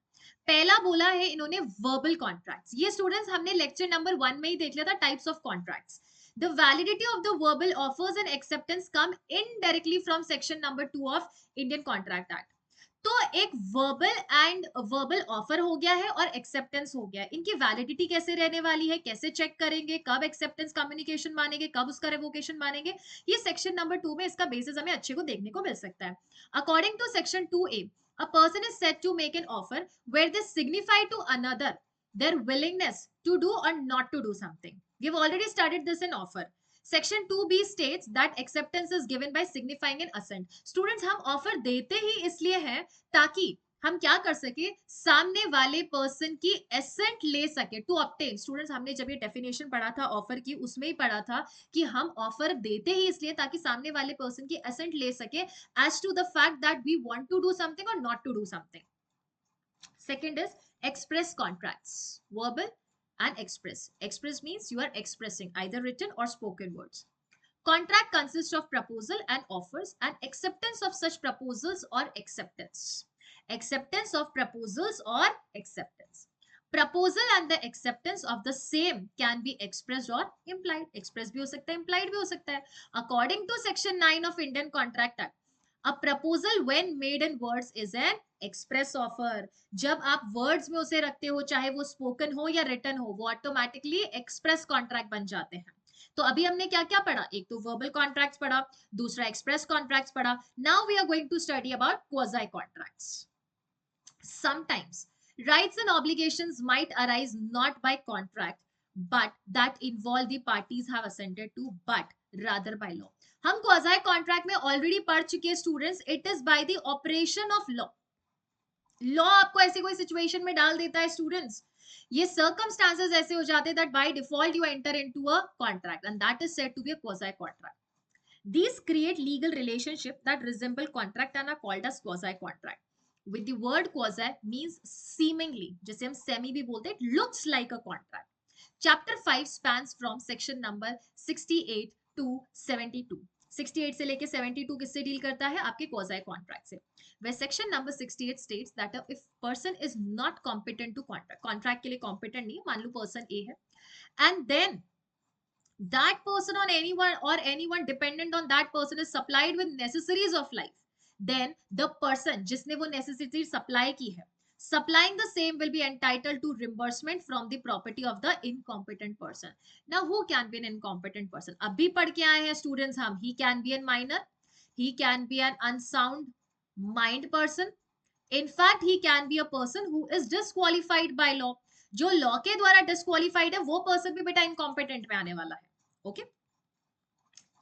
पहला बोला है इन्होंने verbal contracts. ये students हमने lecture number 1 में ही देख लिया था, types of contracts. The validity of the verbal offers and acceptance come indirectly from section number 2 of Indian Contract Act. तो एक वर्बल ऑफर हो गया है और एक्सेप्टेंस हो गया है, इनकी वैलिडिटी कैसे रहने वाली है, कैसे चेक करेंगे, कब एक्सेप्टेंस कम्युनिकेशन मानेंगे, कब उसका रेवोकेशन मानेंगे, ये सेक्शन नंबर 2 में इसका बेसिस हमें अच्छे को देखने को मिल सकता है। According to section 2A, a person is said to make an offer where they signify to another their willingness to do or not to do something. We've already studied this in offer. Section 2B states that acceptance is given by signifying an assent. Students, हम offer देते ही इसलिए हैं ताकि हम क्या कर सके, सामने वाले पर्सन की एसेंट ले सके टू ऑब्टेन। स्टूडेंट्स, हमने जब ये डेफिनेशन पढ़ा था ऑफर की, उसमें ही पढ़ा था कि हम ऑफर देते ही इसलिए ताकि सामने वाले पर्सन की एसेंट ले सके as to the fact that we want to do something और not to do something. Second इज express contracts, verbal and express. Express means you are expressing either written or spoken words. Contract consists of proposal and offers and acceptance of such proposals or acceptance. Acceptance of proposals or acceptance. Proposal and the acceptance of the same can be expressed or implied. Express भी हो सकता है, implied भी हो सकता है. According to Section 9 of Indian Contract Act, a proposal when made in words is an express offer. जब आप words में उसे रखते हो, चाहे वो spoken हो या written हो, वो automatically express contract बन जाते हैं. तो अभी हमने क्या क्या पढ़ा, एक तो वर्बल कॉन्ट्रैक्ट्स पढ़ा, दूसरा एक्सप्रेस कॉन्ट्रैक्ट्स पढ़ा. Now we are going to study about quasi contracts. Sometimes rights and obligations might arise not by contract but that involve the parties have assented to but rather by law. हम quasi contract में already पढ़ चुके students. It is by the operation of law. Law आपको ऐसी कोई situation में डाल देता है स्टूडेंट्स, ये सर्कमस्टांसेस ऐसे हो जाते हैं that by default you enter into a contract and that is said to be a quasi contract. These create legal relationship that resemble contract and are called as quasi contract. With the word quasi means seemingly, जिसे हम semi भी बोलते हैं, it looks like a contract. Chapter 5 spans from section number 68 to 72. 68 से लेके 72 किससे deal करता है, आपके क्वाजी कॉन्ट्रैक्ट से. where section number 68 states that if person is not competent to contract के लिए competent नहीं, मान लो person A है, and then that person on anyone or anyone dependent on that person is supplied with necessaries of life, then the person जिसने वो necessity supply की है, supplying the same will be entitled to reimbursement from the property of the incompetent person. Now who can be an incompetent person? अभी पढ़ के आए हैं students हम, he can be a minor, he can be an unsound mind person, in fact he can be a person who is disqualified by law. जो law के द्वारा disqualified है वो पर्सन भी बेटा इनकॉम्पिटेंट में आने वाला है. Okay,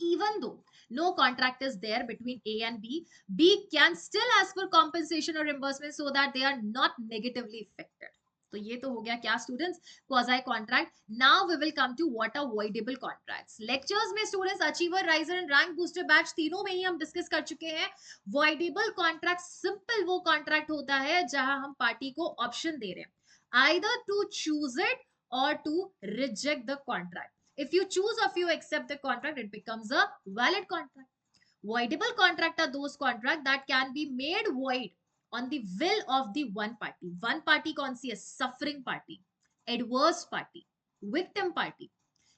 even though no contract is there between A and B, B can still ask for compensation or reimbursement so that they are not negatively affected. तो ये तो हो गया क्या students, quasi contract. Now we will come to what are voidable contracts. Lectures में students achiever, riser and rank booster batch तीनों में ही हम डिस्कस कर चुके हैं. वॉइडेबल कॉन्ट्रैक्ट सिंपल वो कॉन्ट्रैक्ट होता है जहां हम पार्टी को ऑप्शन दे रहे हैं, आइदर टू चूज इट और to reject the contract. If you choose or if you accept the contract, it becomes a valid contract. Voidable contract are those contracts that can be made void on the will of the one party. One party कौन सी है? Suffering party, adverse party, victim party.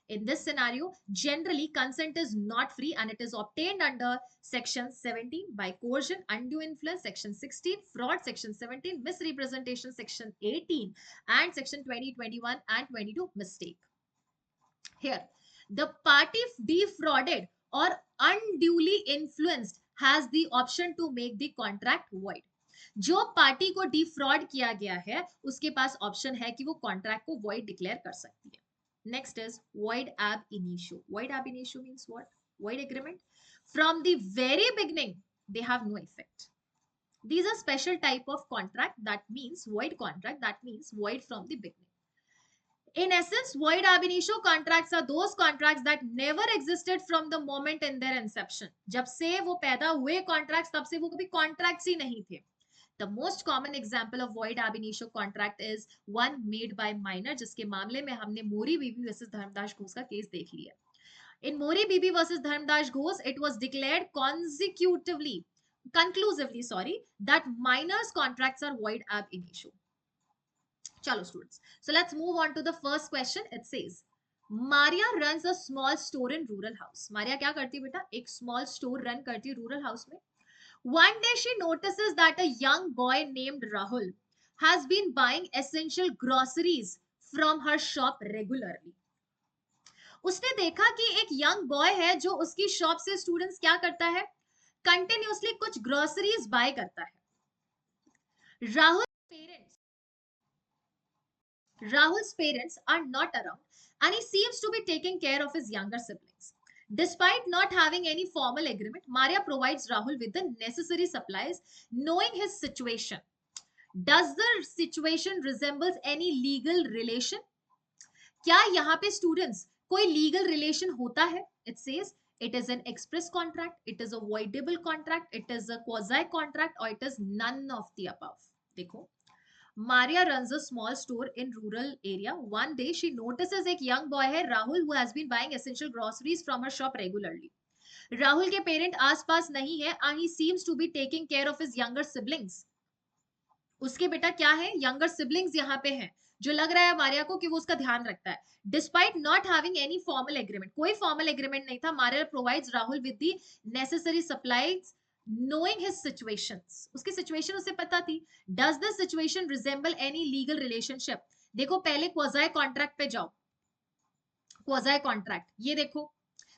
In this scenario, generally consent is not free and it is obtained under section 17 by coercion, undue influence, section 16, fraud, section 17, misrepresentation, section 18, and section 20, 21, and 22, mistake. Here, the party defrauded or unduly influenced has the option to make the contract void. जो party को defrauded किया गया है उसके पास option है कि वो contract को void डिक्लेयर कर सकती है. Next is void ab initio. Void ab initio means what? Void agreement. From the very beginning, they have no effect. These are special type of contract that means void contract, that means void from the beginning. In essence, void ab initio contracts are those contracts that never existed from the moment in their inception. जब से वो पैदा हुए contracts, तब से वो कभी contracts ही नहीं थे. The most common example of void ab initio contract is one made by minor, जिसके मामले में हमने मोरी बीबी वर्सेस धर्मदास घोष का केस देख लिया. In Mori Bibi versus Dharmdas Ghosh, it was declared conclusively, that minors' contracts are void ab initio. Chalo students. So let's move on to the first question. It says, Maria runs a small store in rural house. Maria क्या करती है बेटा? एक small store run करती है rural house में. One day she notices that a young boy named Rahul has been buying essential groceries from her shop regularly. उसने देखा कि एक यंग बॉय है जो उसकी शॉप से स्टूडेंट्स क्या करता है, कंटिन्यूअसली कुछ ग्रोसरीज बाय करता है. Rahul's parents are not around and he seems to be taking care of his younger siblings. Despite not having any formal agreement, Maria provides Rahul with the necessary supplies, knowing his situation. Does the situation resembles any legal relation? क्या यहाँ पे students कोई legal relation होता है? It says it is an express contract, it is a voidable contract, it is a quasi contract or it is none of the above. देखो, Maria runs a small store in rural area. One day she notices एक young boy है Rahul who has been buying essential groceries from her shop regularly. Rahul के parent आसपास नहीं है and he seems to be taking care of his younger siblings. उसके बेटा क्या है, यंगर सिबलिंग्स यहाँ पे हैं, जो लग रहा है मारिया को कि वो उसका ध्यान रखता है. Despite not having any formal agreement, कोई फॉर्मल एग्रीमेंट नहीं था, Maria provides Rahul with the necessary supplies knowing his situations, उसकी सिचुएशन उसे पता थी. does this situation resemble any legal relationship? देखो पहले क्वाजाई कॉन्ट्रैक्ट पे जाओ. क्वाजाई कॉन्ट्रैक्ट ये देखो,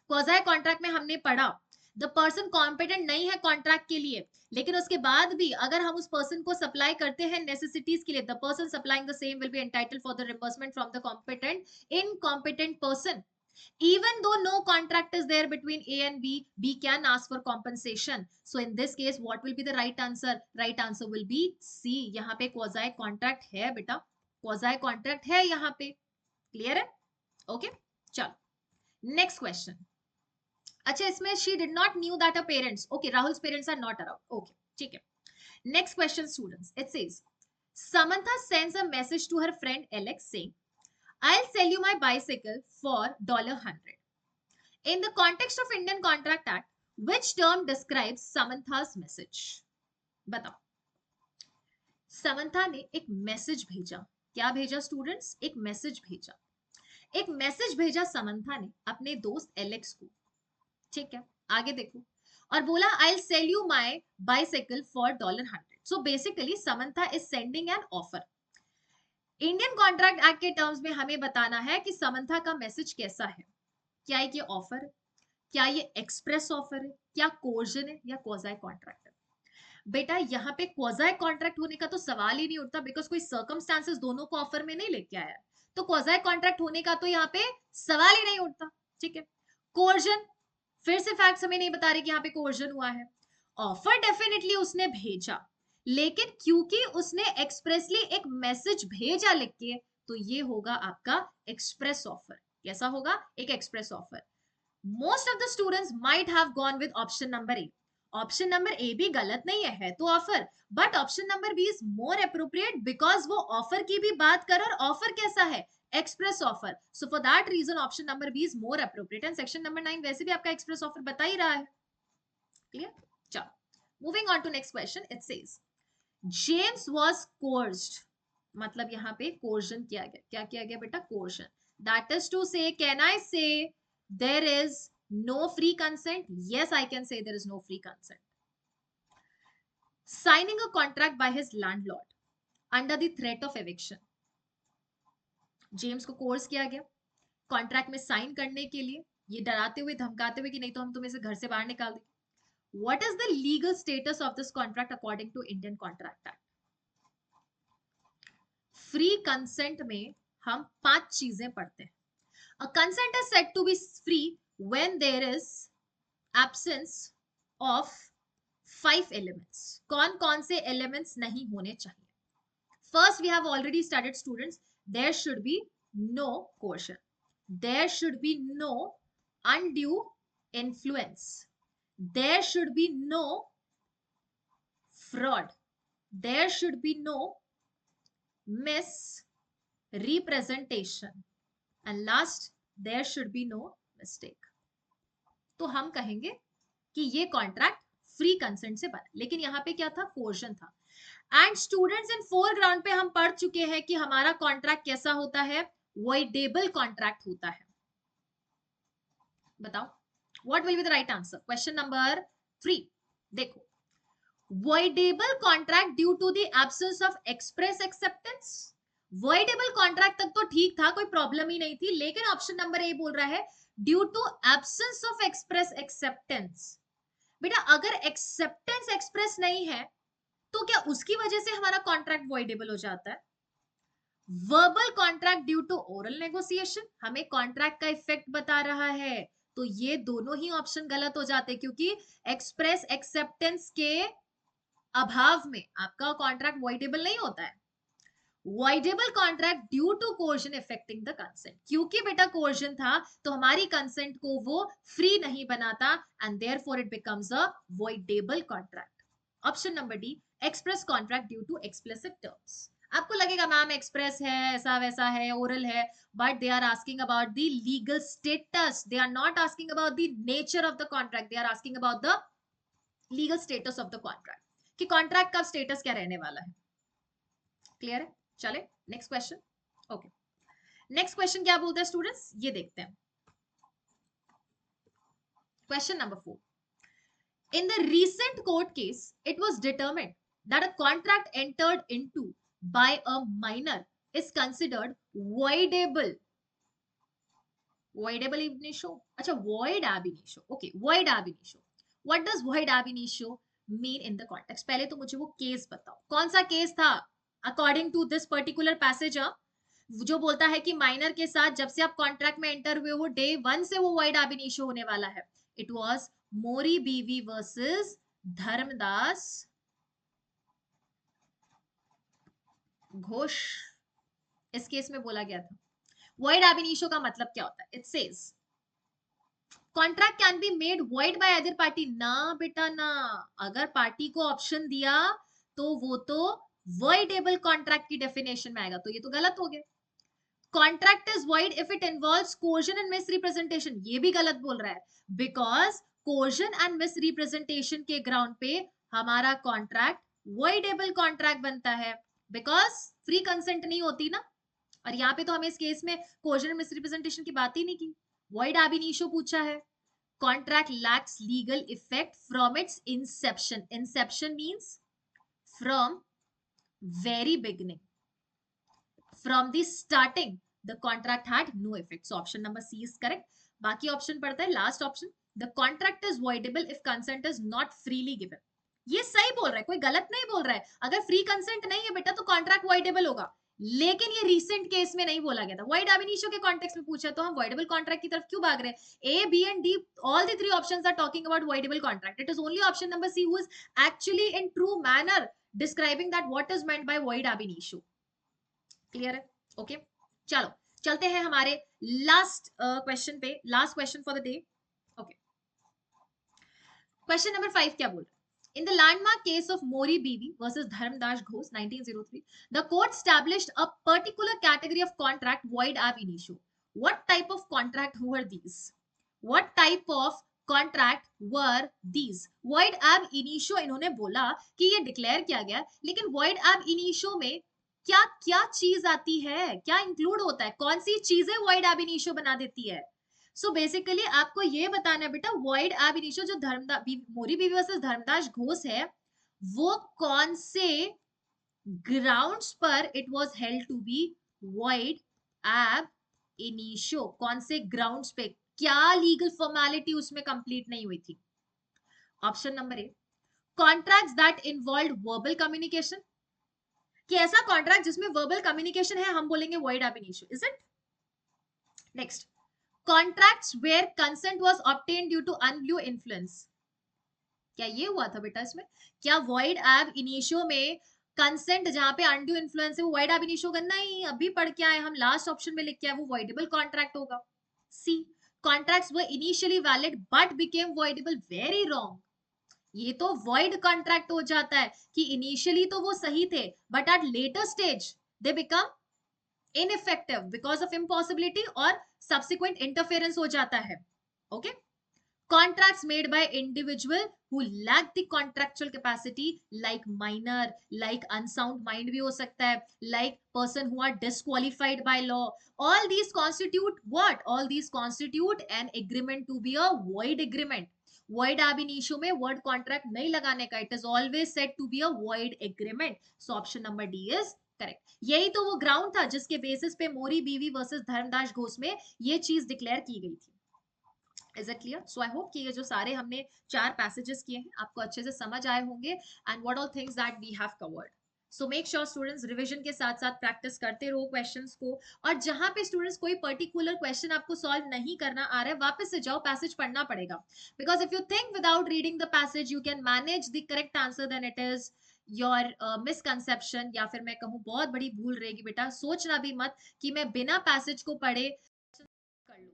क्वाजाई कॉन्ट्रैक्ट में हमने पढ़ा द पर्सन कॉम्पिटेंट नहीं है कॉन्ट्रैक्ट के लिए, लेकिन उसके बाद भी अगर हम उस पर्सन को सप्लाई करते हैं नेसेसिटीज के लिए, the person supplying the same will be entitled for the reimbursement from the competent incompetent person. Even though no contract is there between A and B, B can ask for compensation. So in this case, what will be the right answer? Right answer will be C. यहाँ पे quasi contract है बेटा, quasi contract है यहाँ पे. Clear है? Okay? चलो next question. अच्छा इसमें she did not knew that her parents, okay, Rahul's parents are not around. Okay, ठीक है. Next question students, it says Samantha sends a message to her friend Alex saying, I'll sell you my bicycle for $100. In the context of Indian Contract Act, which term describes Samantha's message? बताओ. Samantha ने एक message भेजा. क्या भेजा students? एक message भेजा. एक message भेजा समंथा ने अपने दोस्त एलेक्स को. ठीक है, आगे देखो. और बोला I'll sell you my bicycle for $100. So basically Samantha is sending an offer. Indian contract act के टर्म्स में हमें बताना है कि समंथा का मैसेज कैसा है. क्या ये ऑफर है, क्या ये एक्सप्रेस ऑफर है, क्या कोर्जन है, या क्वाजाई कॉन्ट्रैक्ट है. बेटा यहाँ पे क्वाजाई कॉन्ट्रैक्ट होने का तो सवाल ही नहीं उठता, बिकॉज कोई सर्कमस्टांसेस दोनों को ऑफर में नहीं लेके आया है, तो क्वाजाई कॉन्ट्रैक्ट होने का तो यहाँ पे सवाल ही नहीं उठता. ठीक है. कोर्जन, फिर से फैक्ट्स हमें नहीं बता रहे कि यहाँ पे कोर्जन हुआ है. ऑफर डेफिनेटली उसने भेजा, लेकिन क्योंकि उसने एक्सप्रेसली एक मैसेज भेजा लिख के, तो ये होगा आपका एक्सप्रेस ऑफर. कैसा होगा? एक express offer. Most of the students might have gone with option number A. Option number A भी गलत नहीं है तो offer, but option number B is more appropriate because वो ऑफर की भी बात कर, और ऑफर कैसा है? Express offer. So for that reason option number B is more appropriate. And section number 9 वैसे भी आपका एक्सप्रेस ऑफर बता ही रहा है. क्लियर? चलो moving on to next question. It says James was coerced. मतलब यहाँ पे coercion किया गया. क्या किया गया बेटा? Coercion. That is to say, can I say there is no free consent? Yes, I can say there is no free consent. Signing a contract by his landlord under the threat of eviction. James को coerce किया गया contract में sign करने के लिए, ये डराते हुए धमकाते हुए कि नहीं तो हम तुम्हें से घर से बाहर निकाल देंगे. What is the legal status of this contract according to Indian Contract Act? Free consent में हम 5 चीजें पढ़ते हैं. A consent is said to be free when there is absence of 5 elements. कौन कौन से elements नहीं होने चाहिए? First, we have already studied students. There should be no coercion. There should be no undue influence. There should be no fraud. There should be no misrepresentation. And last, there should be no mistake. तो हम कहेंगे कि ये contract free consent से बना, लेकिन यहाँ पे क्या था? कोर्शन था. एंड स्टूडेंट्स इन फोरग्राउंड पे हम पढ़ चुके हैं कि हमारा कॉन्ट्रैक्ट कैसा होता है? वॉइडेबल कॉन्ट्रैक्ट होता है. बताओ what will be the right answer? Question number 3. देखो, voidable contract due to the absence of express acceptance. voidable contract तक तो ठीक था, कोई प्रॉब्लम ही नहीं थी, लेकिन ऑप्शन नंबर ए बोल रहा है due to absence of express acceptance. बेटा अगर एक्सेप्टेंस एक्सप्रेस नहीं है तो क्या उसकी वजह से हमारा कॉन्ट्रैक्ट voidable हो जाता है? Verbal contract due to oral negotiation हमें कॉन्ट्रैक्ट का इफेक्ट बता रहा है, तो ये दोनों ही ऑप्शन गलत हो जाते हैं, क्योंकि एक्सप्रेस एक्सेप्टेंस के अभाव में आपका कॉन्ट्रैक्ट वॉइडेबल नहीं होता है. Voidable contract due to coercion affecting the consent, क्योंकि बेटा कोर्जन था तो हमारी कंसेंट को वो फ्री नहीं बनाता, and therefore it becomes a voidable contract. Option number D, express contract due to explicit terms. आपको लगेगा मैम एक्सप्रेस है, ऐसा वैसा है, ओरल है, but they are asking about the legal status, they are not asking about the nature of the contract, they are asking about the legal status of the contract, कि contract का status क्या रहने वाला है। Clear है? चले next question. Okay, next question क्या बोलते हैं स्टूडेंट्स, ये देखते हैं। क्वेश्चन नंबर 4, in the recent court case it was determined that a contract entered into by a minor is considered voidable, voidable ab initio, acha void ab initio, okay, void ab initio, what does void ab initio mean in the context, pehle to mujhe wo case batao, kaun sa case tha according to this particular passage, जो बोलता है कि minor के साथ जब से आप contract में एंटर हुए हो डे 1 से वो वाइड ab initio होने वाला है। इट वाज मोरी बीवी वर्सेस धर्मदास घोष, इस केस में बोला गया था। void ab initio का मतलब क्या होता है? It says contract can be made void by other party. ना बेटा ना, अगर पार्टी को ऑप्शन दिया तो वो तो voidable कॉन्ट्रैक्ट की डेफिनेशन में आएगा, तो ये तो गलत हो गया। Contract is void if it involves coercion and misrepresentation, ये भी गलत बोल रहा है, बिकॉज coercion and misrepresentation के ग्राउंड पे हमारा कॉन्ट्रैक्ट voidable कॉन्ट्रैक्ट बनता है, बिकॉज फ्री कंसेंट नहीं होती ना। और यहाँ पे तो हमें इस केस में coercion and misrepresentation की बात ही नहीं की, void ab initio पूछा है। contract lacks legal effect from its inception, inception means from very beginning, from the starting the contract had no effect, so option number C is correct। बाकी option पढ़ता है, last option, the contract is voidable if consent is not freely given, ये सही बोल रहा है, कोई गलत नहीं बोल रहा है। अगर फ्री कंसेंट नहीं है बेटा तो कॉन्ट्रैक्ट voidable होगा, लेकिन ये रीसेंट केस में नहीं बोला गया था, void ab initio के कॉन्टेक्स्ट में पूछा, तो हम voidable कॉन्ट्रैक्ट की तरफ क्यों भाग रहे हैं? A, B and D, all the three options are talking about voidable contract, it is only option number C who is actually in true manner describing that what is meant by void ab initio। Clear है? Okay, चलो चलते हैं हमारे last question पे, last question for the day. Okay, question number 5 क्या बोल रहा है? In the landmark case of Mori Bibi versus Dharmdas Ghosh 1903, the court established a particular category of contract void ab initio. What type of contract were these? What type of contract were these? void ab initio इन्होंने बोला कि ये declare किया गया, लेकिन void ab initio में क्या क्या चीज आती है, क्या इंक्लूड होता है, कौन सी चीजें void ab initio बना देती है? सो बेसिकली आपको ये बताना है बेटा, void ab initio जो मोरी बीवी वर्सेस धर्मदास घोष है, वो कौन से ग्राउंड्स पर it was held to be void ab initio, कौन से ग्राउंड्स पे, क्या लीगल फॉर्मेलिटी उसमें कंप्लीट नहीं हुई थी? Option number A, contracts that involve verbal communication, कि ऐसा कॉन्ट्रैक्ट जिसमें वर्बल कम्युनिकेशन है हम बोलेंगे void ab initio, is it? Next, contracts where consent was obtained due to undue influence, क्या ये हुआ था बेटा इसमें? क्या void ab initio में कंसेंट जहां पे अनड्यू इन्फ्लुएंस है वो void ab initio करना ही अभी पढ़ के आए हम, लास्ट ऑप्शन में लिख के आए, वो voidable कॉन्ट्रैक्ट होगा। See, contracts were initially valid but became voidable, very wrong, ये तो void कॉन्ट्रैक्ट हो जाता है कि इनिशियली तो वो सही थे but at later stage they become ineffective because of impossibility और सब्सिक्वेंट इंटरफेरेंस हो जाता है। Okay, contracts made by individual who lack the contractual capacity like minor, like unsound mind भी हो सकता है, like person who are disqualified by law, all these constitute what? All these constitute an agreement to be a void agreement। void ab initio में word contract नहीं लगाने का, it is always said to be a void agreement, so option number D is correct. यही तो वो ground था जिसके basis पे मोरी बीवी वर्सेस धर्मदास घोष में ये चीज डिक्लेयर की गई थी। Is it clear? So I hope कि ये जो सारे हमने 4 पैसेजेस किए हैं आपको अच्छे से समझ आए होंगे, and what all things that we have covered. So make sure students revision के साथ साथ प्रैक्टिस करते रहो क्वेश्चंस को, और जहां पे स्टूडेंट्स कोई पर्टिकुलर क्वेश्चन आपको सॉल्व नहीं करना आ रहा है वापस से जाओ, पैसेज पढ़ना पड़ेगा, because if you think without reading the passage you can manage the correct answer, then it is your misconception, या फिर मैं कहूँ बहुत बड़ी भूल रहेगी बेटा। सोचना भी मत कि मैं बिना पैसेज को पढ़े कर लूं,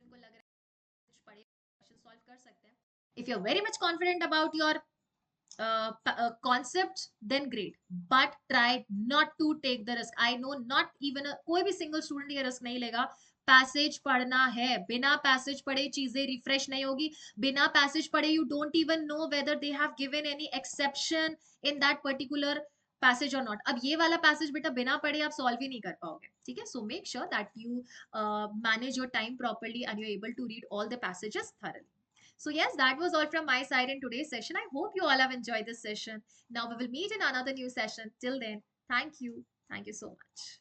उनको लग रहा है पढ़े क्वेश्चन सॉल्व कर सकते हैं। If you are very much confident about your concepts, then great. But try not to take the risk. I know not even कोई भी single student ये risk नहीं लेगा. पैसेज पढ़ना है, बिना पैसेज पढ़े चीजें रिफ्रेश नहीं होगी. बिना पैसेज पढ़े you don't even know whether they have given any exception in that particular passage or not. अब ये वाला पैसेज बेटा बिना पढ़े आप सॉल्व ही नहीं कर पाओगे, ठीक है. सो make sure that you manage your time properly and you're able to read all the passages thoroughly. So yes, that was all from my side in today's session. I hope you all have enjoyed this session. Now we will meet in another new session. Till then, thank you. Thank you so much.